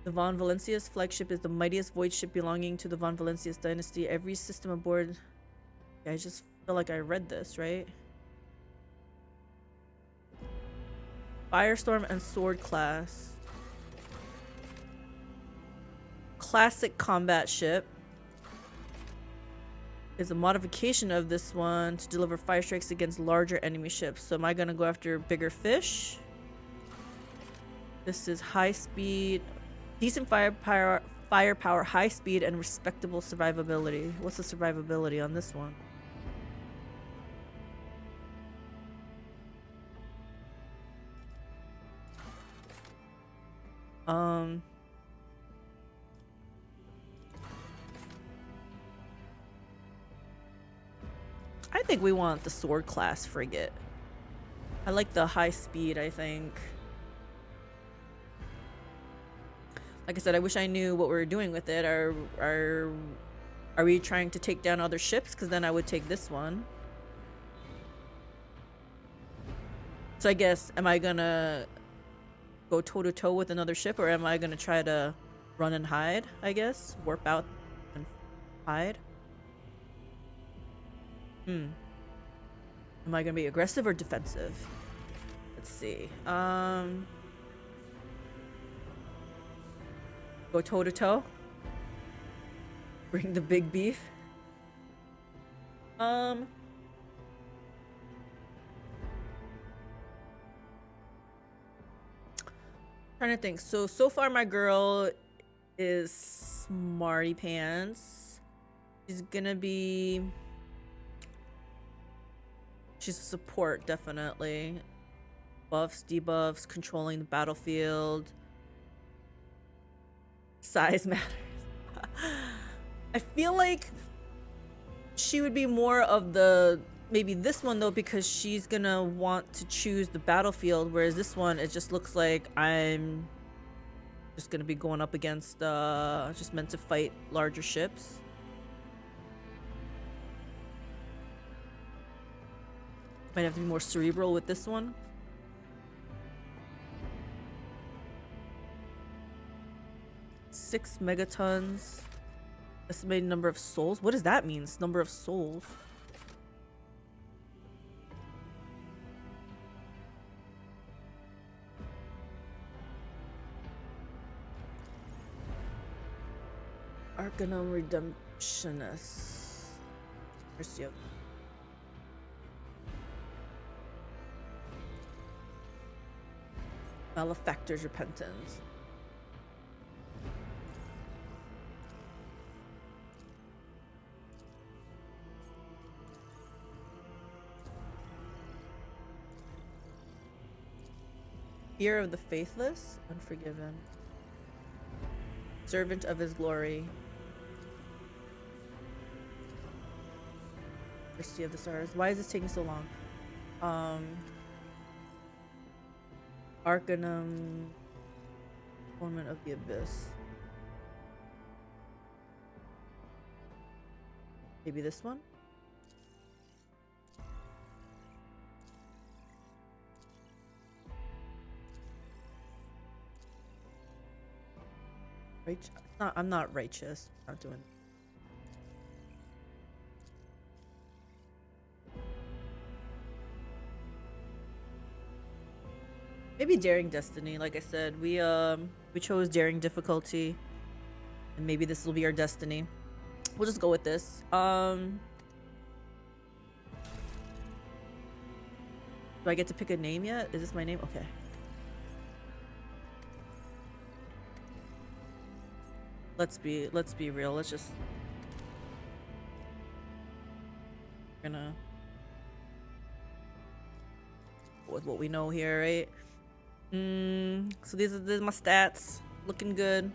The Von Valencius flagship is the mightiest void ship belonging to the Von Valencius dynasty. Every system aboard... Yeah, I just feel like I read this, right? Firestorm and Sword class. Classic combat ship is a modification of this one to deliver fire strikes against larger enemy ships. So am I gonna go after bigger fish? This is high speed, decent firepower, high speed, and respectable survivability. What's the survivability on this one? I think we want the sword class frigate. I like the high speed, I think. Like I said, I wish I knew what we were doing with it. Are we trying to take down other ships? Because then I would take this one. So I guess, am I gonna go toe-to-toe with another ship, or am I gonna try to run and hide, I guess? Warp out and hide? Am I gonna be aggressive or defensive? Let's see. Go toe-to-toe? Bring the big beef? Trying to think. So far my girl is smarty pants. She's gonna be... She's a support, definitely. Buffs, debuffs, controlling the battlefield. Size matters. I feel like she would be more of the... Maybe this one, though, because she's gonna want to choose the battlefield, whereas this one, it just looks like I'm just gonna be going up against, just meant to fight larger ships. Might have to be more cerebral with this one. Six megatons. Estimated number of souls. What does that mean? Number of souls. Arcanum Redemptionist. Mercy of... Malefactor's Repentance. Fear of the Faithless, Unforgiven. Servant of His Glory. Mercy of the Stars. Why is this taking so long? Arcanum. Torment of the Abyss. Maybe this one? I'm not righteous. I'm not doing. Maybe Daring Destiny. Like I said, we chose Daring difficulty, and maybe this will be our destiny. We'll just go with this. Do I get to pick a name yet? Is this my name? Okay. Let's be real. Let's just gonna go with what we know here, right? So these are my stats. Looking good.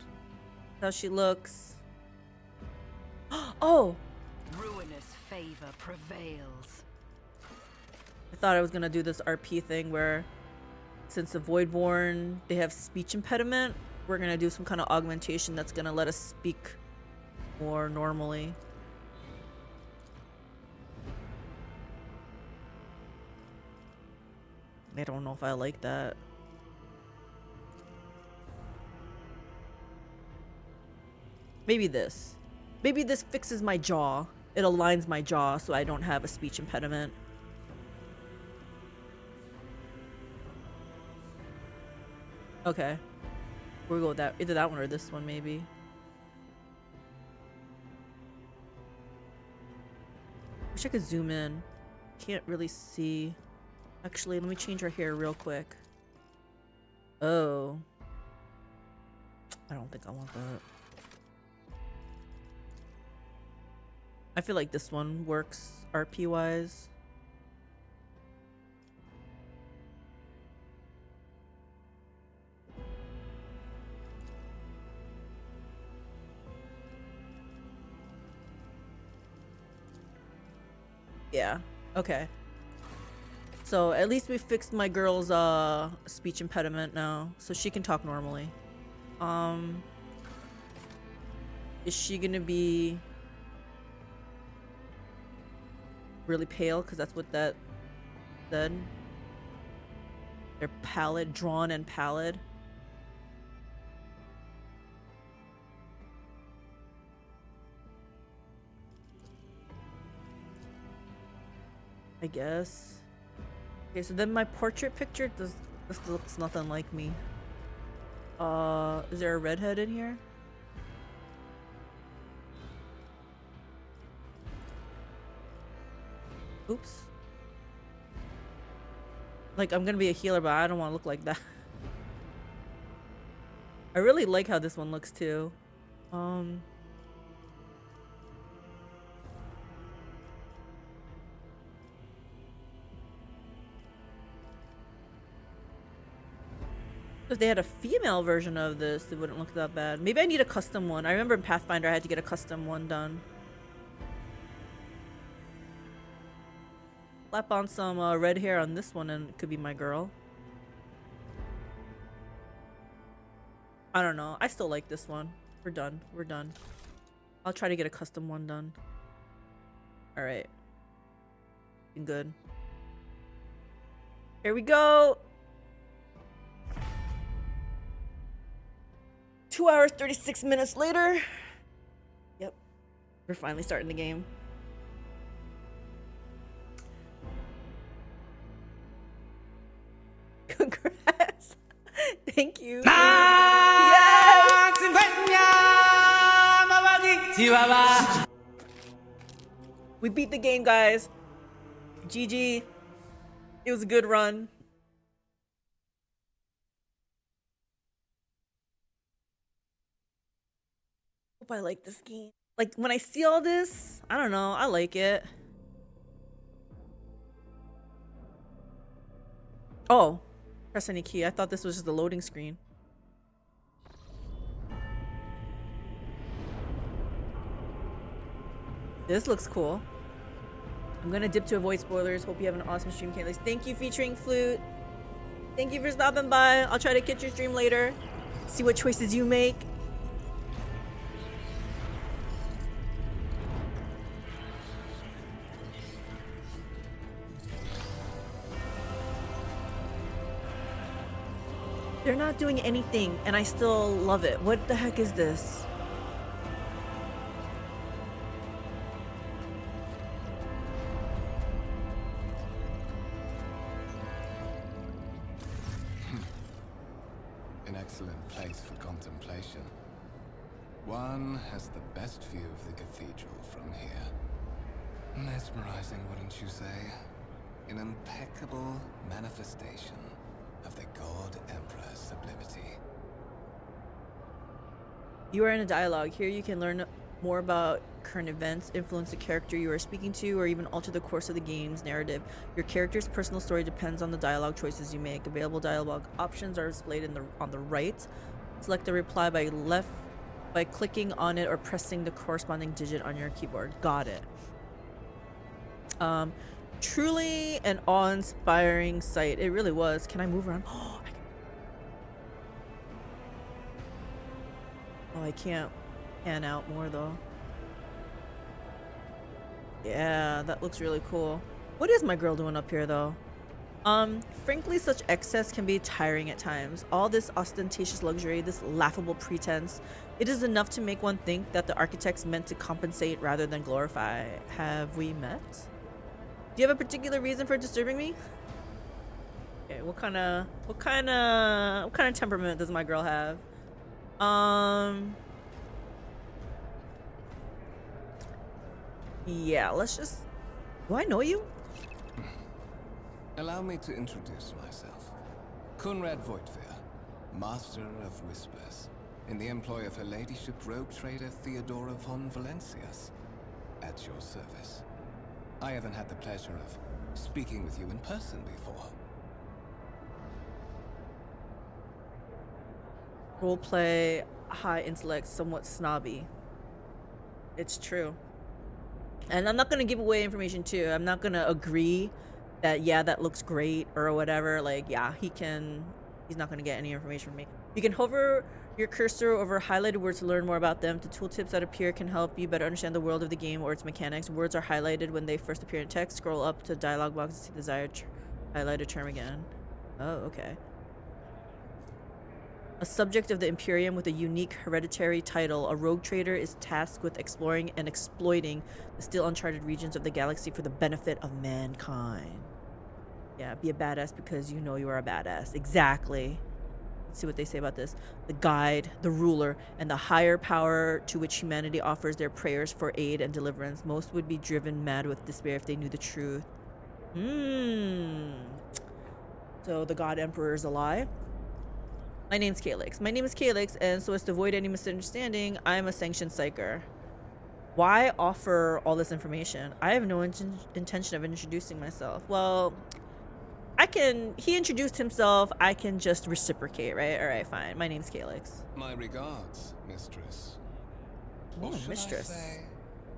How she looks. Oh! Ruinous favor prevails. I thought I was gonna do this RP thing where, since the Voidborn, they have speech impediment, we're gonna do some kind of augmentation that's gonna let us speak more normally. I don't know if I like that. Maybe this. Maybe this fixes my jaw. It aligns my jaw so I don't have a speech impediment. Okay. We'll go with that. Either that one or this one, maybe. Wish I could zoom in. Can't really see. Actually, let me change our hair real quick. Oh. I don't think I want that. I feel like this one works RP wise. Yeah. Okay. So at least we fixed my girl's speech impediment now, so she can talk normally. Is she gonna be really pale? Because that's what that said. They're pallid, drawn and pallid. I guess. Okay, so then my portrait picture this looks nothing like me. Is there a redhead in here? Oops. Like, I'm gonna be a healer, but I don't want to look like that. I really like how this one looks too. If they had a female version of this, it wouldn't look that bad. Maybe I need a custom one. I remember in Pathfinder I had to get a custom one done. Slap on some red hair on this one and it could be my girl. I don't know. I still like this one. We're done. We're done. I'll try to get a custom one done. Alright. Good. Here we go! 2 hours, 36 minutes later. Yep. We're finally starting the game. Congrats. Thank you. Yes! We beat the game, guys. GG. It was a good run. Hope I like this game. Like, when I see all this, I don't know, I like it. Oh, press any key. I thought this was just the loading screen. This looks cool. I'm gonna dip to avoid spoilers. Hope you have an awesome stream, Kayla. Thank you, featuring Flute. Thank you for stopping by. I'll try to catch your stream later. See what choices you make. They're not doing anything, and I still love it. What the heck is this? An excellent place for contemplation. One has the best view of the cathedral from here. Mesmerizing, wouldn't you say? An impeccable manifestation of the God Emperor's sublimity. You are in a dialogue. Here you can learn more about current events, influence the character you are speaking to, or even alter the course of the game's narrative. Your character's personal story depends on the dialogue choices you make. Available dialogue options are displayed on the right. Select the reply by clicking on it or pressing the corresponding digit on your keyboard. Got it. Truly an awe-inspiring sight. It really was. Can I move around? Oh, I can't pan out more though. Yeah, that looks really cool. What is my girl doing up here though? Frankly, such excess can be tiring at times. All this ostentatious luxury, this laughable pretense, it is enough to make one think that the architects meant to compensate rather than glorify. Have we met? Do you have a particular reason for disturbing me? Okay, what kind of temperament does my girl have? Yeah, let's just... Do I know you? Allow me to introduce myself. Conrad Voidfear, Master of Whispers, in the employ of Her Ladyship Rogue Trader Theodora von Valencius. At your service. I haven't had the pleasure of speaking with you in person before. Roleplay, high intellect, somewhat snobby. It's true. And I'm not gonna give away information too. I'm not gonna agree that yeah, that looks great or whatever. Like, yeah, he's not gonna get any information from me. You can hover your cursor over highlighted words to learn more about them. The tooltips that appear can help you better understand the world of the game or its mechanics. Words are highlighted when they first appear in text. Scroll up to dialog box to see the desired highlighted term again. Oh, okay. A subject of the Imperium with a unique hereditary title, a rogue trader is tasked with exploring and exploiting the still uncharted regions of the galaxy for the benefit of mankind. Yeah, be a badass because you know you are a badass. Exactly. Let's see what they say about this. The guide, the ruler, and the higher power to which humanity offers their prayers for aid and deliverance. Most would be driven mad with despair if they knew the truth. So the God Emperor is a lie. My name's Calyx. My name is Calyx, and so as to avoid any misunderstanding, I'm a sanctioned psyker. Why offer all this information? I have no intention of introducing myself. Well, he introduced himself, I can just reciprocate, right? Alright, fine. My name's Calyx. My regards, mistress. Oh, Or should mistress. I say,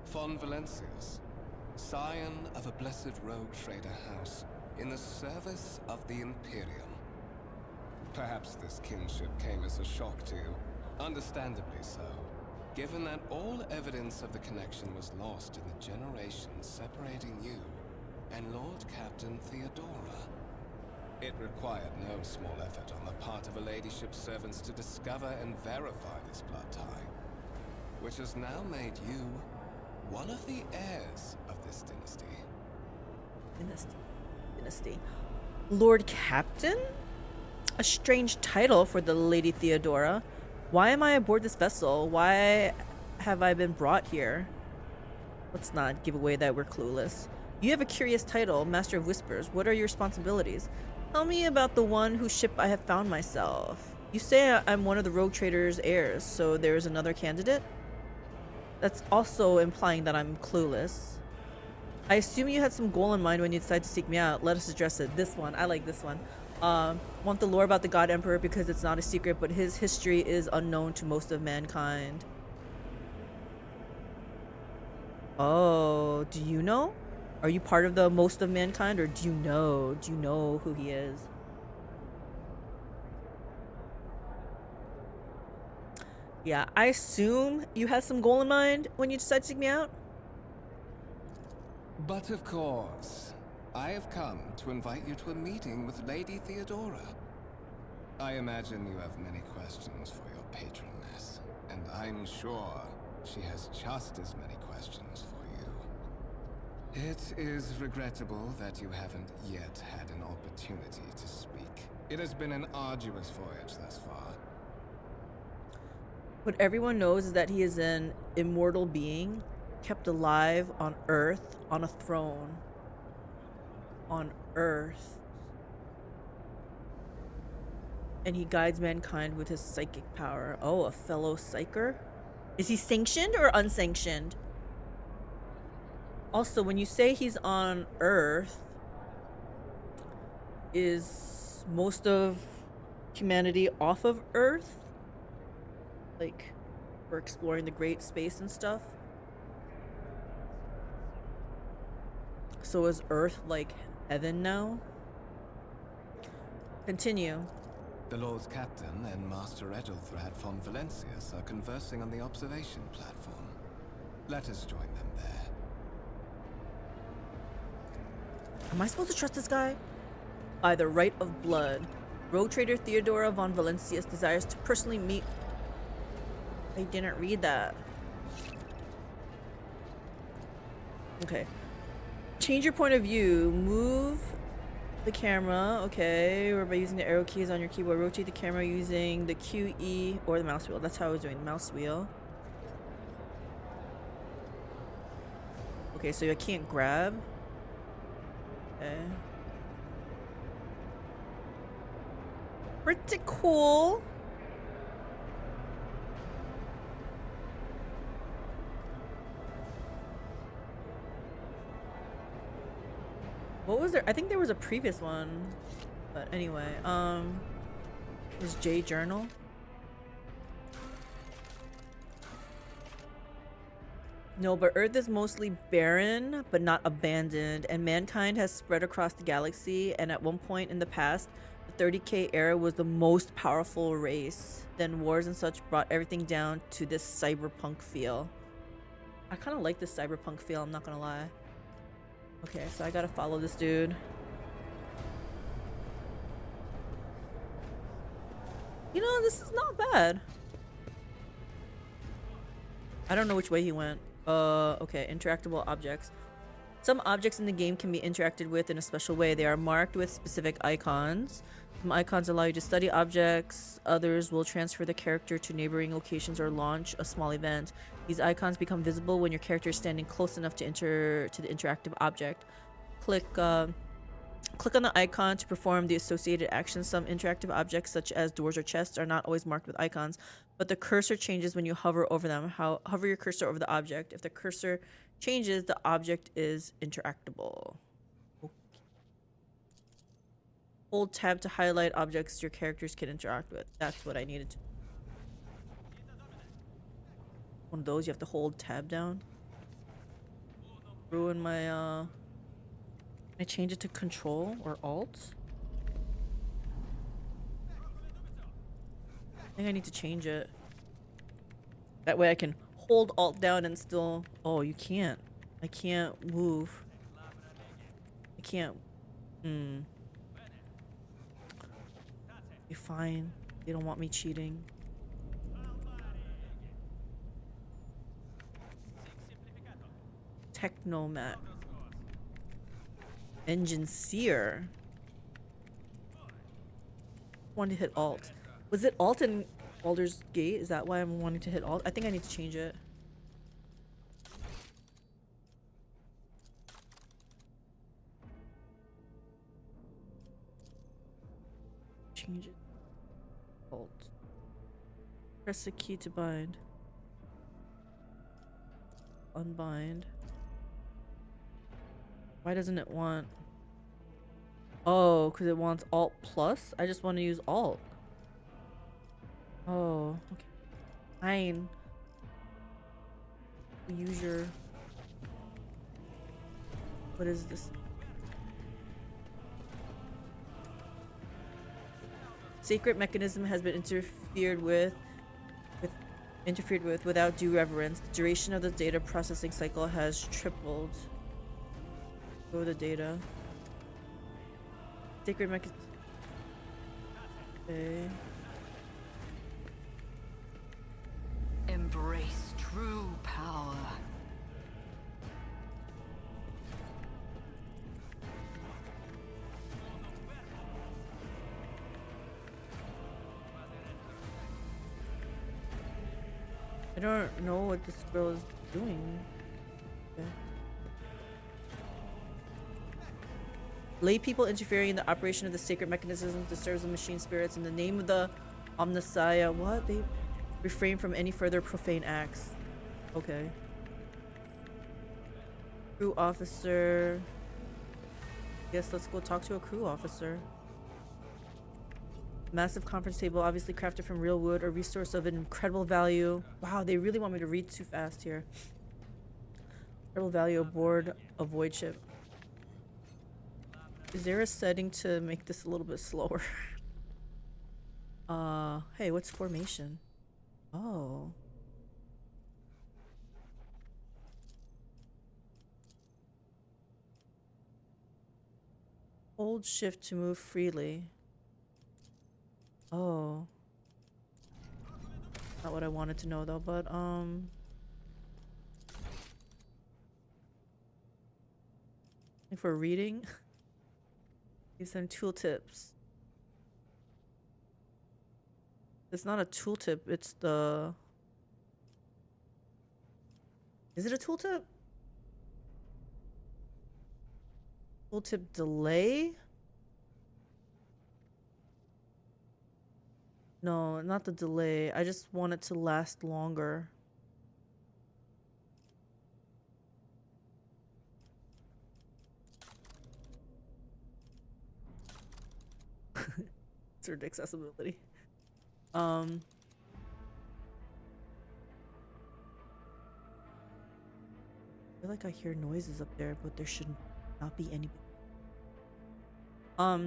Von Valencius, scion of a blessed rogue trader house in the service of the Imperium. Perhaps this kinship came as a shock to you, understandably so, given that all evidence of the connection was lost in the generations separating you and Lord Captain Theodora. It required no small effort on the part of a ladyship's servants to discover and verify this blood tie, which has now made you one of the heirs of this dynasty. Dynasty. Lord Captain? A strange title for the Lady Theodora. Why am I aboard this vessel? Why have I been brought here? Let's not give away that we're clueless. You have a curious title, Master of Whispers. What are your responsibilities? Tell me about the one whose ship I have found myself. You say I'm one of the rogue trader's heirs, so there's another candidate? That's also implying that I'm clueless. I assume you had some goal in mind when you decided to seek me out. Let us address it. This one. I like this one. Want the lore about the God Emperor because it's not a secret, but his history is unknown to most of mankind. Oh, do you know? Are you part of the most of mankind, or do you know who he is? Yeah, I assume you had some goal in mind when you decided to seek me out. But of course, I have come to invite you to a meeting with Lady Theodora. I imagine you have many questions for your patroness, and I'm sure she has just as many questions for you. It is regrettable that you haven't yet had an opportunity to speak. It has been an arduous voyage thus far. What everyone knows is that he is an immortal being, kept alive on Earth, on a throne. On Earth. And he guides mankind with his psychic power. Oh, a fellow Psyker? Is he sanctioned or unsanctioned? Also, when you say he's on Earth, is most of humanity off of Earth? Like, we're exploring the great space and stuff? So is Earth like heaven now? Continue. The Lord's Captain and Master Edelthrad von Valencius are conversing on the observation platform. Let us join them there. Am I supposed to trust this guy? By the right of blood, rogue trader Theodora von Valencius desires to personally meet... I didn't read that. Okay. Change your point of view. Move the camera. Okay. Or by using the arrow keys on your keyboard. Rotate the camera using the QE or the mouse wheel. That's how I was doing the mouse wheel. Okay, so I can't grab. Okay. Pretty cool. What was there? I think there was a previous one. But anyway, is J journal? No, but Earth is mostly barren, but not abandoned, and mankind has spread across the galaxy, and at one point in the past, the 30K era was the most powerful race. Then wars and such brought everything down to this cyberpunk feel. I kind of like this cyberpunk feel, I'm not gonna lie. Okay, so I gotta follow this dude. You know, this is not bad. I don't know which way he went. Okay, interactable objects. Some objects in the game can be interacted with in a special way. They are marked with specific icons. Some icons allow you to study objects. Others will transfer the character to neighboring locations or launch a small event. These icons become visible when your character is standing close enough to enter to the interactive object. Click on the icon to perform the associated actions. Some interactive objects, such as doors or chests, are not always marked with icons, but the cursor changes when you hover over them. Hover your cursor over the object. If the cursor changes, the object is interactable. Okay. Hold tab to highlight objects your characters can interact with. That's what I needed to. One of those, you have to hold tab down. Ruin my, Can I change it to control or alt? I think I need to change it. That way I can hold alt down and still... Oh, you can't. I can't move. I can't... You're fine. They don't want me cheating. Technomat. Engine Seer. Wanted to hit alt. Was it alt in Baldur's Gate? Is that why I'm wanting to hit alt? I think I need to change it. Change it. Alt. Press the key to bind. Unbind. Why doesn't it want... Oh, because it wants alt plus? I just want to use alt. Oh, okay. Fine. Use your... What is this? Sacred mechanism has been interfered with without due reverence. The duration of the data processing cycle has tripled. Go to the data. Sacred mechanism. Okay. Embrace true power. I don't know what this girl is doing. Okay. Lay people interfering in the operation of the sacred mechanism disturbs the machine spirits in the name of the Omnissiah. What? They refrain from any further profane acts. Okay. Crew officer. Yes, let's go talk to a crew officer. Massive conference table, obviously crafted from real wood, a resource of an incredible value. Wow, they really want me to read too fast here. Incredible value aboard a void ship. Is there a setting to make this a little bit slower? Hey, what's formation? Oh. Hold shift to move freely. Oh. Not what I wanted to know though, but for reading. Give some tooltips. It's not a tooltip, it's the... Is it a tooltip? Tooltip delay? No, not the delay. I just want it to last longer. Third accessibility. feel like I hear noises up there, but there should not be any. All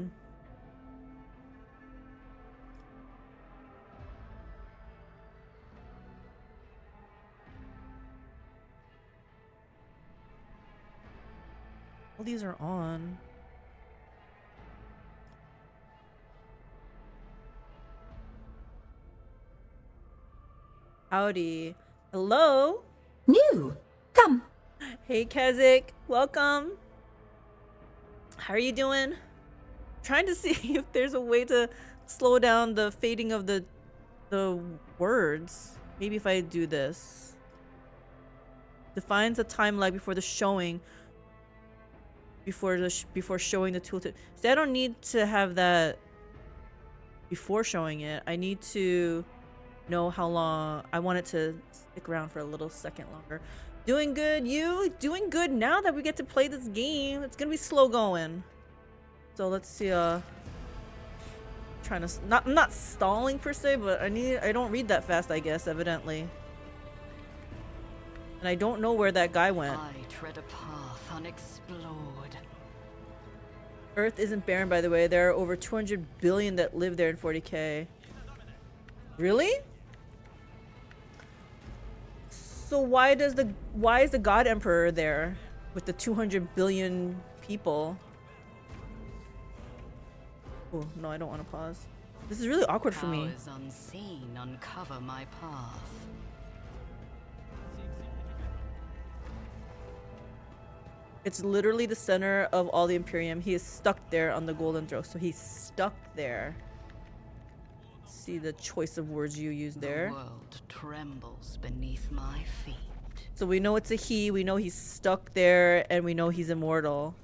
these are on. Howdy. Hello? New. Come. Hey, Kazik. Welcome. How are you doing? Trying to see if there's a way to slow down the fading of the words. Maybe if I do this. Defines a time lag before the showing. Before showing the tooltip. See, I don't need to have that before showing it. I need to know how long. I want it to stick around for a little second longer. Doing good, you? Doing good now that we get to play this game. It's gonna be slow going. So let's see, trying to I'm not stalling per se, but I don't read that fast, I guess, evidently. And I don't know where that guy went. I tread a path unexplored. Earth isn't barren, by the way. There are over 200 billion that live there in 40k. Really? So why is the God Emperor there with the 200 billion people? Oh, no, I don't want to pause. This is really awkward for me. Powers unseen uncover my path. It's literally the center of all the Imperium. He is stuck there on the golden throne. So he's stuck there. See the choice of words you use there. The world trembles beneath my feet. So we know it's a he. We know he's stuck there, and we know he's immortal.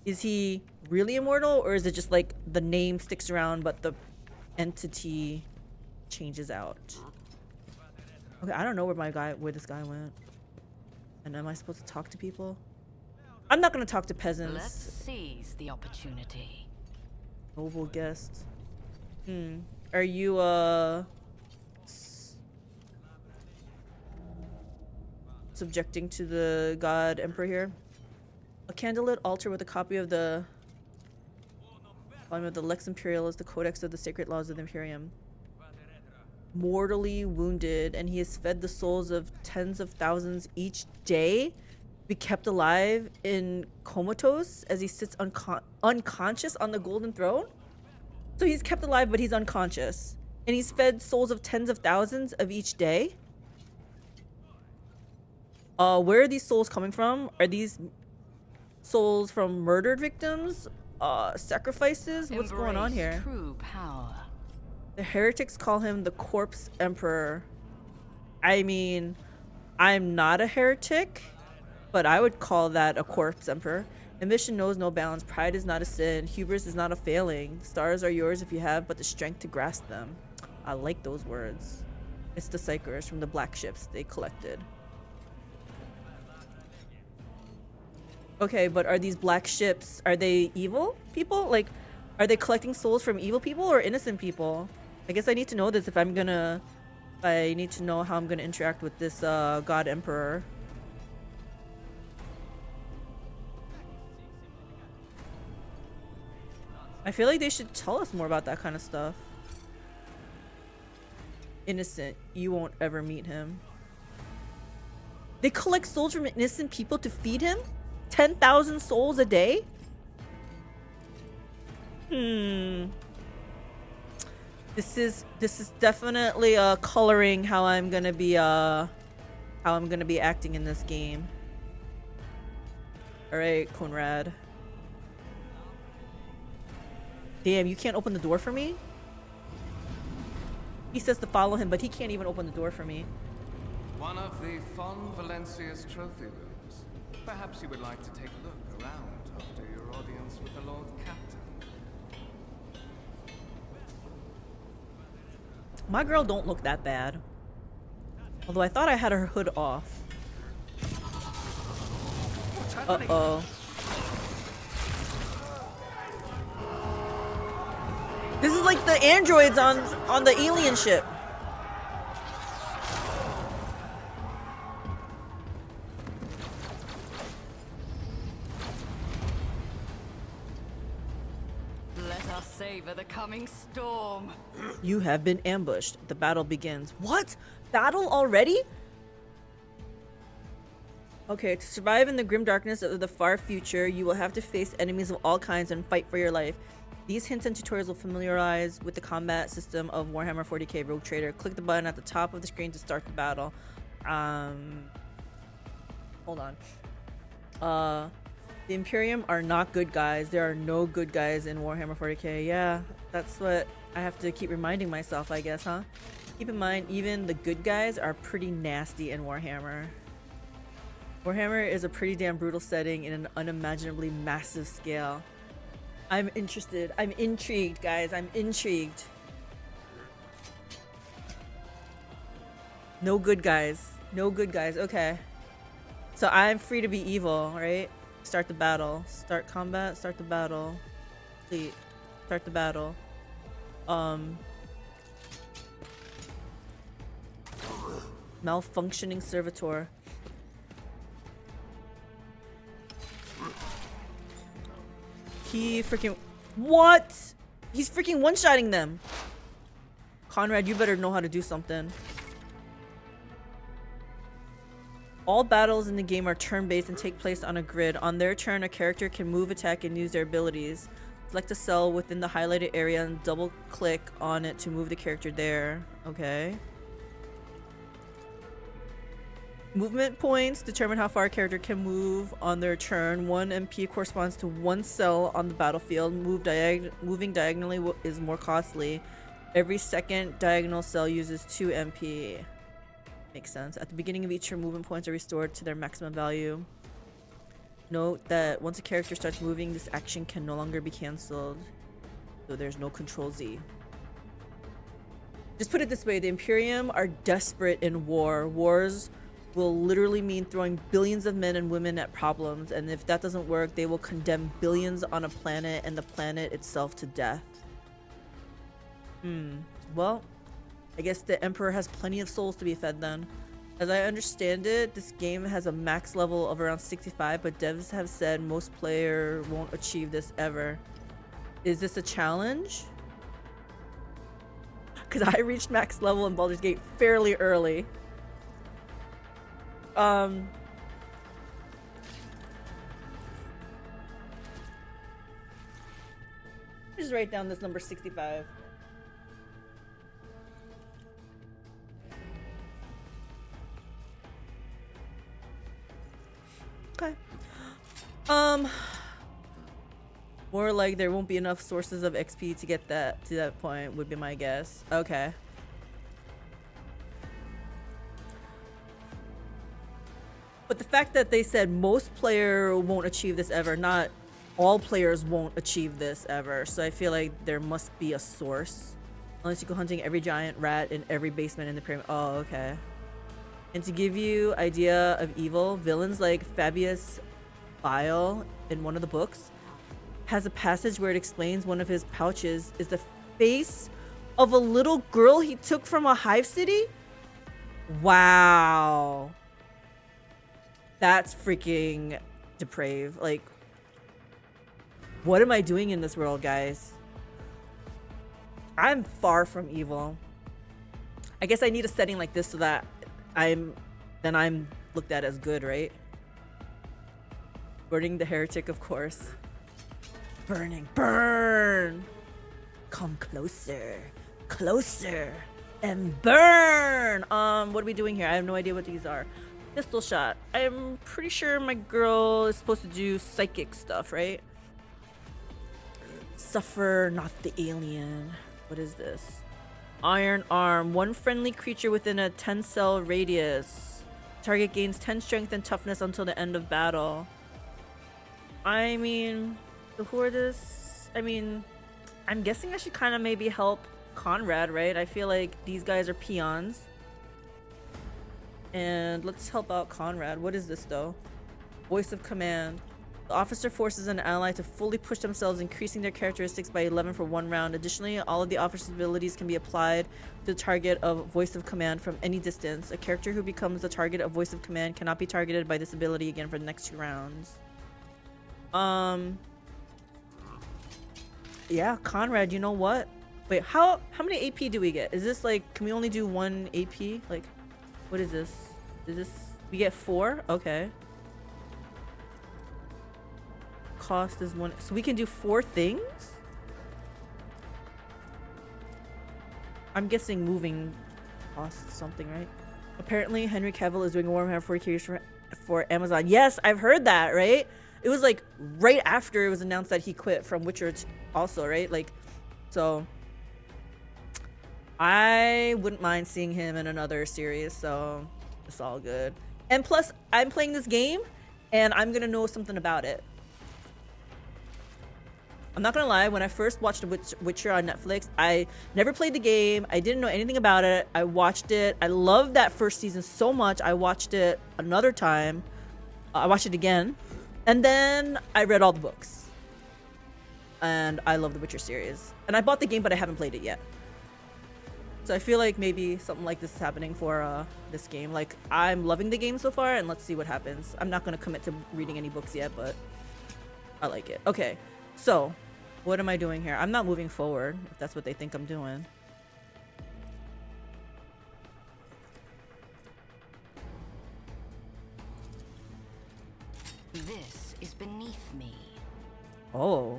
Is he really immortal, or is it just like the name sticks around, but the entity changes out? Okay, I don't know where this guy went. And am I supposed to talk to people? I'm not gonna talk to peasants. Let's seize the opportunity. Noble guest. Are you subjecting to the God Emperor here? A candlelit altar with a copy of the volume of the Lex Imperialis, the Codex of the Sacred Laws of the Imperium. Mortally wounded, and he has fed the souls of tens of thousands each day. Be kept alive in comatose as he sits unconscious on the golden throne. So he's kept alive, but he's unconscious, and he's fed souls of tens of thousands of each day. Where are these souls coming from? Are these souls from murdered victims? Sacrifices? What's going on here? True power. The heretics call him the Corpse Emperor. I mean, I'm not a heretic, but I would call that a Corpse Emperor. Ambition knows no bounds. Pride is not a sin. Hubris is not a failing. Stars are yours if you have but the strength to grasp them. I like those words. It's the Psykers from the black ships they collected. Okay, but are these black ships, are they evil people? Like, are they collecting souls from evil people or innocent people? I guess I need to know this if I need to know how I'm gonna interact with this God Emperor. I feel like they should tell us more about that kind of stuff. Innocent, you won't ever meet him. They collect souls from innocent people to feed him? 10,000 souls a day? This is definitely coloring how I'm gonna be acting in this game. All right, Conrad. Damn, you can't open the door for me? He says to follow him, but he can't even open the door for me. One of the Von Valencia's trophy rooms. Perhaps you would like to take a look around after your audience with the Lord Captain. My girl don't look that bad. Although I thought I had her hood off. Uh-oh. This is like the androids on the alien ship. savor the coming storm. You have been ambushed. The battle begins. What? Battle already? Okay, to survive in the grim darkness of the far future, you will have to face enemies of all kinds and fight for your life. These hints and tutorials will familiarize with the combat system of Warhammer 40k Rogue Trader. Click the button at the top of the screen to start the battle. Hold on. The Imperium are not good guys. There are no good guys in Warhammer 40k. Yeah, that's what I have to keep reminding myself, I guess, huh? Keep in mind, even the good guys are pretty nasty in Warhammer. Warhammer is a pretty damn brutal setting in an unimaginably massive scale. I'm interested. I'm intrigued, guys. I'm intrigued. No good guys. No good guys. Okay. So I'm free to be evil, right? Start the battle. Start combat. Start the battle. Complete. Start the battle. Malfunctioning servitor. He freaking... What? He's freaking one-shotting them. Conrad, you better know how to do something. All battles in the game are turn-based and take place on a grid. On their turn, a character can move, attack, and use their abilities. Select a cell within the highlighted area and double-click on it to move the character there. Okay. Movement points determine how far a character can move on their turn. 1 MP corresponds to 1 cell on the battlefield. Moving diagonally is more costly. Every second diagonal cell uses 2 MP. Makes sense. At the beginning of each turn, movement points are restored to their maximum value. Note that once a character starts moving, this action can no longer be cancelled. So there's no Control Z. Just put it this way, the Imperium are desperate in war. Wars will literally mean throwing billions of men and women at problems, and if that doesn't work, they will condemn billions on a planet and the planet itself to death. Well, I guess the Emperor has plenty of souls to be fed then. As I understand it, this game has a max level of around 65, but devs have said most players won't achieve this ever. Is this a challenge? Because I reached max level in Baldur's Gate fairly early. Just write down this number 65. Okay. More like there won't be enough sources of XP to get that to that point would be my guess. Okay. But the fact that they said most player won't achieve this ever, not all players won't achieve this ever. So I feel like there must be a source. Unless you go hunting every giant rat in every basement in the pyramid. Oh, okay. And to give you idea of evil, villains like Fabius Bile in one of the books has a passage where it explains one of his pouches is the face of a little girl he took from a hive city. Wow. That's freaking depraved. Like, what am I doing in this world, guys? I'm far from evil. I guess I need a setting like this so that I'm looked at as good, right? Burning the heretic, of course. Burning, burn! Come closer, closer, and burn! What are we doing here? I have no idea what these are. Pistol shot. I'm pretty sure my girl is supposed to do psychic stuff, right? Suffer not the alien. What is this? Iron arm. 1 friendly creature within a 10 cell radius. Target gains 10 strength and toughness until the end of battle. I mean, so who are this? I mean, I'm guessing I should kind of maybe help Conrad, right? I feel like these guys are peons. And let's help out Conrad. What is this though? Voice of command. The officer forces an ally to fully push themselves, increasing their characteristics by 11 for 1 round. Additionally, all of the officer's abilities can be applied to the target of voice of command from any distance. A character who becomes the target of voice of command cannot be targeted by this ability again for the next 2 rounds. Yeah, Conrad, you know what? Wait, how many AP do we get? Is this like, can we only do 1 AP? Like, what is this? Is this, we get 4? Okay. Cost is 1, so we can do 4 things? I'm guessing moving costs something, right? Apparently, Henry Cavill is doing a Warhammer 40K for Amazon. Yes, I've heard that, right? It was like right after it was announced that he quit from Witcher also, right? Like, so I wouldn't mind seeing him in another series, so it's all good. And plus, I'm playing this game and I'm gonna know something about it. I'm not gonna lie, when I first watched Witcher on Netflix, I never played the game. I didn't know anything about it. I watched it. I loved that first season so much. I watched it another time. I watched it again. And then I read all the books. And I love the Witcher series. And I bought the game, but I haven't played it yet. So I feel like maybe something like this is happening for this game. Like, I'm loving the game so far, and let's see what happens. I'm not gonna commit to reading any books yet, but I like it. Okay. So, what am I doing here? I'm not moving forward, if that's what they think I'm doing. This is beneath me. Oh.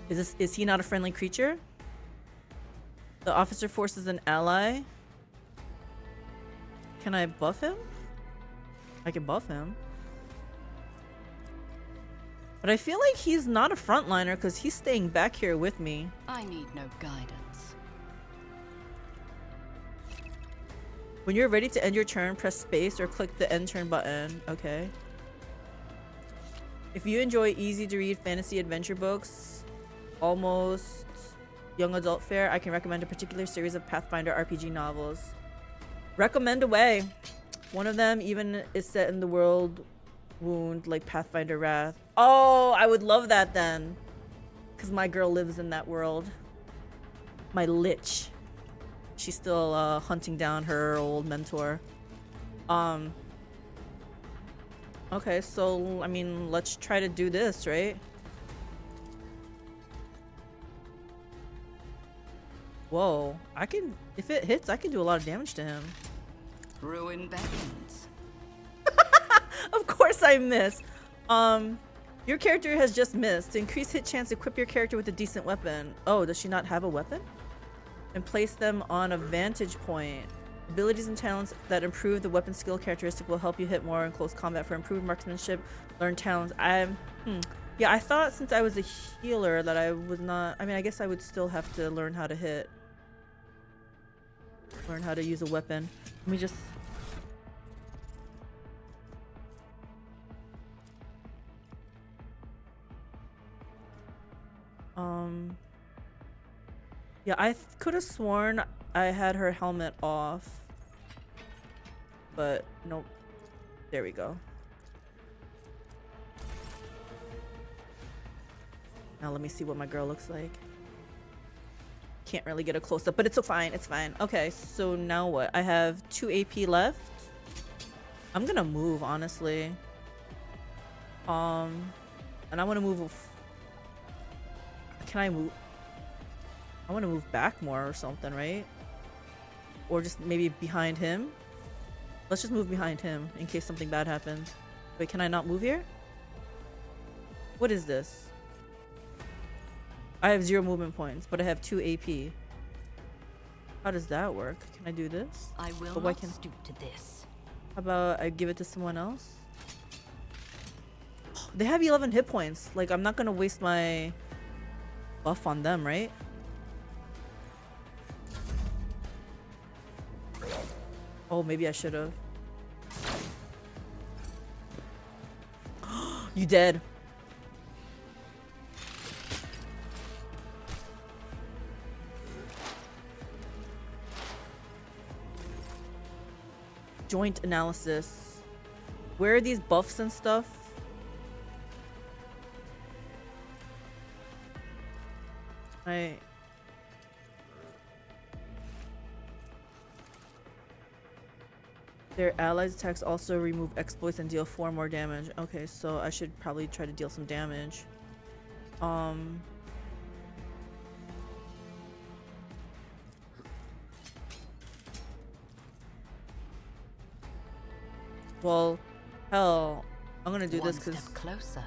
Is he not a friendly creature? The officer forces an ally. Can I buff him? I can buff him. But I feel like he's not a frontliner because he's staying back here with me. I need no guidance. When you're ready to end your turn, press space or click the end turn button. Okay. If you enjoy easy to read fantasy adventure books, almost young adult fare, I can recommend a particular series of Pathfinder RPG novels. Recommend away. One of them even is set in the world wound like Pathfinder Wrath. Oh, I would love that then. Because my girl lives in that world. My lich. She's still hunting down her old mentor. Okay, so, I mean, let's try to do this, right? Whoa, I can, if it hits, I can do a lot of damage to him. Ruin beckons. Of course I miss. Your character has just missed. To increase hit chance, equip your character with a decent weapon. Oh, does she not have a weapon? And place them on a vantage point. Abilities and talents that improve the weapon skill characteristic will help you hit more in close combat. For improved marksmanship, learn talents. Yeah, I thought since I was a healer that I was not. I mean, I guess I would still have to learn how to hit. Learn how to use a weapon. Let me just. Yeah, I could have sworn I had her helmet off. But nope. There we go. Now let me see what my girl looks like. Can't really get a close-up, but it's so fine. It's fine. Okay, so now what? I have 2 AP left. I'm gonna move, honestly. And I want to move. Can I move? I want to move back more or something, right? Or just maybe behind him. Let's just move behind him in case something bad happens. Wait, can I not move here? What is this? I have 0 movement points, but I have 2 AP. How does that work? Can I do this? I will But not can... stoop to this. How about I give it to someone else? They have 11 hit points. Like, I'm not gonna waste my buff on them, right? Oh, maybe I should have. You dead. Joint analysis. Where are these buffs and stuff? Their allies' attacks also remove exploits and deal 4 more damage. Okay, so I should probably try to deal some damage. Well, hell, I'm gonna do this One because step closer.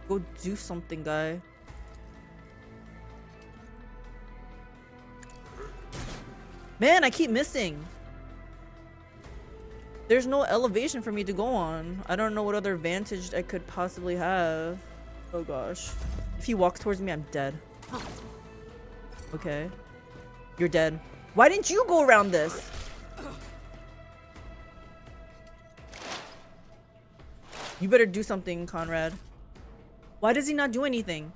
go do something, guy. Man, I keep missing. There's no elevation for me to go on. I don't know what other advantage I could possibly have. Oh gosh. If he walks towards me, I'm dead. Okay. You're dead. Why didn't you go around this? You better do something, Conrad. Why does he not do anything?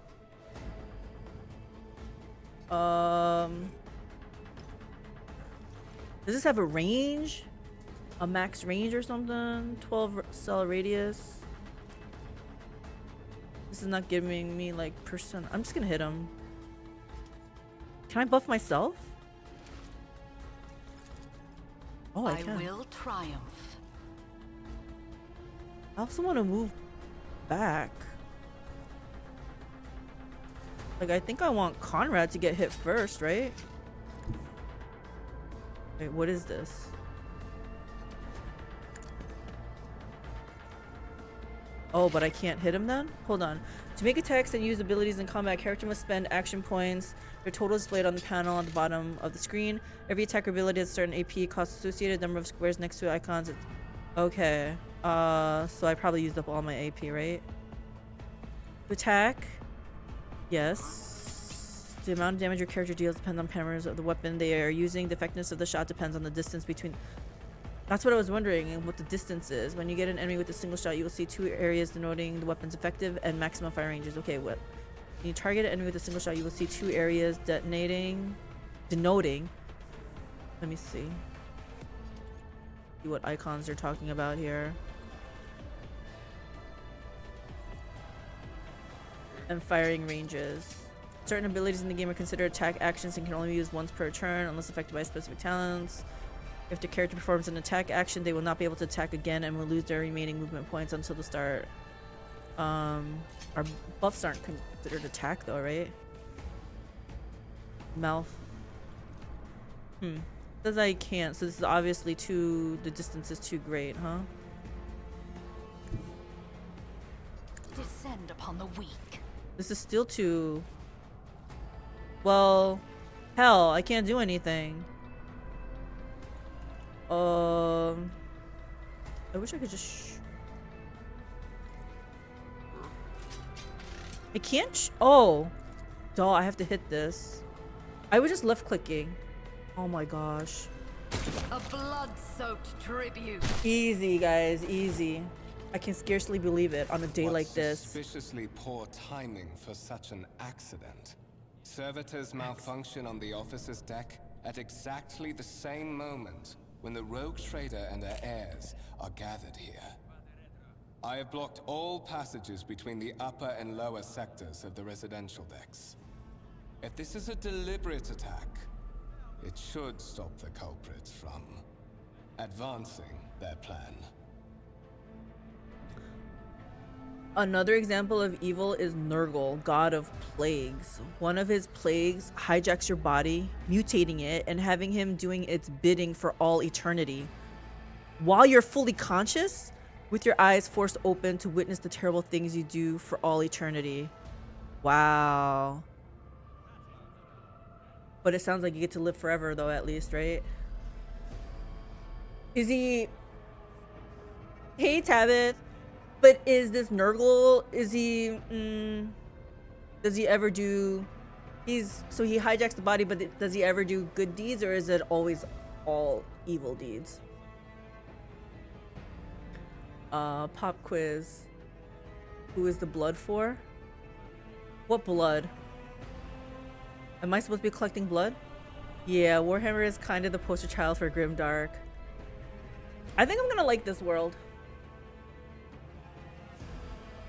Does this have a range? A max range or something? 12 cell radius. This is not giving me like percent. I'm just gonna hit him. Can I buff myself? Oh, I can. will triumph. I also want to move back. Like, I think I want Conrad to get hit first, right? Wait, what is this? Oh, but I can't hit him then? Hold on. To make attacks and use abilities in combat, character must spend action points. Their total is displayed on the panel on the bottom of the screen. Every attack or ability has a certain AP cost associated, number of squares next to icons. Okay. So I probably used up all my AP, right? To attack. Yes. The amount of damage your character deals depends on parameters of the weapon they are using. The effectiveness of the shot depends on the distance between... That's what I was wondering, what the distance is. When you get an enemy with a single shot, you will see 2 areas denoting the weapon's effective and maximum fire ranges. Okay, what? When you target an enemy with a single shot, you will see 2 areas denoting... Let me see. See what icons they're talking about here. And firing ranges. Certain abilities in the game are considered attack actions and can only be used once per turn unless affected by specific talents. If the character performs an attack action, they will not be able to attack again and will lose their remaining movement points until the start. Our buffs aren't considered attack though, right? Mouth. Says I can't, so this is obviously the distance is too great, huh? Descend upon the weak. This is still too... Well, hell, I can't do anything. I wish I could just... I can't oh! Duh, I have to hit this. I was just left clicking. Oh my gosh. A blood-soaked tribute. Easy, guys, easy. I can scarcely believe it on a day like this. Suspiciously poor timing for such an accident. Servitors malfunction on the officer's deck at exactly the same moment when the rogue trader and her heirs are gathered here. I have blocked all passages between the upper and lower sectors of the residential decks. If this is a deliberate attack, it should stop the culprits from advancing their plan. Another example of evil is Nurgle, god of plagues. One of his plagues hijacks your body, mutating it, and having him doing its bidding for all eternity. While you're fully conscious, with your eyes forced open to witness the terrible things you do for all eternity. Wow. But it sounds like you get to live forever though, at least, right? Is he... Hey, Tabith. But is this Nurgle, is he, does he ever do, so he hijacks the body, but does he ever do good deeds, or is it always all evil deeds? Pop quiz. Who is the blood for? What blood? Am I supposed to be collecting blood? Yeah, Warhammer is kind of the poster child for Grimdark. I think I'm gonna like this world.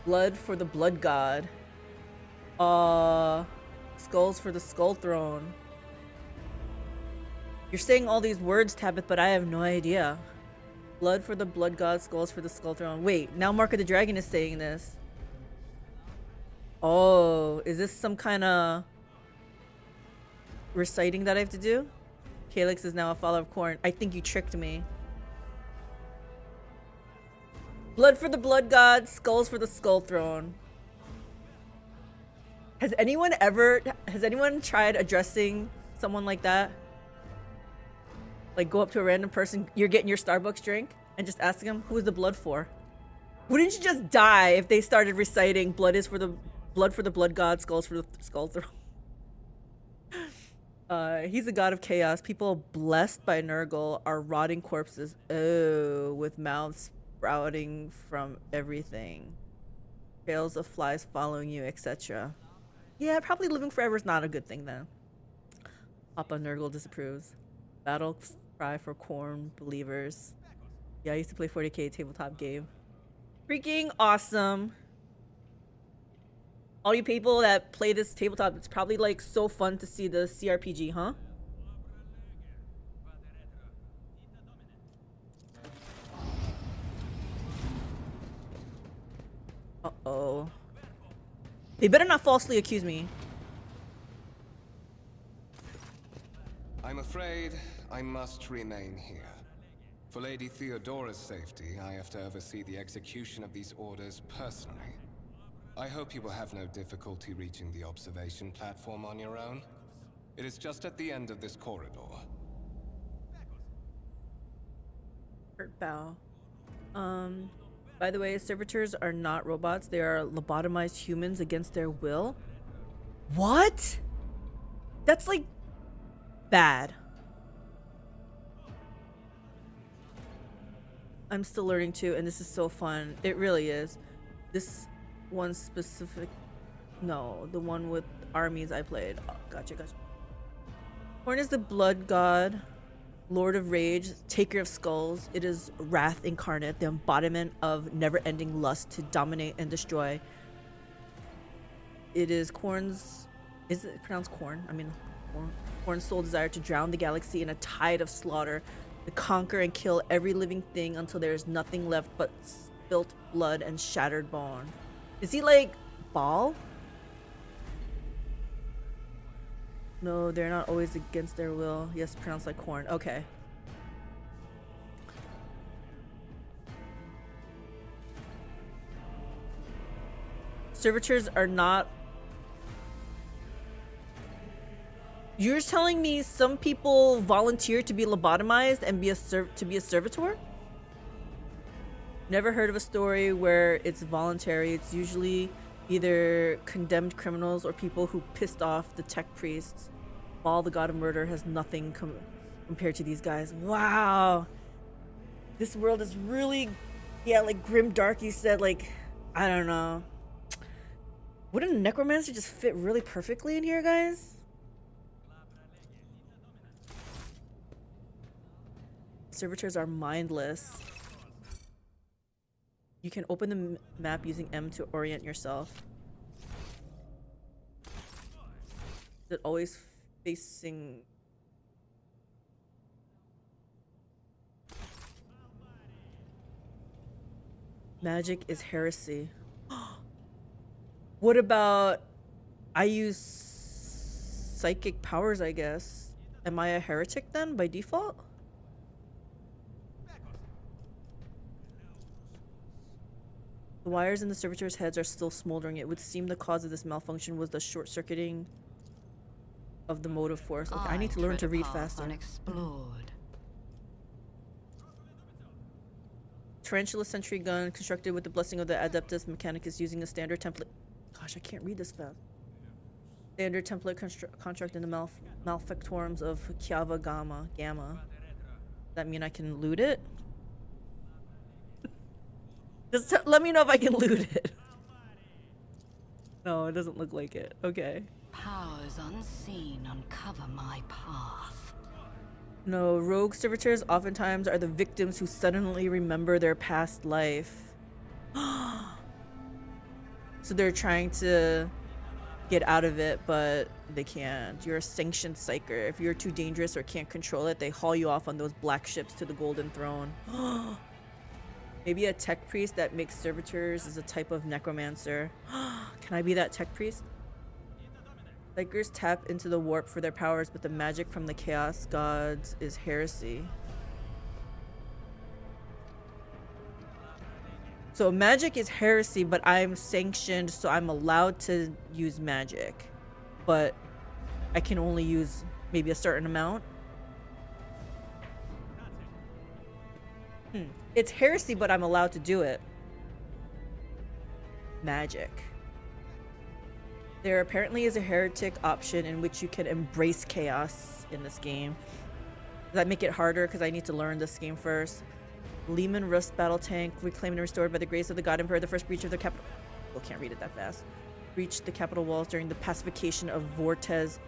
Blood for the blood god. Skulls for the skull throne. You're saying all these words, Tabith, but I have no idea. Blood for the blood god, skulls for the skull throne. Wait, now Mark of the Dragon is saying this. Oh, is this some kind of reciting that I have to do? Calyx is now a follower of Corn. I think you tricked me. Blood for the Blood God, skulls for the Skull Throne. Has anyone tried addressing someone like that? Like go up to a random person, you're getting your Starbucks drink, and just ask them, who is the blood for? Wouldn't you just die if they started reciting blood for the Blood God, skulls for the Skull Throne? He's a god of chaos. People blessed by Nurgle are rotting corpses. Oh, with mouths sprouting from everything. Trails of flies following you, etc. Yeah, probably living forever is not a good thing then. Papa Nurgle disapproves. Battle cry for Corn believers. Yeah, I used to play 40k tabletop game. Freaking awesome. All you people that play this tabletop, it's probably like so fun to see the CRPG, huh? Uh-oh. They better not falsely accuse me. I'm afraid I must remain here. For Lady Theodora's safety, I have to oversee the execution of these orders personally. I hope you will have no difficulty reaching the observation platform on your own. It is just at the end of this corridor. Hurt bow. By the way, servitors are not robots. They are lobotomized humans against their will. What? That's like bad. I'm still learning too, and this is so fun. It really is. This one specific, no, the one with armies I played. Oh, gotcha. Corn is the blood god, lord of rage, taker of skulls. It is wrath incarnate, the embodiment of never-ending lust to dominate and destroy. It is Corn's, is it pronounced Corn? I mean, Corn's sole desire to drown the galaxy in a tide of slaughter, to conquer and kill every living thing until there is nothing left but spilt blood and shattered bone. Is he like Baal? No, they're not always against their will. Yes, pronounced like Corn. Okay. Servitors are not. You're telling me some people volunteer to be lobotomized and be a servitor? Never heard of a story where it's voluntary. It's usually either condemned criminals or people who pissed off the tech priests. Baal, the god of murder, has nothing compared to these guys. Wow. This world is really, yeah, like grim dark. You said, like, I don't know. Wouldn't a necromancer just fit really perfectly in here, guys? Servitors are mindless. You can open the map using M to orient yourself. Is it always facing... Magic is heresy. What about... I use psychic powers, I guess. Am I a heretic then, by default? The wires in the servitors' heads are still smoldering. It would seem the cause of this malfunction was the short-circuiting of the motive force. Okay, I need to learn to read faster. Unexplored. Tarantula sentry gun constructed with the blessing of the Adeptus Mechanicus using a standard template. Gosh, I can't read this fast. Standard template construct in the malfectorums of Kiava Gamma. Does that mean I can loot it? Just let me know if I can loot it. No, it doesn't look like it. Okay. Powers unseen uncover my path. No, rogue servitors oftentimes are the victims who suddenly remember their past life. So they're trying to get out of it, but they can't. You're a sanctioned psyker. If you're too dangerous or can't control it, they haul you off on those black ships to the Golden Throne. Maybe a tech priest that makes servitors is a type of necromancer. Can I be that tech priest? Psykers tap into the warp for their powers, but the magic from the chaos gods is heresy. So magic is heresy, but I'm sanctioned, so I'm allowed to use magic. But I can only use maybe a certain amount. It's heresy, but I'm allowed to do it. Magic. There apparently is a heretic option in which you can embrace chaos in this game. Does that make it harder? Because I need to learn this game first. Lehman Rust battle tank, reclaimed and restored by the grace of the God Emperor. The first breach of the capital. Oh, can't read it that fast. Breached the capital walls during the pacification of Vortez.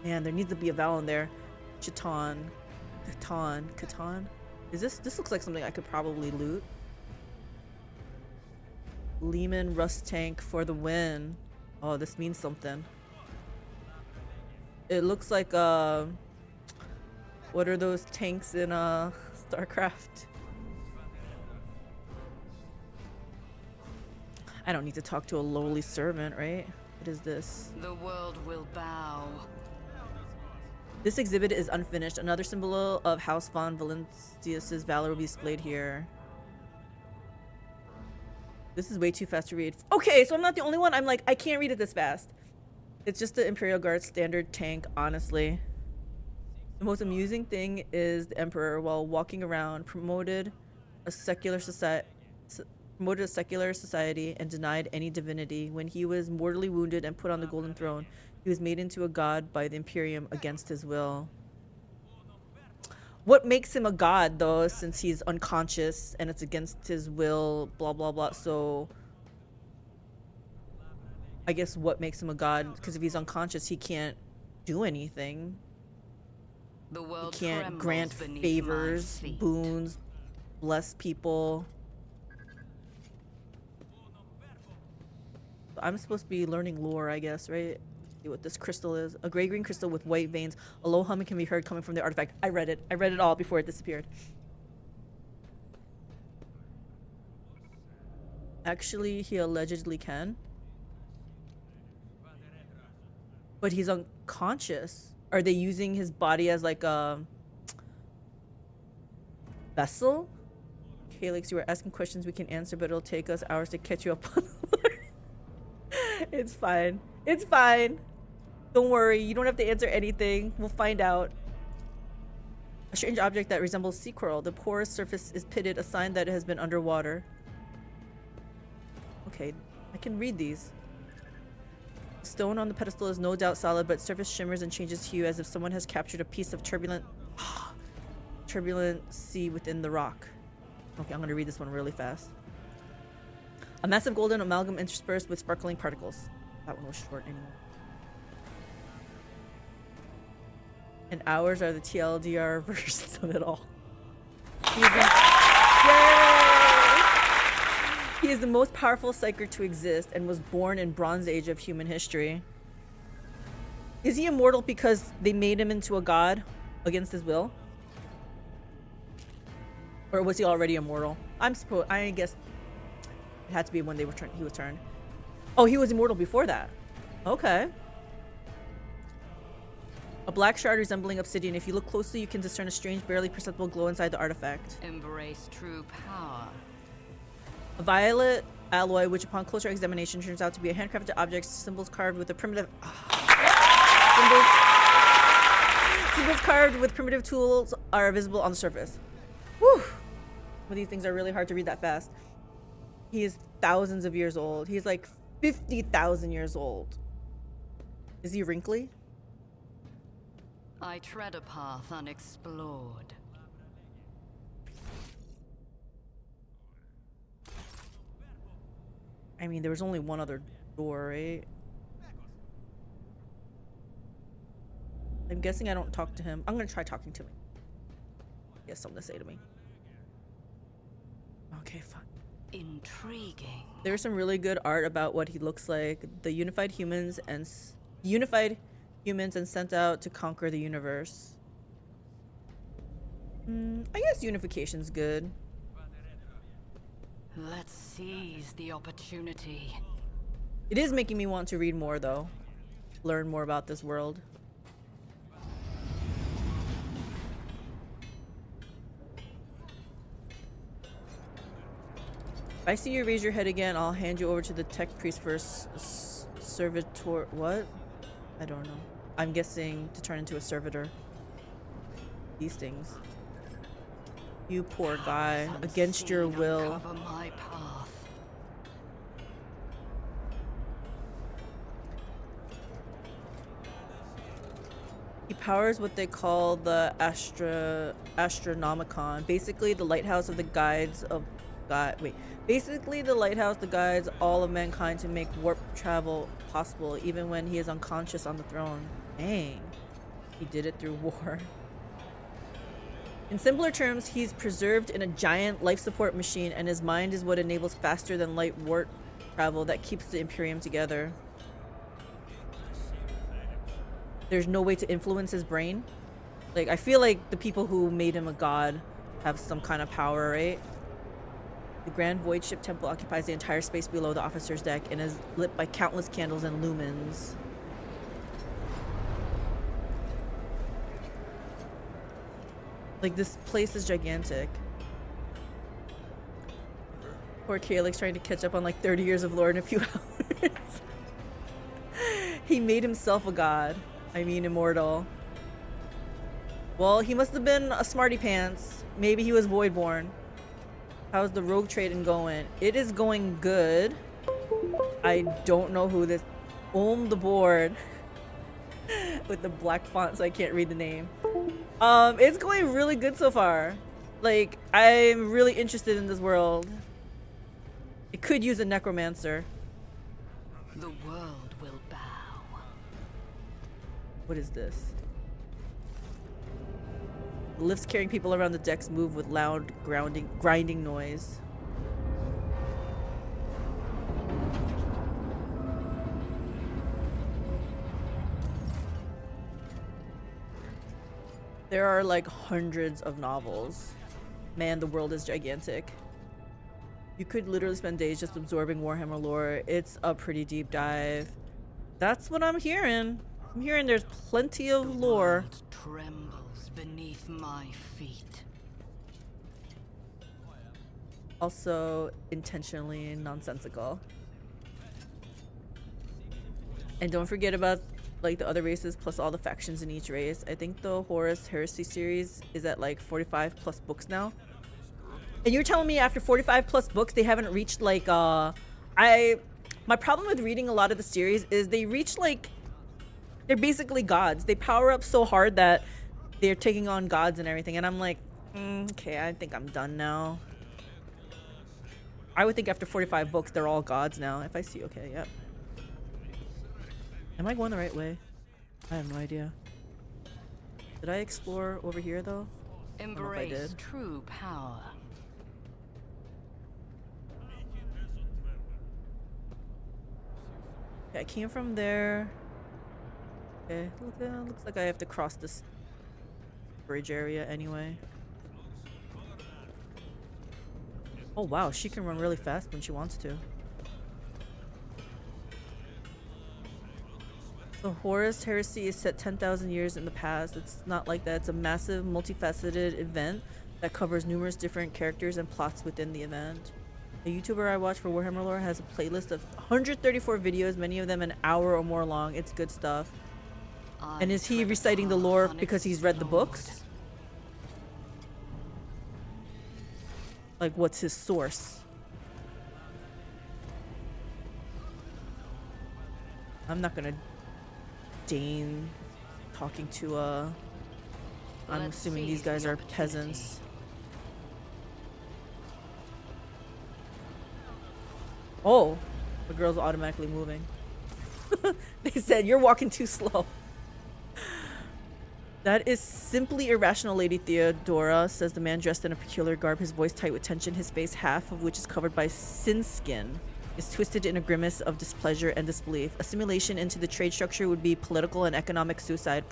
Man, there needs to be a vowel in there. Catan. Is this looks like something I could probably loot. Lehman Rust tank for the win. Oh, this means something. It looks like what are those tanks in StarCraft? I don't need to talk to a lowly servant, right? What is this? The world will bow. This exhibit is unfinished. Another symbol of House von Valencius's valor will be displayed here. This is way too fast to read. Okay, so I'm not the only one. I'm like, I can't read it this fast. It's just the Imperial Guard standard tank, honestly. The most amusing thing is the Emperor, while walking around, promoted a secular society and denied any divinity. When he was mortally wounded and put on the golden throne, he was made into a god by the Imperium against his will. What makes him a god, though, since he's unconscious and it's against his will, blah, blah, blah. So I guess what makes him a god? Because if he's unconscious, he can't do anything. The world He can't trembles grant beneath favors, my feet. boons, bless people. I'm supposed to be learning lore, I guess, right? See what this crystal is. A gray-green crystal with white veins. A low humming can be heard coming from the artifact. I read it. I read it all before it disappeared. Actually, he allegedly can. But he's unconscious. Are they using his body as like a vessel? Calyx, you are asking questions we can answer, but it'll take us hours to catch you up on the lore. It's fine. It's fine. Don't worry. You don't have to answer anything. We'll find out. A strange object that resembles sea coral. The porous surface is pitted, a sign that it has been underwater. Okay, I can read these. The stone on the pedestal is no doubt solid, but surface shimmers and changes hue as if someone has captured a piece of turbulent sea within the rock. Okay, I'm gonna read this one really fast. A massive golden amalgam interspersed with sparkling particles. That one was short anyway. And ours are the TLDR versions of it all. He is the most powerful Psyker to exist and was born in Bronze Age of human history. Is he immortal because they made him into a god against his will? Or was he already immortal? I guess it had to be when he was turned. Oh, he was immortal before that. Okay. A black shard resembling obsidian. If you look closely, you can discern a strange, barely perceptible glow inside the artifact. Embrace true power. A violet alloy, which upon closer examination turns out to be a handcrafted object, symbols carved with a primitive... Symbols carved with primitive tools are visible on the surface. Whew! Well, these things are really hard to read that fast. He is thousands of years old. He's like 50,000 years old. Is he wrinkly? I tread a path unexplored. I mean, there was only one other door, right? I'm guessing I don't talk to him. I'm gonna try talking to him. He has something to say to me. Okay, fine. Intriguing. There's some really good art about what he looks like. The unified humans and sent out to conquer the universe. I guess unification's good. Let's seize the opportunity. It is making me want to read more, though. Learn more about this world. If I see you raise your head again, I'll hand you over to the tech priest for servitor. What? I don't know. I'm guessing to turn into a servitor. These things. You poor guy. Against your will. Cover my path. He powers what they call the Astronomicon. Basically, the lighthouse of the guides of God. Wait. Basically, the lighthouse that guides all of mankind to make warp travel possible, even when he is unconscious on the throne. Dang. He did it through war. In simpler terms, he's preserved in a giant life support machine, and his mind is what enables faster than light warp travel that keeps the Imperium together. There's no way to influence his brain. Like, I feel like the people who made him a god have some kind of power, right? The Grand Void Ship Temple occupies the entire space below the officer's deck and is lit by countless candles and lumens. Like, this place is gigantic. Poor Calyx trying to catch up on like 30 years of lore in a few hours. He made himself a god. I mean, immortal. Well, he must have been a smarty pants. Maybe he was Voidborn. How's the rogue trading going? It is going good. I don't know who this... the board. With the black font so I can't read the name. It's going really good so far. Like, I'm really interested in this world. It could use a necromancer. The world will bow. What is this? The lifts carrying people around the decks move with loud grinding noise. There are like hundreds of novels. Man, the world is gigantic. You could literally spend days just absorbing Warhammer lore. It's a pretty deep dive. That's what I'm hearing. I'm hearing there's plenty of lore. The world trembles beneath my feet. Also intentionally nonsensical. And don't forget about like the other races plus all the factions in each race. I think the Horus Heresy series is at like 45 plus books now. And you're telling me after 45 plus books they haven't reached like my problem with reading a lot of the series is they reach like they're basically gods. They power up so hard that they're taking on gods and everything, and I'm like, okay, I think I'm done now. I would think after 45 books they're all gods now. If I see, okay, yep. Am I going the right way? I have no idea. Did I explore over here though? Embrace true power. Okay, I came from there. Okay, looks like I have to cross this bridge area anyway. Oh wow, she can run really fast when she wants to. The Horus Heresy is set 10,000 years in the past. It's not like that. It's a massive, multifaceted event that covers numerous different characters and plots within the event. A YouTuber I watch for Warhammer lore has a playlist of 134 videos, many of them an hour or more long. It's good stuff. And is he reciting the lore because he's read the books? Like, what's his source? I'm not gonna deign talking to I'm assuming these guys are peasants. Oh, the girl's automatically moving. They said you're walking too slow. That is simply irrational, Lady Theodora, says the man dressed in a peculiar garb, his voice tight with tension, his face, half of which is covered by sin skin, is twisted in a grimace of displeasure and disbelief. Assimilation into the trade structure would be political and economic suicide,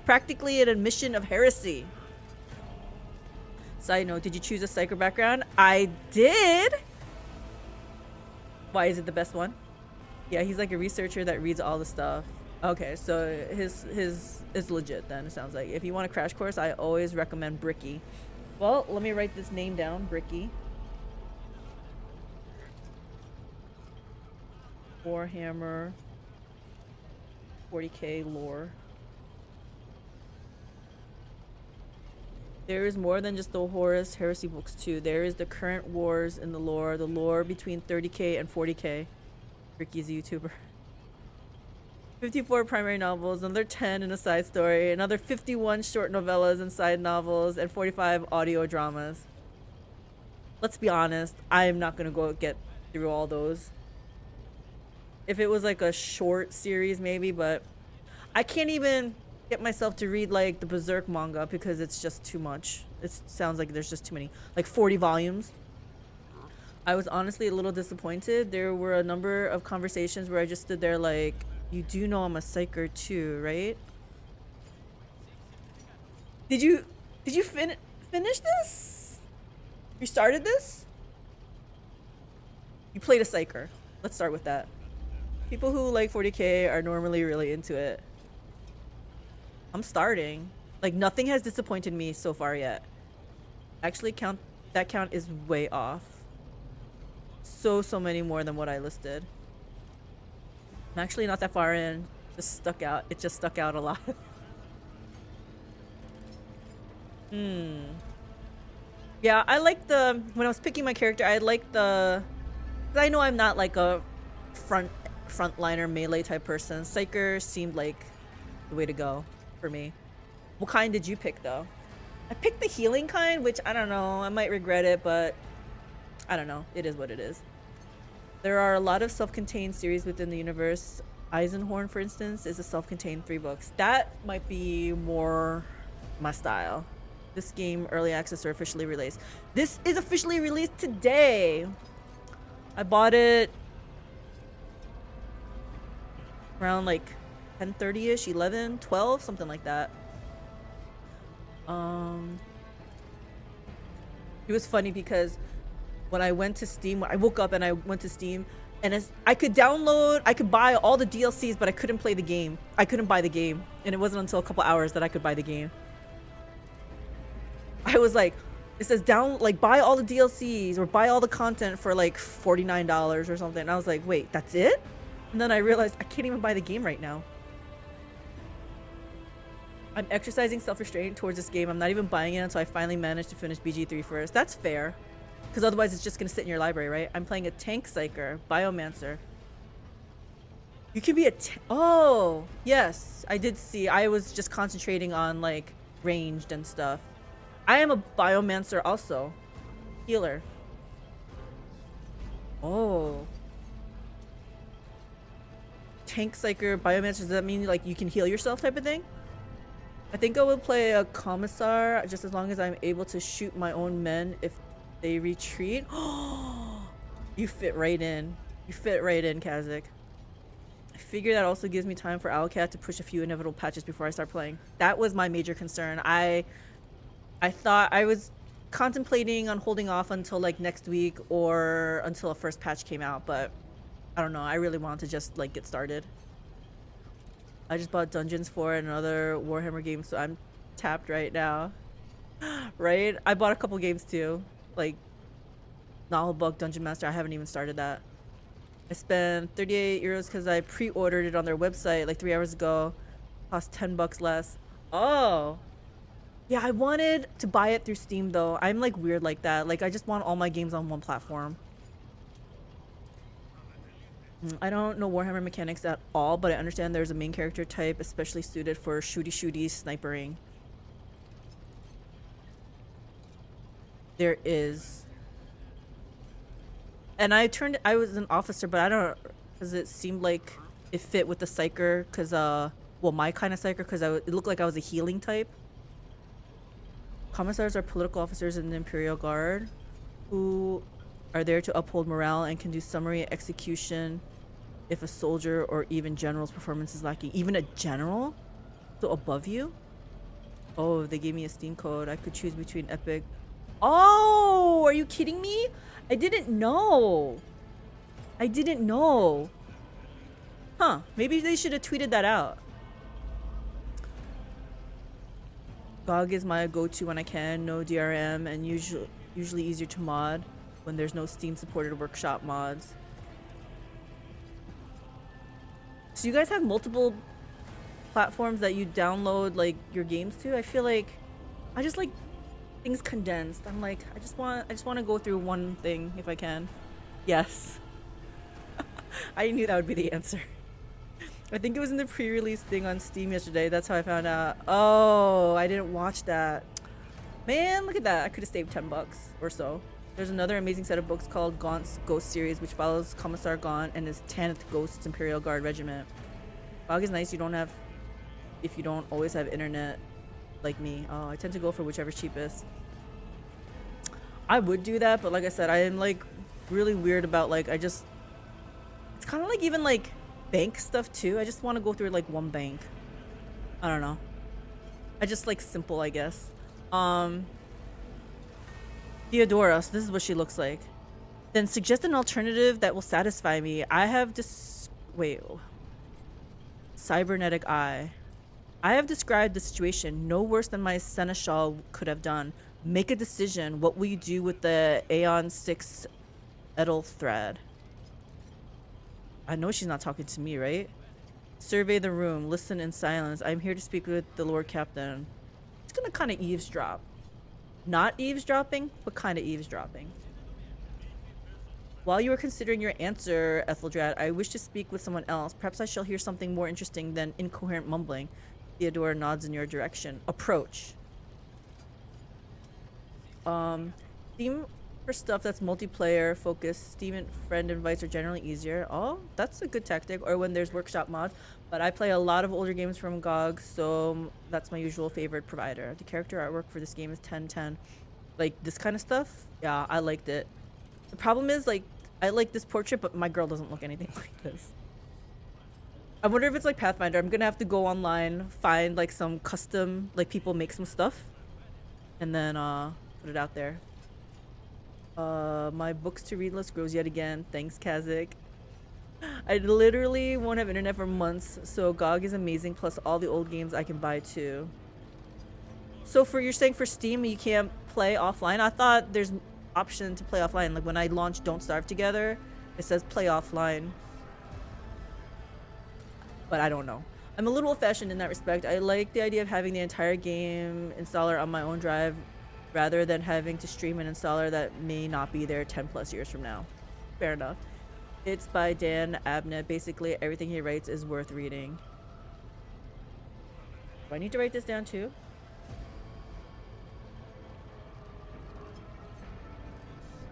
practically an admission of heresy. Side note, did you choose a Psyker background? I did! Why is it the best one? Yeah, he's like a researcher that reads all the stuff. Okay, so his is legit then, it sounds like. If you want a crash course, I always recommend Bricky. Well, let me write this name down, Bricky. Warhammer 40k lore. There is more than just the Horus Heresy books too. There is the current wars in the lore between 30k and 40k. Ricky's a YouTuber. 54 primary novels, another 10 in a side story, another 51 short novellas and side novels, and 45 audio dramas. Let's be honest, I am not gonna go get through all those. If it was like a short series maybe, but I can't even get myself to read like the Berserk manga because it's just too much. It sounds like there's just too many, like 40 volumes. I was honestly a little disappointed. There were a number of conversations where I just stood there like, you do know I'm a Psyker too, right? Did you finish this? You started this? You played a Psyker. Let's start with that. People who like 40k are normally really into it. I'm starting. Like, nothing has disappointed me so far yet. Actually, that count is way off. So many more than what I listed. I'm actually not that far in. Just stuck out. It just stuck out a lot. Yeah, I like the... When I was picking my character, I like the... I know I'm not like a frontliner melee type person. Psyker seemed like the way to go for me. What kind did you pick though? I picked the healing kind, which I don't know. I might regret it, but I don't know. It is what it is. There are a lot of self-contained series within the universe. Eisenhorn, for instance, is a self-contained 3 books. That might be more my style. This game, early access or officially released. This is officially released today. I bought it around like 10:30ish, 11, 12, something like that. It was funny because when I went to Steam, I woke up and I went to Steam, and I could buy all the DLCs, but I couldn't play the game. I couldn't buy the game, and it wasn't until a couple hours that I could buy the game. I was like, it says buy all the DLCs or buy all the content for like $49 or something. And I was like, wait, that's it? And then I realized I can't even buy the game right now. I'm exercising self-restraint towards this game. I'm not even buying it until I finally manage to finish BG3 first. That's fair. Because otherwise it's just going to sit in your library, right? I'm playing a tank Psyker, Biomancer. You can be a oh, yes. I did see. I was just concentrating on like ranged and stuff. I am a Biomancer also. Healer. Oh. Tank Psyker, Biomancer, does that mean like you can heal yourself type of thing? I think I would play a Commissar just as long as I'm able to shoot my own men if they retreat. You fit right in. You fit right in, Kazik. I figure that also gives me time for Owlcat to push a few inevitable patches before I start playing. That was my major concern. I thought I was contemplating on holding off until like next week or until a first patch came out, but I don't know. I really wanted to just like get started. I just bought Dungeons for another Warhammer game, so I'm tapped right now. Right? I bought a couple games too, like Novel Book, Dungeon Master. I haven't even started that. I spent 38 euros because I pre-ordered it on their website like 3 hours ago. Cost $10 less. Oh, yeah. I wanted to buy it through Steam though. I'm like weird like that. Like I just want all my games on one platform. I don't know Warhammer mechanics at all, but I understand there's a main character type especially suited for shooty snipering. There is. And I was an officer, but I don't, because it seemed like it fit with the Psyker, because, well, my kind of Psyker, because it looked like I was a healing type. Commissars are political officers in the Imperial Guard who are there to uphold morale and can do summary execution if a soldier or even general's performance is lacking. Even a general? So above you? Oh, they gave me a Steam code. I could choose between epic Oh, are you kidding me? I didn't know. I didn't know. Huh, maybe they should have tweeted that out. GOG is my go-to when I can, no DRM, and usually easier to mod when there's no Steam supported workshop mods. So you guys have multiple platforms that you download like your games to? I feel like I just like things condensed. I'm like, I just want to go through one thing if I can. Yes. I knew that would be the answer. I think it was in the pre-release thing on Steam yesterday. That's how I found out. Oh, I didn't watch that. Man, look at that. I could have saved $10 or so. There's another amazing set of books called Gaunt's Ghost Series, which follows Commissar Gaunt and his 10th Ghosts Imperial Guard Regiment. GOG is nice. If you don't always have internet like me. Oh, I tend to go for whichever's cheapest. I would do that, but like I said, I am like really weird about like, it's kind of like even like bank stuff too. I just want to go through like one bank. I don't know. I just like simple, I guess. Theodora, so this is what she looks like. Then suggest an alternative that will satisfy me. I have cybernetic eye. I have described the situation no worse than my seneschal could have done. Make a decision. What will you do with the Aeon 6 Edelthread? I know she's not talking to me, right? Survey the room. Listen in silence. I'm here to speak with the Lord Captain. It's gonna kind of eavesdrop. Not eavesdropping, but kind of eavesdropping. While you are considering your answer, Etheldrad, I wish to speak with someone else. Perhaps I shall hear something more interesting than incoherent mumbling. Theodora nods in your direction. Approach. Theme for stuff that's multiplayer focused. Steam and friend invites are generally easier. Oh, that's a good tactic. Or when there's workshop mods. But I play a lot of older games from GOG, so that's my usual favorite provider. The character artwork for this game is 10/10. Like this kind of stuff, yeah, I liked it. The problem is, like, I like this portrait, but my girl doesn't look anything like this. I wonder if it's like Pathfinder. I'm gonna have to go online, find like some custom, like people make some stuff, and then put it out there. My books to read list grows yet again. Thanks, Kazik. I literally won't have internet for months, so GOG is amazing, plus all the old games I can buy too. So you're saying for Steam you can't play offline? I thought there's option to play offline. Like when I launched Don't Starve Together, it says play offline. But I don't know. I'm a little old-fashioned in that respect. I like the idea of having the entire game installer on my own drive rather than having to stream an installer that may not be there 10 plus years from now. Fair enough. It's by Dan Abnett. Basically, everything he writes is worth reading. Do I need to write this down too?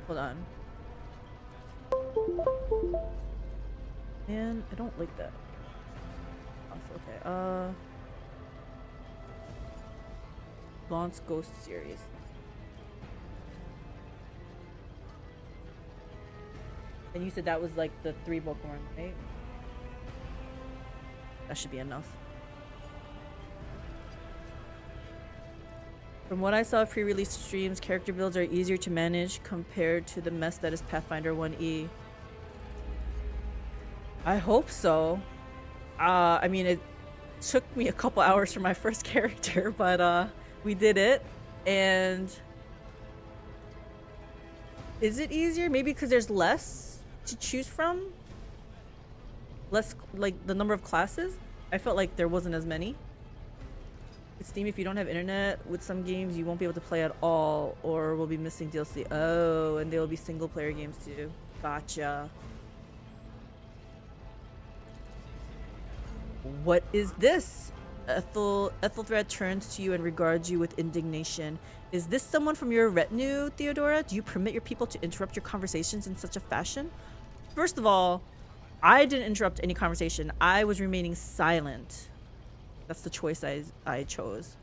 Hold on. Man, I don't like that. Okay, Gaunt's Ghost Series. And you said that was like the 3-book one, right? That should be enough. From what I saw of pre-release streams, character builds are easier to manage compared to the mess that is Pathfinder 1E. I hope so. I mean, it took me a couple hours for my first character, but we did it. And is it easier? Maybe because there's less to choose from? Less, like, the number of classes? I felt like there wasn't as many. With Steam, if you don't have internet, with some games you won't be able to play at all, or we'll be missing DLC. Oh, and there will be single player games too. Gotcha. What is this? Ethelthred turns to you and regards you with indignation. Is this someone from your retinue, Theodora? Do you permit your people to interrupt your conversations in such a fashion? First of all, I didn't interrupt any conversation. I was remaining silent. That's the choice I chose.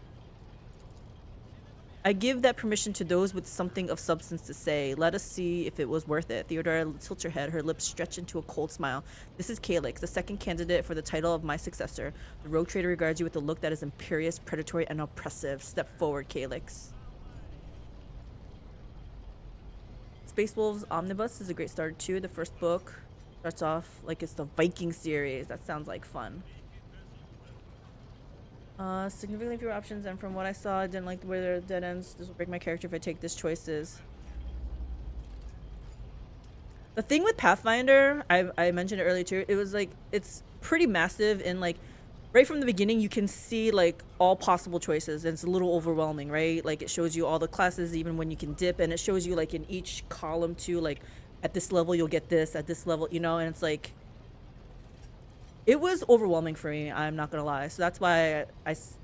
I give that permission to those with something of substance to say. Let us see if it was worth it. Theodora tilts her head, her lips stretch into a cold smile. This is Calyx, the second candidate for the title of my successor. The rogue trader regards you with a look that is imperious, predatory, and oppressive. Step forward, Calyx. Space Wolves Omnibus is a great start too. The first book starts off like it's the Viking series. That sounds like fun. Significantly fewer options, and from what I saw, I didn't like the way they're dead ends. This will break my character if I take this choices. The thing with Pathfinder, I mentioned it earlier too, it was like, it's pretty massive, and like right from the beginning you can see like all possible choices, and it's a little overwhelming, right? Like it shows you all the classes even when you can dip, and it shows you like in each column too, like at this level you'll get this, at this level, you know, and it's like, it was overwhelming for me, I'm not gonna lie. So that's why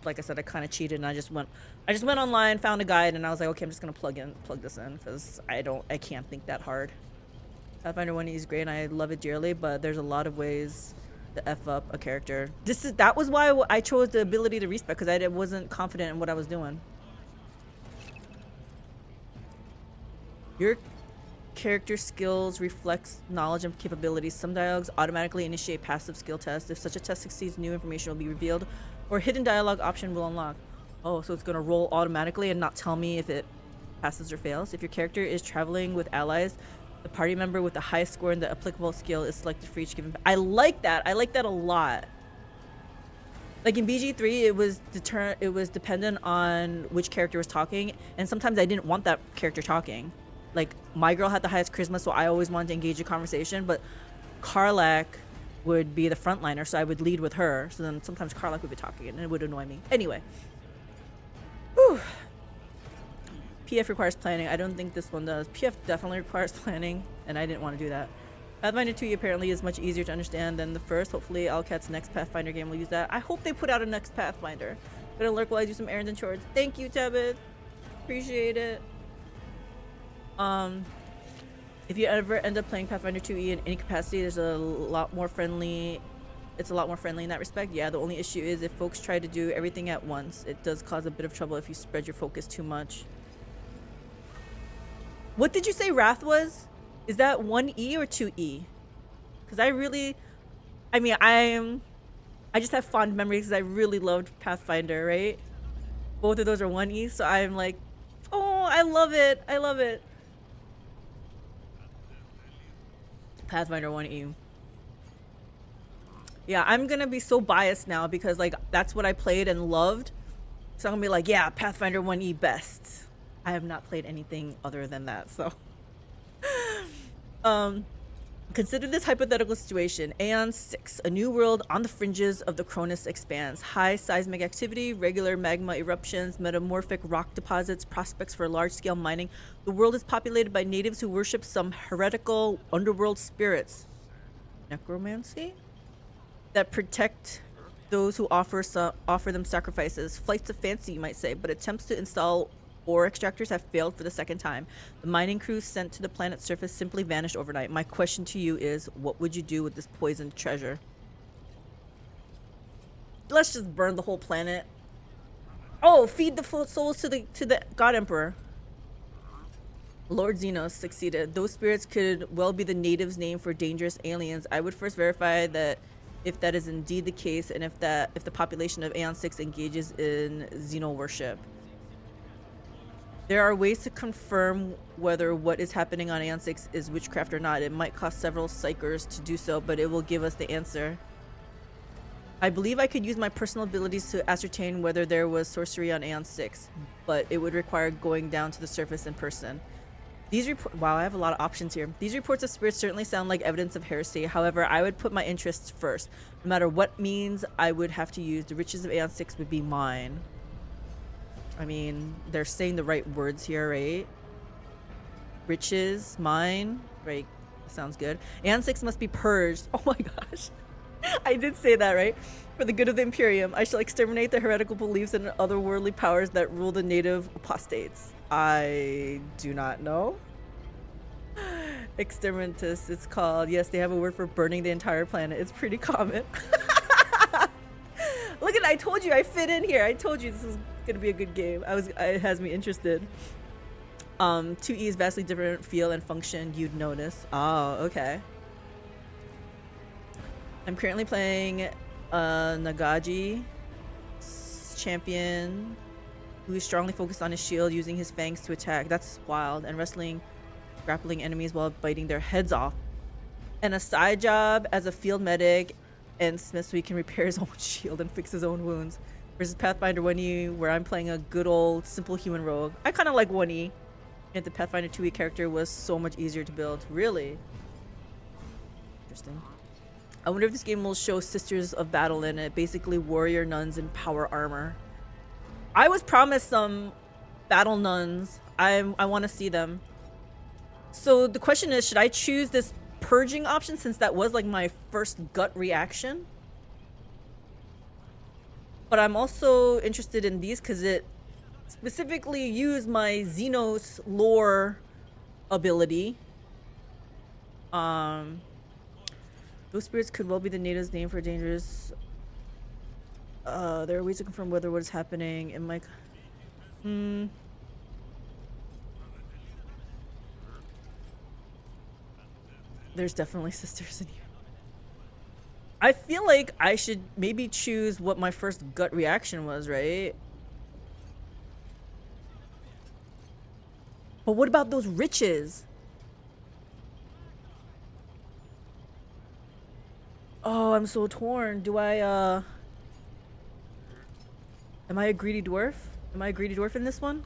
like I said, I kind of cheated, and I just went online, found a guide, and I was like, okay, I'm just gonna plug this in, because I can't think that hard. Pathfinder 1E is great and I love it dearly, but there's a lot of ways to F up a character. That was why I chose the ability to respec, because I wasn't confident in what I was doing. Your character skills reflects knowledge and capabilities. Some dialogues automatically initiate passive skill tests. If such a test succeeds, new information will be revealed, or a hidden dialogue option will unlock. Oh, so it's gonna roll automatically and not tell me if it passes or fails. If your character is traveling with allies, the party member with the highest score in the applicable skill is selected for each given. I like that. I like that a lot. Like in BG3, it was dependent on which character was talking, and sometimes I didn't want that character talking. Like my girl had the highest charisma, so I always wanted to engage in conversation, but Karlak would be the frontliner, so I would lead with her. So then sometimes Karlak would be talking, and it would annoy me. Anyway. Whew. PF requires planning. I don't think this one does. PF definitely requires planning, and I didn't want to do that. Pathfinder 2 apparently is much easier to understand than the first. Hopefully Owlcat's next Pathfinder game will use that. I hope they put out a next Pathfinder. Gonna lurk while I do some errands and chores. Thank you, Tebet. Appreciate it. If you ever end up playing Pathfinder 2E in any capacity, it's a lot more friendly in that respect. Yeah, the only issue is if folks try to do everything at once, it does cause a bit of trouble if you spread your focus too much. What did you say Wrath was? Is that 1E or 2E? Because I just have fond memories because I really loved Pathfinder, right? Both of those are 1E, so I'm like, oh, I love it. I love it. Pathfinder 1E. Yeah, I'm gonna be so biased now because like that's what I played and loved. So I'm gonna be like, yeah, Pathfinder 1E best. I have not played anything other than that, so. Consider this hypothetical situation. Aeon 6, a new world on the fringes of the Koronus Expanse. High seismic activity, regular magma eruptions, metamorphic rock deposits, prospects for large-scale mining. The world is populated by natives who worship some heretical underworld spirits. Necromancy? That protect those who offer them sacrifices. Flights of fancy, you might say, but attempts to install ore extractors have failed for the second time. The mining crews sent to the planet's surface simply vanished overnight. My question to you is, what would you do with this poisoned treasure? Let's just burn the whole planet. Oh, feed the souls to the God Emperor. Lord Xenos succeeded. Those spirits could well be the natives' name for dangerous aliens. I would first verify that if that is indeed the case, and if the population of Aeon 6 engages in Xeno worship. There are ways to confirm whether what is happening on Aeon 6 is witchcraft or not. It might cost several Psykers to do so, but it will give us the answer. I believe I could use my personal abilities to ascertain whether there was sorcery on Aeon 6, but it would require going down to the surface in person. Wow, I have a lot of options here. These reports of spirits certainly sound like evidence of heresy. However, I would put my interests first. No matter what means I would have to use, the riches of Aeon 6 would be mine. I mean, they're saying the right words here, right? Riches, mine, right? Sounds good. Aeon 6 must be purged. Oh my gosh. I did say that, right? For the good of the Imperium, I shall exterminate the heretical beliefs and otherworldly powers that rule the native apostates. I do not know. Exterminatus, it's called. Yes, they have a word for burning the entire planet. It's pretty common. Look at it, I told you I fit in here. I told you this was gonna be a good game. It has me interested. 2E is vastly different feel and function, you'd notice. Oh, okay. I'm currently playing Nagaji champion who is strongly focused on his shield, using his fangs to attack. That's wild. And wrestling grappling enemies while biting their heads off. And a side job as a field medic and smith so he can repair his own shield and fix his own wounds. Versus Pathfinder 1E, where I'm playing a good old simple human rogue. I kind of like 1E. And the Pathfinder 2E character was so much easier to build. Really? Interesting. I wonder if this game will show Sisters of Battle in it. Basically warrior nuns in power armor. I was promised some battle nuns. I want to see them. So the question is, should I choose this purging option since that was like my first gut reaction? But I'm also interested in these because it specifically used my Xenos lore ability. Those spirits could well be the native's name for dangerous. There are ways to confirm whether what is happening in my... There's definitely sisters in here. I feel like I should maybe choose what my first gut reaction was, right? But what about those riches? Oh, I'm so torn. Do I, am I a greedy dwarf? Am I a greedy dwarf in this one?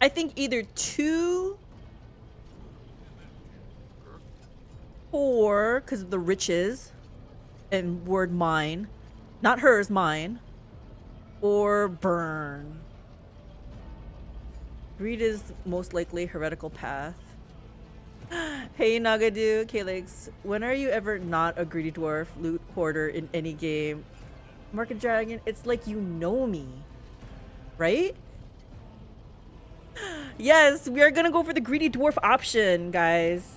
I think either 2 or because of the riches and word mine, not hers, mine, or burn. Greed is most likely heretical path. Hey Nagadu, Calyx, when are you ever not a greedy dwarf loot hoarder in any game? Market Dragon, it's like you know me, right? Yes, we are gonna go for the greedy dwarf option, guys.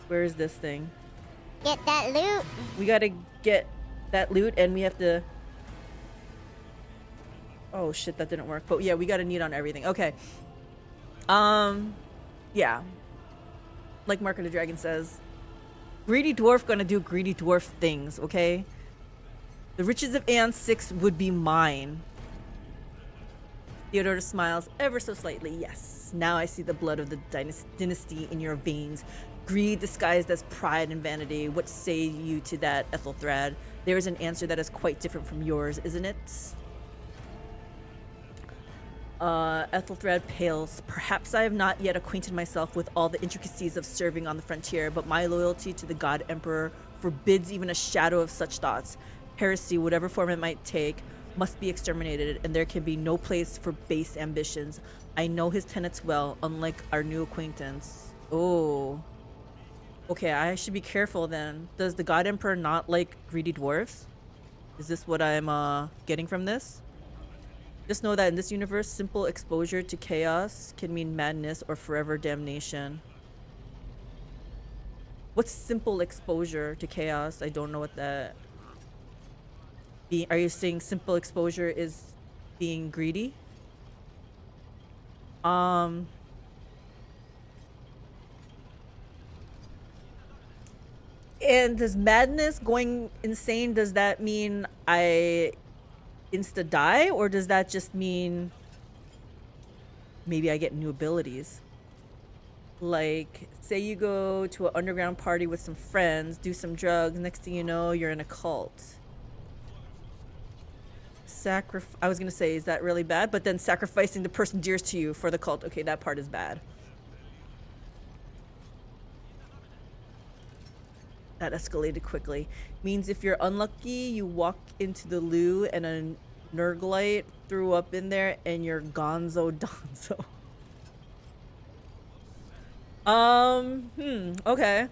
Where is this thing? Get that loot. We gotta get that loot and we have to... Oh shit, that didn't work. But yeah, we gotta need on everything. Okay. Yeah. Like Mark of the Dragon says, greedy dwarf gonna do greedy dwarf things, okay? The riches of Aeon 6 would be mine. Theodora smiles ever so slightly. Yes, now I see the blood of the dynasty in your veins. Greed disguised as pride and vanity. What say you to that, Ethelthrad? There is an answer that is quite different from yours, isn't it? Ethelthrad pales. Perhaps I have not yet acquainted myself with all the intricacies of serving on the frontier, but my loyalty to the God Emperor forbids even a shadow of such thoughts. Heresy, whatever form it might take, must be exterminated, and there can be no place for base ambitions. I know his tenets well, unlike our new acquaintance. Oh. Okay, I should be careful then. Does the God Emperor not like greedy dwarfs? Is this what I'm getting from this? Just know that in this universe, simple exposure to chaos can mean madness or forever damnation. What's simple exposure to chaos? I don't know what that... Are you saying simple exposure is being greedy? And does madness, going insane, does that mean I insta die, or does that just mean maybe I get new abilities? Like, say you go to an underground party with some friends, do some drugs, next thing you know, you're in a cult. I was gonna say, is that really bad? But then sacrificing the person dearest to you for the cult, okay, that part is bad. That escalated quickly. Means if you're unlucky, you walk into the loo and a Nurglite threw up in there and you're gonzo donzo. Okay.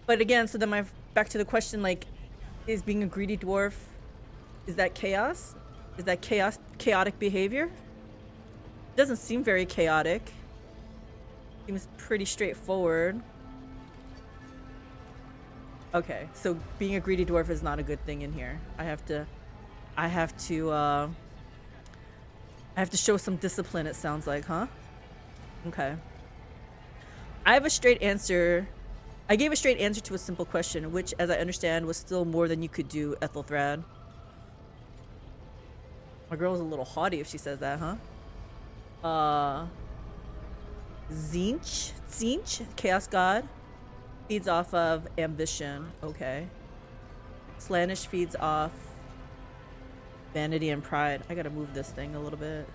But again, so then back to the question, like, is being a greedy dwarf, is that chaos? Is that chaotic behavior? It doesn't seem very chaotic. Seems pretty straightforward. Okay, so being a greedy dwarf is not a good thing in here. I have to show some discipline, it sounds like, huh? Okay. I have a straight answer. I gave a straight answer to a simple question, which, as I understand, was still more than you could do, Ethelthrad. My girl's a little haughty if she says that, huh? Tzeentch, Chaos God, feeds off of ambition. Okay. Slanish feeds off vanity and pride. I gotta move this thing a little bit.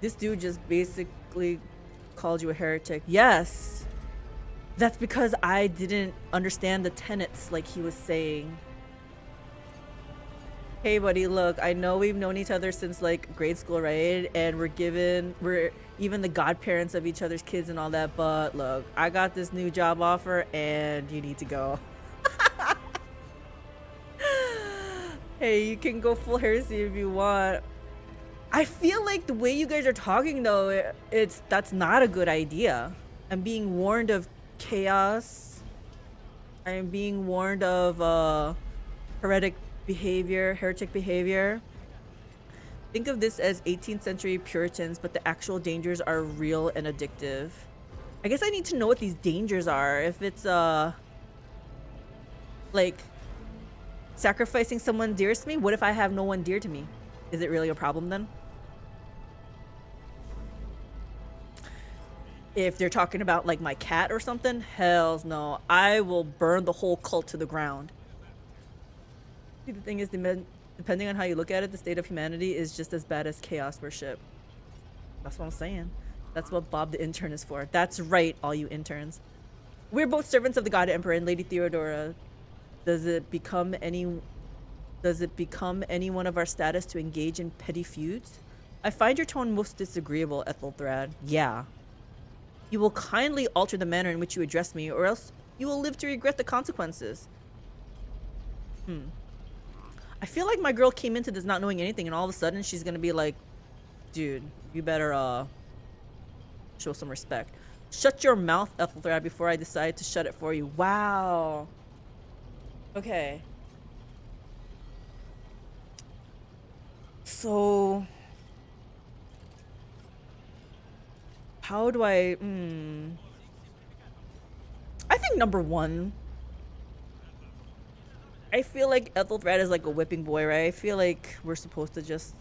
This dude just basically called you a heretic. Yes! That's because I didn't understand the tenets like he was saying. Hey buddy, look, I know we've known each other since like grade school, right? And we're even the godparents of each other's kids and all that, but look, I got this new job offer and you need to go. Hey, you can go full heresy if you want. I feel like the way you guys are talking though, that's not a good idea. I'm being warned of chaos. I'm being warned of heretic behavior. Think of this as 18th century Puritans, but the actual dangers are real and addictive. I guess I need to know what these dangers are. If it's like sacrificing someone dearest to me, what if I have no one dear to me? Is it really a problem then? If they're talking about like my cat or something, hells no. I will burn the whole cult to the ground. The thing is, depending on how you look at it, the state of humanity is just as bad as chaos worship. That's what I'm saying. That's what Bob the intern is for. That's right, all you interns. We're both servants of the God Emperor and Lady Theodora. Does it become any one of our status to engage in petty feuds? I find your tone most disagreeable, Ethelthrad. Yeah. You will kindly alter the manner in which you address me, or else you will live to regret the consequences. I feel like my girl came into this not knowing anything, and all of a sudden she's gonna be like, dude, you better show some respect. Shut your mouth, Ethelthrad, before I decide to shut it for you. Wow. Okay. So how do I I think number one, I feel like Ethelthred is like a whipping boy, right? I feel like we're supposed to just,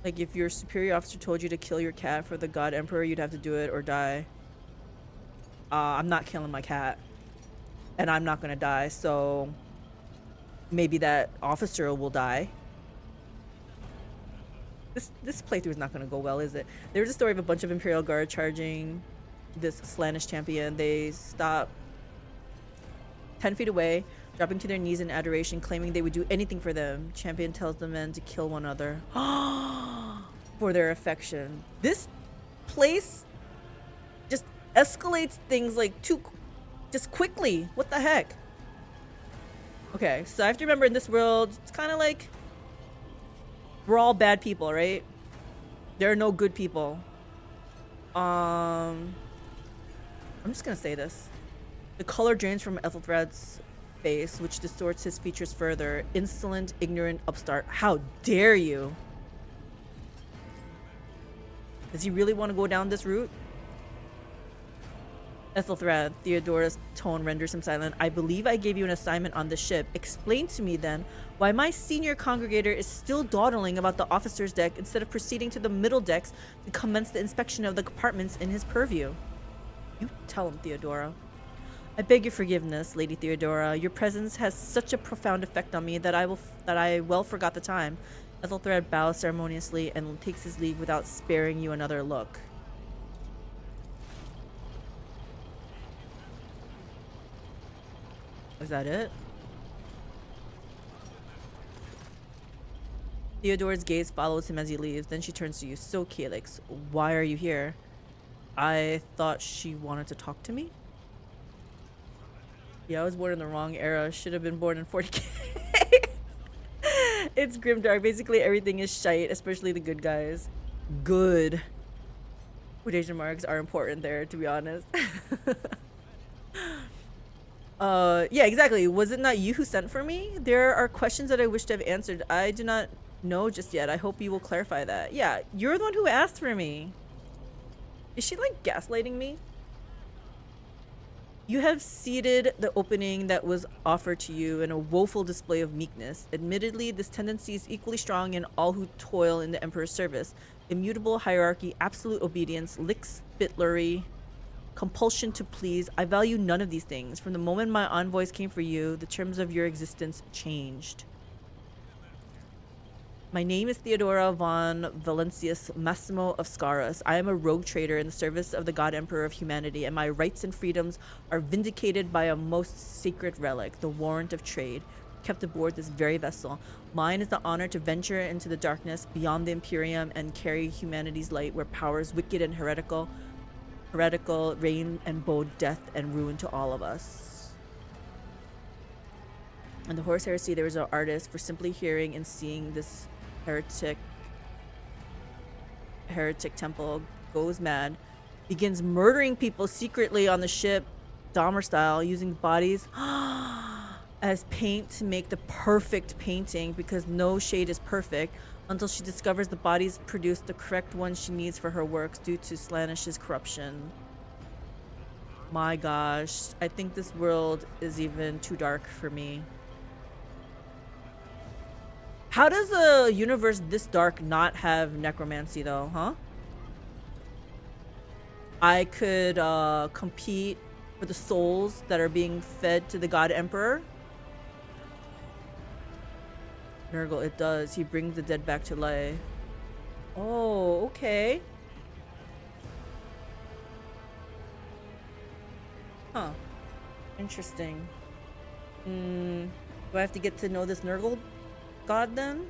like, if your superior officer told you to kill your cat for the God Emperor, you'd have to do it or die. I'm not killing my cat, and I'm not gonna die, so maybe that officer will die. This playthrough is not gonna go well, is it? There's a story of a bunch of Imperial Guard charging this Slanish champion. They stop 10 feet away, dropping to their knees in adoration, claiming they would do anything for them. Champion tells the men to kill one another for their affection. This place just escalates things like just quickly. What the heck? Okay, so I have to remember, in this world, it's kind of like we're all bad people, right? There are no good people. I'm just gonna say this. The color drains from Ethelthred's face, which distorts his features further. Insolent, ignorant upstart. How dare you? Does he really want to go down this route? Ethelthred, Theodora's tone renders him silent. I believe I gave you an assignment on the ship. Explain to me then why my senior congregator is still dawdling about the officer's deck instead of proceeding to the middle decks to commence the inspection of the compartments in his purview. You tell him, Theodora. I beg your forgiveness, Lady Theodora. Your presence has such a profound effect on me that I well forgot the time. Ethelthred bows ceremoniously and takes his leave without sparing you another look. Is that it? Theodora's gaze follows him as he leaves. Then she turns to you. So, Calyx, why are you here? I thought she wanted to talk to me? Yeah, I was born in the wrong era. Should have been born in 40k. It's grimdark. Basically, everything is shite, especially the good guys. Good. Quotation marks are important there, to be honest. Yeah, exactly. Was it not you who sent for me? There are questions that I wish to have answered. I do not know just yet. I hope you will clarify that. Yeah, you're the one who asked for me. Is she like gaslighting me? You have ceded the opening that was offered to you in a woeful display of meekness. Admittedly, this tendency is equally strong in all who toil in the Emperor's service. Immutable hierarchy, absolute obedience, lickspittlery, compulsion to please. I value none of these things. From the moment my envoys came for you, the terms of your existence changed. My name is Theodora von Valencius Massimo of Scaras. I am a rogue trader in the service of the God Emperor of humanity, and my rights and freedoms are vindicated by a most sacred relic, the warrant of trade, kept aboard this very vessel. Mine is the honor to venture into the darkness beyond the Imperium and carry humanity's light where powers wicked and heretical reign and bode death and ruin to all of us. In the Horus Heresy, there was an artist for simply hearing and seeing this heretic temple goes mad, begins murdering people secretly on the ship, Dahmer style, using bodies as paint to make the perfect painting, because no shade is perfect, until she discovers the bodies produce the correct one she needs for her works due to Slanish's corruption. My gosh, I think this world is even too dark for me. How does a universe this dark not have necromancy though, huh? I could compete for the souls that are being fed to the God Emperor. Nurgle, it does. He brings the dead back to life. Oh, okay. Huh. Interesting. Do I have to get to know this Nurgle god then?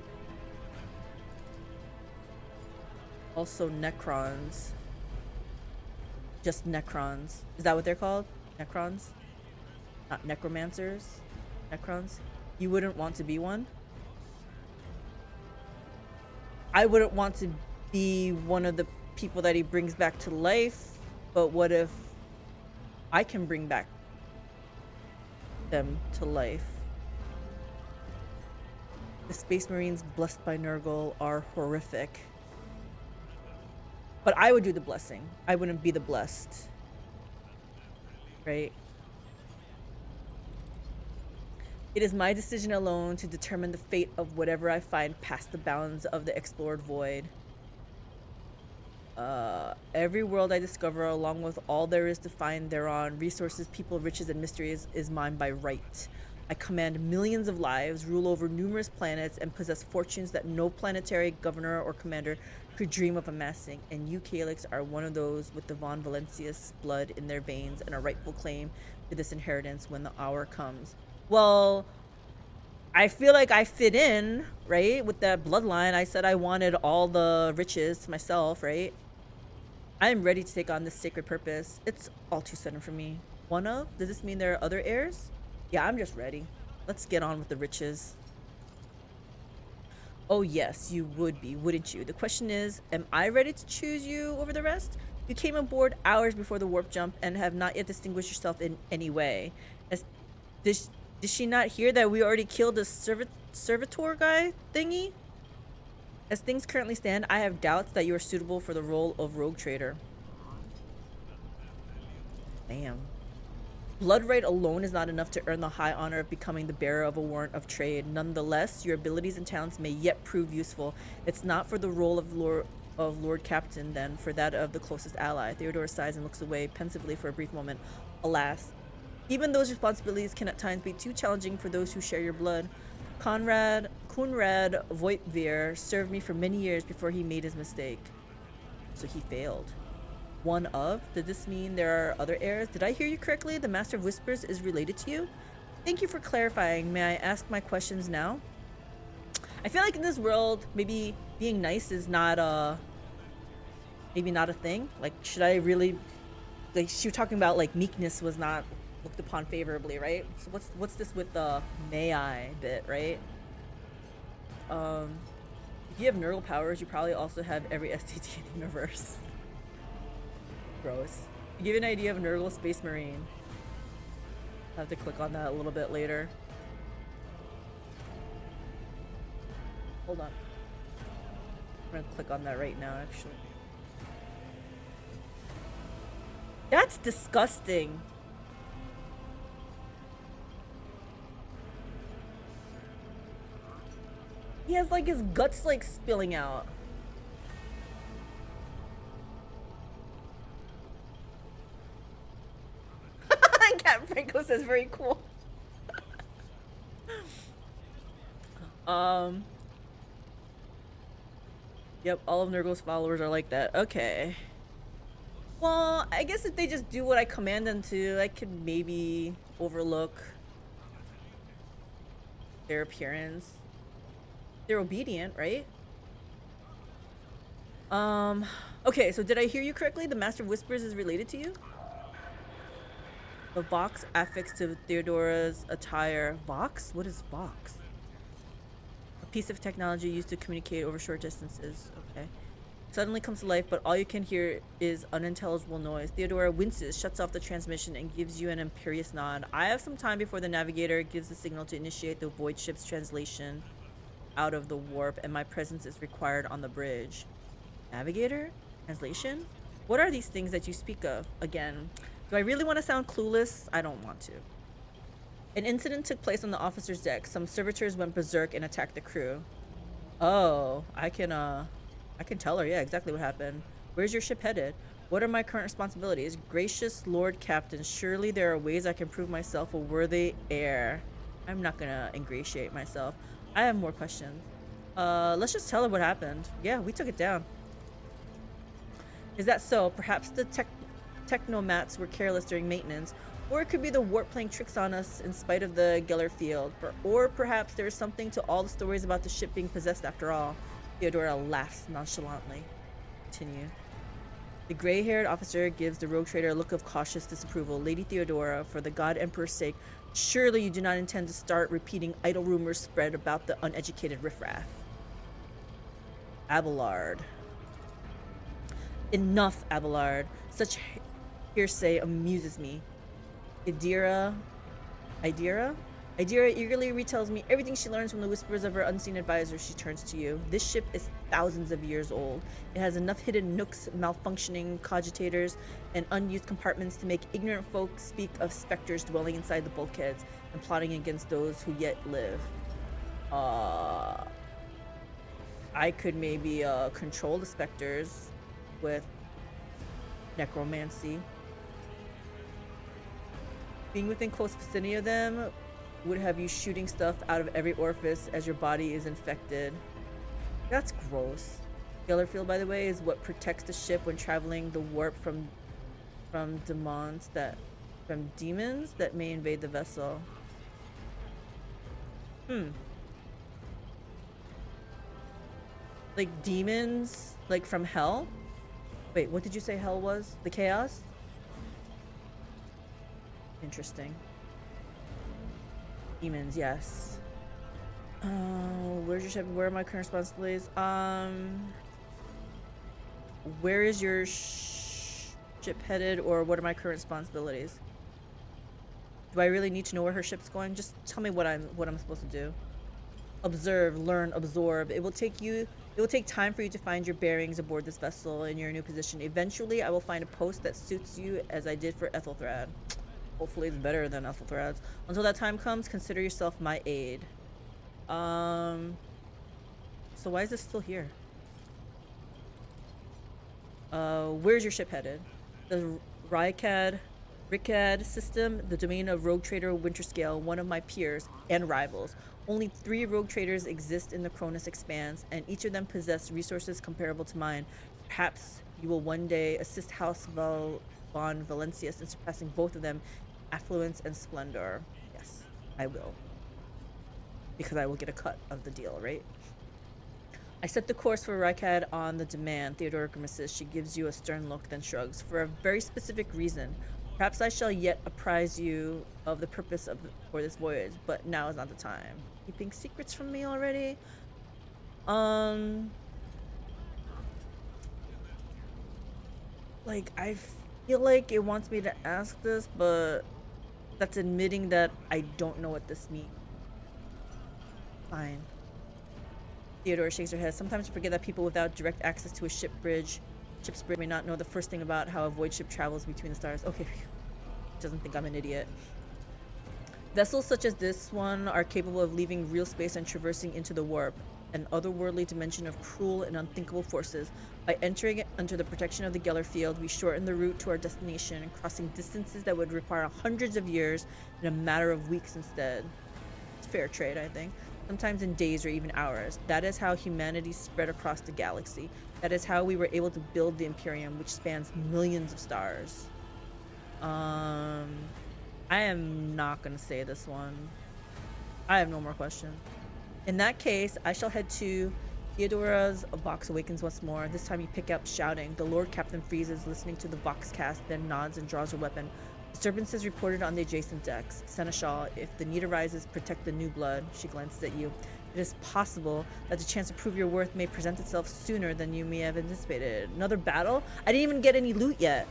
Also Necrons. Just Necrons. Is that what they're called? Necrons? Not necromancers? Necrons? You wouldn't want to be one? I wouldn't want to be one of the people that he brings back to life, but what if I can bring back them to life? The Space Marines blessed by Nurgle are horrific. But I would do the blessing. I wouldn't be the blessed. Right? It is my decision alone to determine the fate of whatever I find past the bounds of the explored void. Every world I discover, along with all there is to find thereon, resources, people, riches, and mysteries, is mine by right. I command millions of lives, rule over numerous planets, and possess fortunes that no planetary governor or commander could dream of amassing. And you, Calyx, are one of those with the Von Valencius blood in their veins and a rightful claim to this inheritance when the hour comes. Well, I feel like I fit in, right? With that bloodline. I said I wanted all the riches to myself, right? I am ready to take on this sacred purpose. It's all too sudden for me. One of? Does this mean there are other heirs? Yeah, I'm just ready. Let's get on with the riches. Oh yes, you would be, wouldn't you? The question is, am I ready to choose you over the rest? You came aboard hours before the warp jump and have not yet distinguished yourself in any way. Did she not hear that we already killed the servitor guy thingy? As things currently stand, I have doubts that you are suitable for the role of rogue trader. Damn. Blood right alone is not enough to earn the high honor of becoming the bearer of a warrant of trade. Nonetheless, your abilities and talents may yet prove useful. It's not for the role of Lord Captain, then, for that of the closest ally. Theodora sighs and looks away pensively for a brief moment. Alas, even those responsibilities can at times be too challenging for those who share your blood. Conrad Voitveer served me for many years before he made his mistake. So he failed. One of? Did this mean there are other heirs? Did I hear you correctly? The Master of Whispers is related to you? Thank you for clarifying. May I ask my questions now? I feel like in this world, maybe being nice is not maybe not a thing. Like, should I really, like, she was talking about like meekness was not looked upon favorably, right? So what's this with the may I bit, right? If you have Nurgle powers, you probably also have every STT in the universe. Gross. To give you an idea of Nurgle Space Marine, I'll have to click on that a little bit later. Hold on. I'm gonna click on that right now, actually. That's disgusting. He has like his guts like spilling out. Cat Franco says very cool. Yep, all of Nurgle's followers are like that. Okay. Well, I guess if they just do what I command them to, I could maybe overlook their appearance. They're obedient, right? Okay, so did I hear you correctly? The Master of Whispers is related to you? The Vox affixed to Theodora's attire. Vox? What is Vox? A piece of technology used to communicate over short distances. Okay. Suddenly comes to life, but all you can hear is unintelligible noise. Theodora winces, shuts off the transmission, and gives you an imperious nod. I have some time before the navigator gives the signal to initiate the void ship's translation out of the warp, and my presence is required on the bridge. Navigator? Translation? What are these things that you speak of? Again, do I really want to sound clueless? I don't want to. An incident took place on the officer's deck. Some servitors went berserk and attacked the crew. Oh, I can tell her, yeah, exactly what happened. Where's your ship headed? What are my current responsibilities? Gracious Lord Captain, surely there are ways I can prove myself a worthy heir. I'm not gonna ingratiate myself. I have more questions. Let's just tell her what happened. Yeah, we took it down. Is that so? Perhaps the technomats were careless during maintenance, or it could be the warp playing tricks on us in spite of the Geller field. Or perhaps there is something to all the stories about the ship being possessed after all. Theodora laughs nonchalantly. Continue. The gray-haired officer gives the rogue trader a look of cautious disapproval. Lady Theodora, for the God Emperor's sake, surely you do not intend to start repeating idle rumors spread about the uneducated riffraff. Abelard. Enough, Abelard. Such hearsay amuses me. Idira eagerly retells me everything she learns from the whispers of her unseen advisor. She turns to you. This ship is thousands of years old. It has enough hidden nooks, malfunctioning cogitators, and unused compartments to make ignorant folk speak of specters dwelling inside the bulkheads and plotting against those who yet live. I could maybe control the specters with necromancy. Being within close vicinity of them would have you shooting stuff out of every orifice as your body is infected. That's gross. Gellerfield, by the way, is what protects the ship when traveling the warp from demons that may invade the vessel. Like demons, like from hell? Wait, what did you say hell was? The chaos? Interesting. Demons, yes. Where's your ship? Where are my current responsibilities? Where is your ship headed, or what are my current responsibilities? Do I really need to know where her ship's going? Just tell me what I'm supposed to do. Observe, learn, absorb. It will take time for you to find your bearings aboard this vessel in your new position. Eventually, I will find a post that suits you, as I did for Ethelthrad. Hopefully it's better than Ethelthrad's. Until that time comes, consider yourself my aide. So why is this still here? Where's your ship headed? The Ricad system, the domain of rogue trader Winterscale, one of my peers and rivals. Only 3 rogue traders exist in the Koronus Expanse, and each of them possess resources comparable to mine. Perhaps you will one day assist House von Valencius in surpassing both of them in affluence and splendor. Yes, I will. Because I will get a cut of the deal, right? I set the course for Ricad on the demand. Theodora grimaces. She gives you a stern look, then shrugs. For a very specific reason. Perhaps I shall yet apprise you of the purpose for this voyage, but now is not the time. Keeping secrets from me already? Like, I feel like it wants me to ask this, but that's admitting that I don't know what this means. Fine. Theodora shakes her head. Sometimes I forget that people without direct access to a ship bridge Ship spirit may not know the first thing about how a void ship travels between the stars. Okay, doesn't think I'm an idiot. Vessels such as this one are capable of leaving real space and traversing into the warp, an otherworldly dimension of cruel and unthinkable forces. By entering it under the protection of the Geller field, we shorten the route to our destination, crossing distances that would require hundreds of years in a matter of weeks instead. It's fair trade, I think. Sometimes in days or even hours. That is how humanity spread across the galaxy. That is how we were able to build the Imperium, which spans millions of stars. I am not gonna say this one. I have no more questions. In that case, I shall head to Theodora's Vox awakens once more. This time you pick up shouting. The Lord Captain freezes, listening to the Vox cast, then nods and draws her weapon. Disturbances reported on the adjacent decks. Seneschal, if the need arises, protect the new blood. She glances at you. It is possible that the chance to prove your worth may present itself sooner than you may have anticipated. Another battle? I didn't even get any loot yet.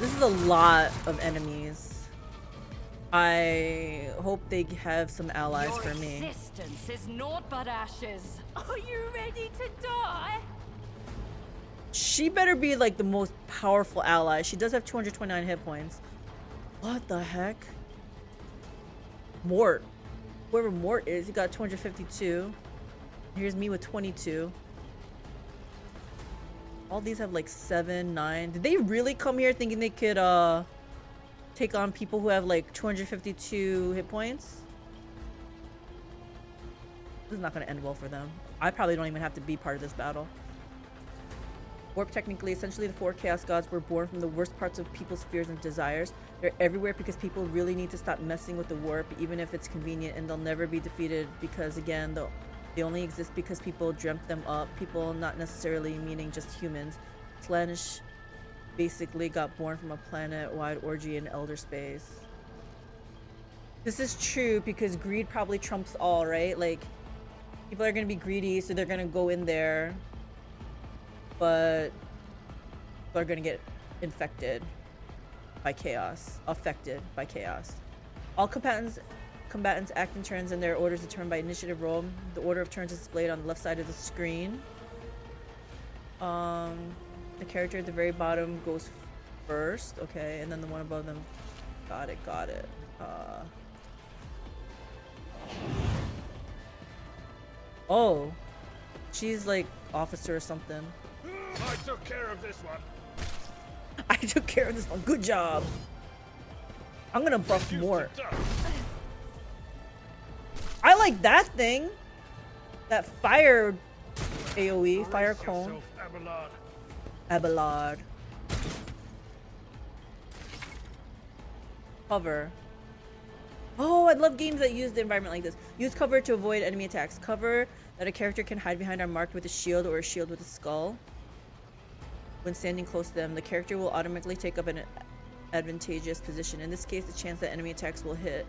This is a lot of enemies. I hope they have some allies for me. Your existence is naught but ashes. Are you ready to die? She better be like the most powerful ally. She does have 229 hit points. What the heck? Mort. Whoever Mort is, he got 252. Here's me with 22. All these have like 7, 9. Did they really come here thinking they could take on people who have like 252 hit points? This is not going to end well for them. I probably don't even have to be part of this battle. Warp technically, essentially the 4 Chaos Gods were born from the worst parts of people's fears and desires. They're everywhere because people really need to stop messing with the warp, even if it's convenient, and they'll never be defeated because, again, they only exist because people dreamt them up. People, not necessarily meaning just humans. Slaanesh basically got born from a planet-wide orgy in elder space. This is true because greed probably trumps all, right? Like, people are gonna be greedy, so they're gonna go in there, but people are gonna get infected by chaos, affected by chaos. All combatants act in turns and their orders determined by initiative roll. The order of turns is displayed on the left side of the screen. The character at the very bottom goes first, okay, and then the one above them. Got it. Oh, she's like officer or something. I took care of this one. I took care of this one. Good job. I'm gonna buff more. I like that thing. That fire AoE, fire cone. Abelard. Cover. Oh, I love games that use the environment like this. Use cover to avoid enemy attacks. Cover that a character can hide behind are marked with a shield or a shield with a skull. When standing close to them, the character will automatically take up an advantageous position. In this case, the chance that enemy attacks will hit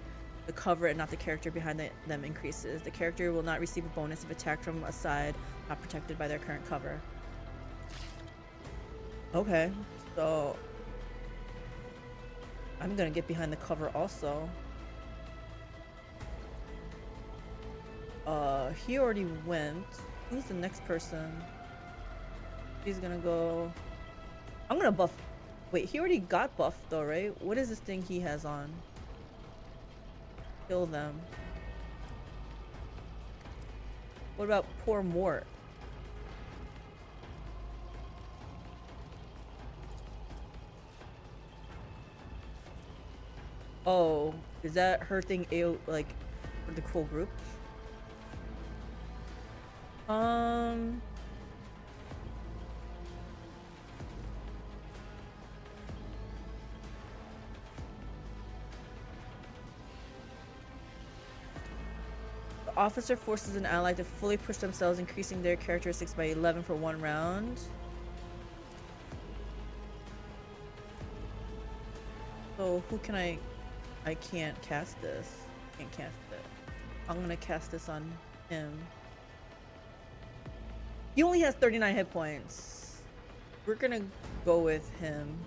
the cover and not the character behind them increases. The character will not receive a bonus if attacked from a side not protected by their current cover. Okay, so I'm gonna get behind the cover also. He already went. Who's the next person? He's gonna go. I'm gonna buff. Wait, he already got buffed though, right? What is this thing he has on? Kill them. What about poor Mort? Oh, is that her thing? Like for the whole group? The officer forces an ally to fully push themselves, increasing their characteristics by 11 for 1 round. So who can I can't cast this. Can't cast it. I'm gonna cast this on him. He only has 39 hit points. we're gonna go with him.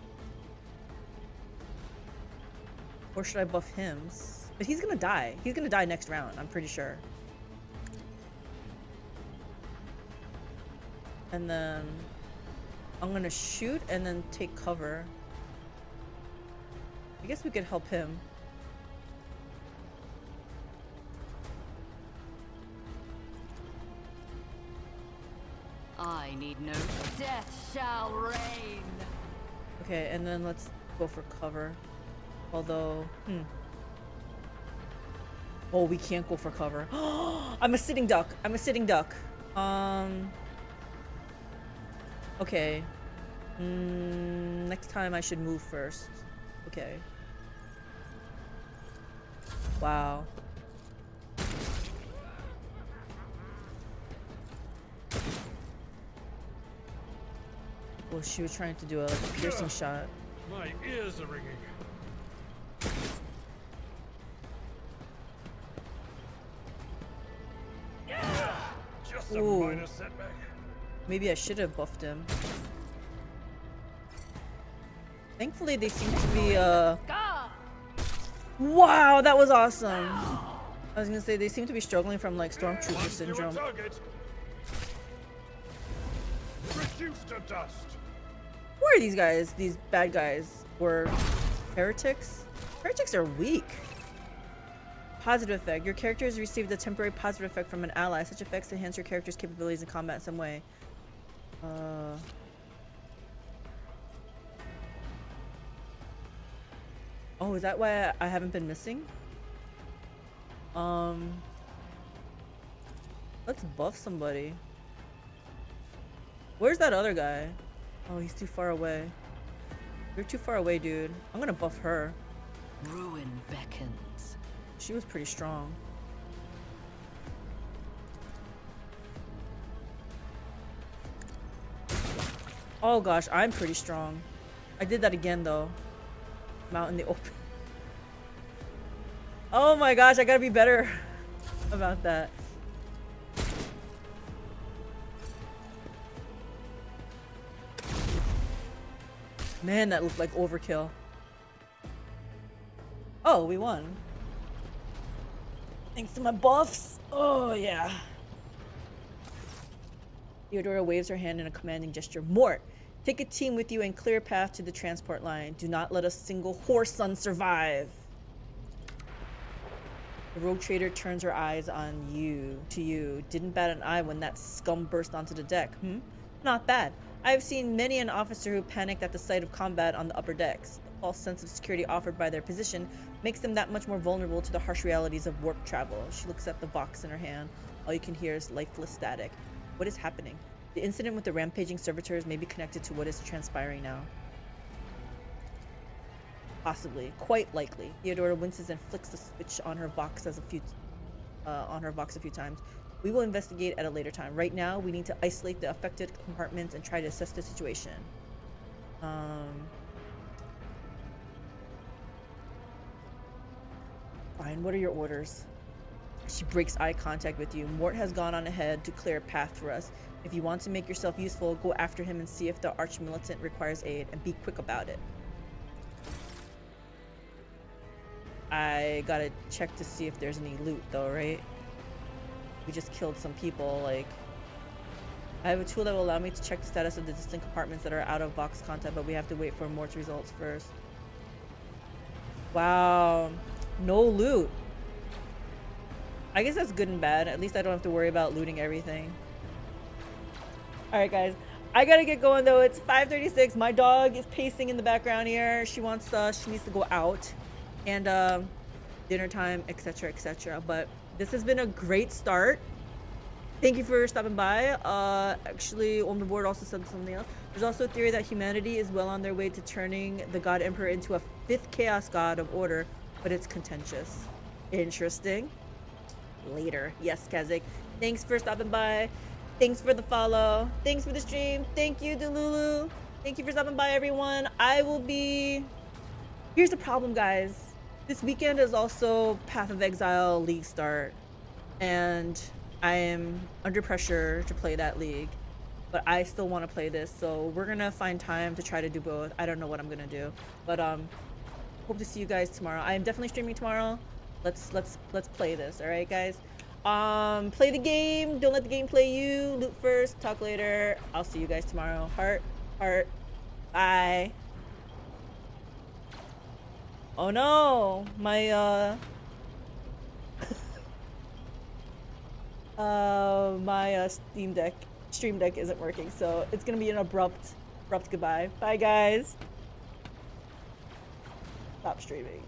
Or should I buff him? But he's gonna die. He's gonna die next round, I'm pretty sure. And then I'm gonna shoot and then take cover. I guess we could help him. I need no death shall reign. Okay, and then let's go for cover. Although, oh, we can't go for cover. I'm a sitting duck. I'm a sitting duck. Okay. Next time I should move first. Okay. Wow. Well, she was trying to do a piercing shot. My ears are ringing. Just a Ooh. minor setback. Maybe I should have buffed him. Thankfully, they seem to be, Wow, that was awesome! I was gonna say, they seem to be struggling from, like, Stormtrooper syndrome. Target. Reduced to dust. Who are these guys? These bad guys? Were heretics? Heretics are weak. Positive effect. Your character has received a temporary positive effect from an ally. Such effects enhance your character's capabilities in combat in some way. Oh, is that why I haven't been missing? Let's buff somebody. Where's that other guy? Oh, he's too far away. You're too far away, dude. I'm gonna buff her. Ruin beckons. She was pretty strong. Oh gosh, I'm pretty strong. I did that again though. I'm out in the open. Oh my gosh, I gotta be better about that. Man, that looked like overkill. Oh, we won. Thanks to my buffs. Oh, yeah. Theodora waves her hand in a commanding gesture. Mort, take a team with you and clear a path to the transport line. Do not let a single horse son survive. The rogue trader turns her eyes on you, to you. Didn't bat an eye when that scum burst onto the deck, Not bad. I have seen many an officer who panicked at the sight of combat on the upper decks. The false sense of security offered by their position makes them that much more vulnerable to the harsh realities of warp travel. She looks at the box in her hand. All you can hear is lifeless static. What is happening? The incident with the rampaging servitors may be connected to what is transpiring now. Possibly. Quite likely. Theodora winces and flicks the switch on her box a few times. We will investigate at a later time. Right now, we need to isolate the affected compartments and try to assess the situation. Fine, what are your orders? She breaks eye contact with you. Mort has gone on ahead to clear a path for us. If you want to make yourself useful, go after him and see if the arch-militant requires aid, and be quick about it. I gotta check to see if there's any loot though, right? We just killed some people, like... I have a tool that will allow me to check the status of the distinct compartments that are out of box content, but we have to wait for Mort's results first. Wow. No loot. I guess that's good and bad. At least I don't have to worry about looting everything. Alright guys, I gotta get going though. It's 5:36. My dog is pacing in the background here. She needs to go out. And dinner time, etc, etc. But this has been a great start. Thank you for stopping by. Actually, on the board also said something else. There's also a theory that humanity is well on their way to turning the God Emperor into a 5th Chaos God of Order, but it's contentious. Interesting. Later. Yes, Kazik. Thanks for stopping by. Thanks for the follow. Thanks for the stream. Thank you, Delulu. Thank you for stopping by, everyone. I will be... Here's the problem, guys. This weekend is also Path of Exile League start, and I am under pressure to play that league. but I still want to play this, so we're gonna find time to try to do both. I don't know what I'm gonna do, but hope to see you guys tomorrow. I am definitely streaming tomorrow. Let's play this, all right, guys. Play the game. Don't let the game play you. Loot first. Talk later. I'll see you guys tomorrow. Heart. Bye. Oh no, my my stream deck isn't working, so it's gonna be an abrupt goodbye. Bye guys. Stop streaming.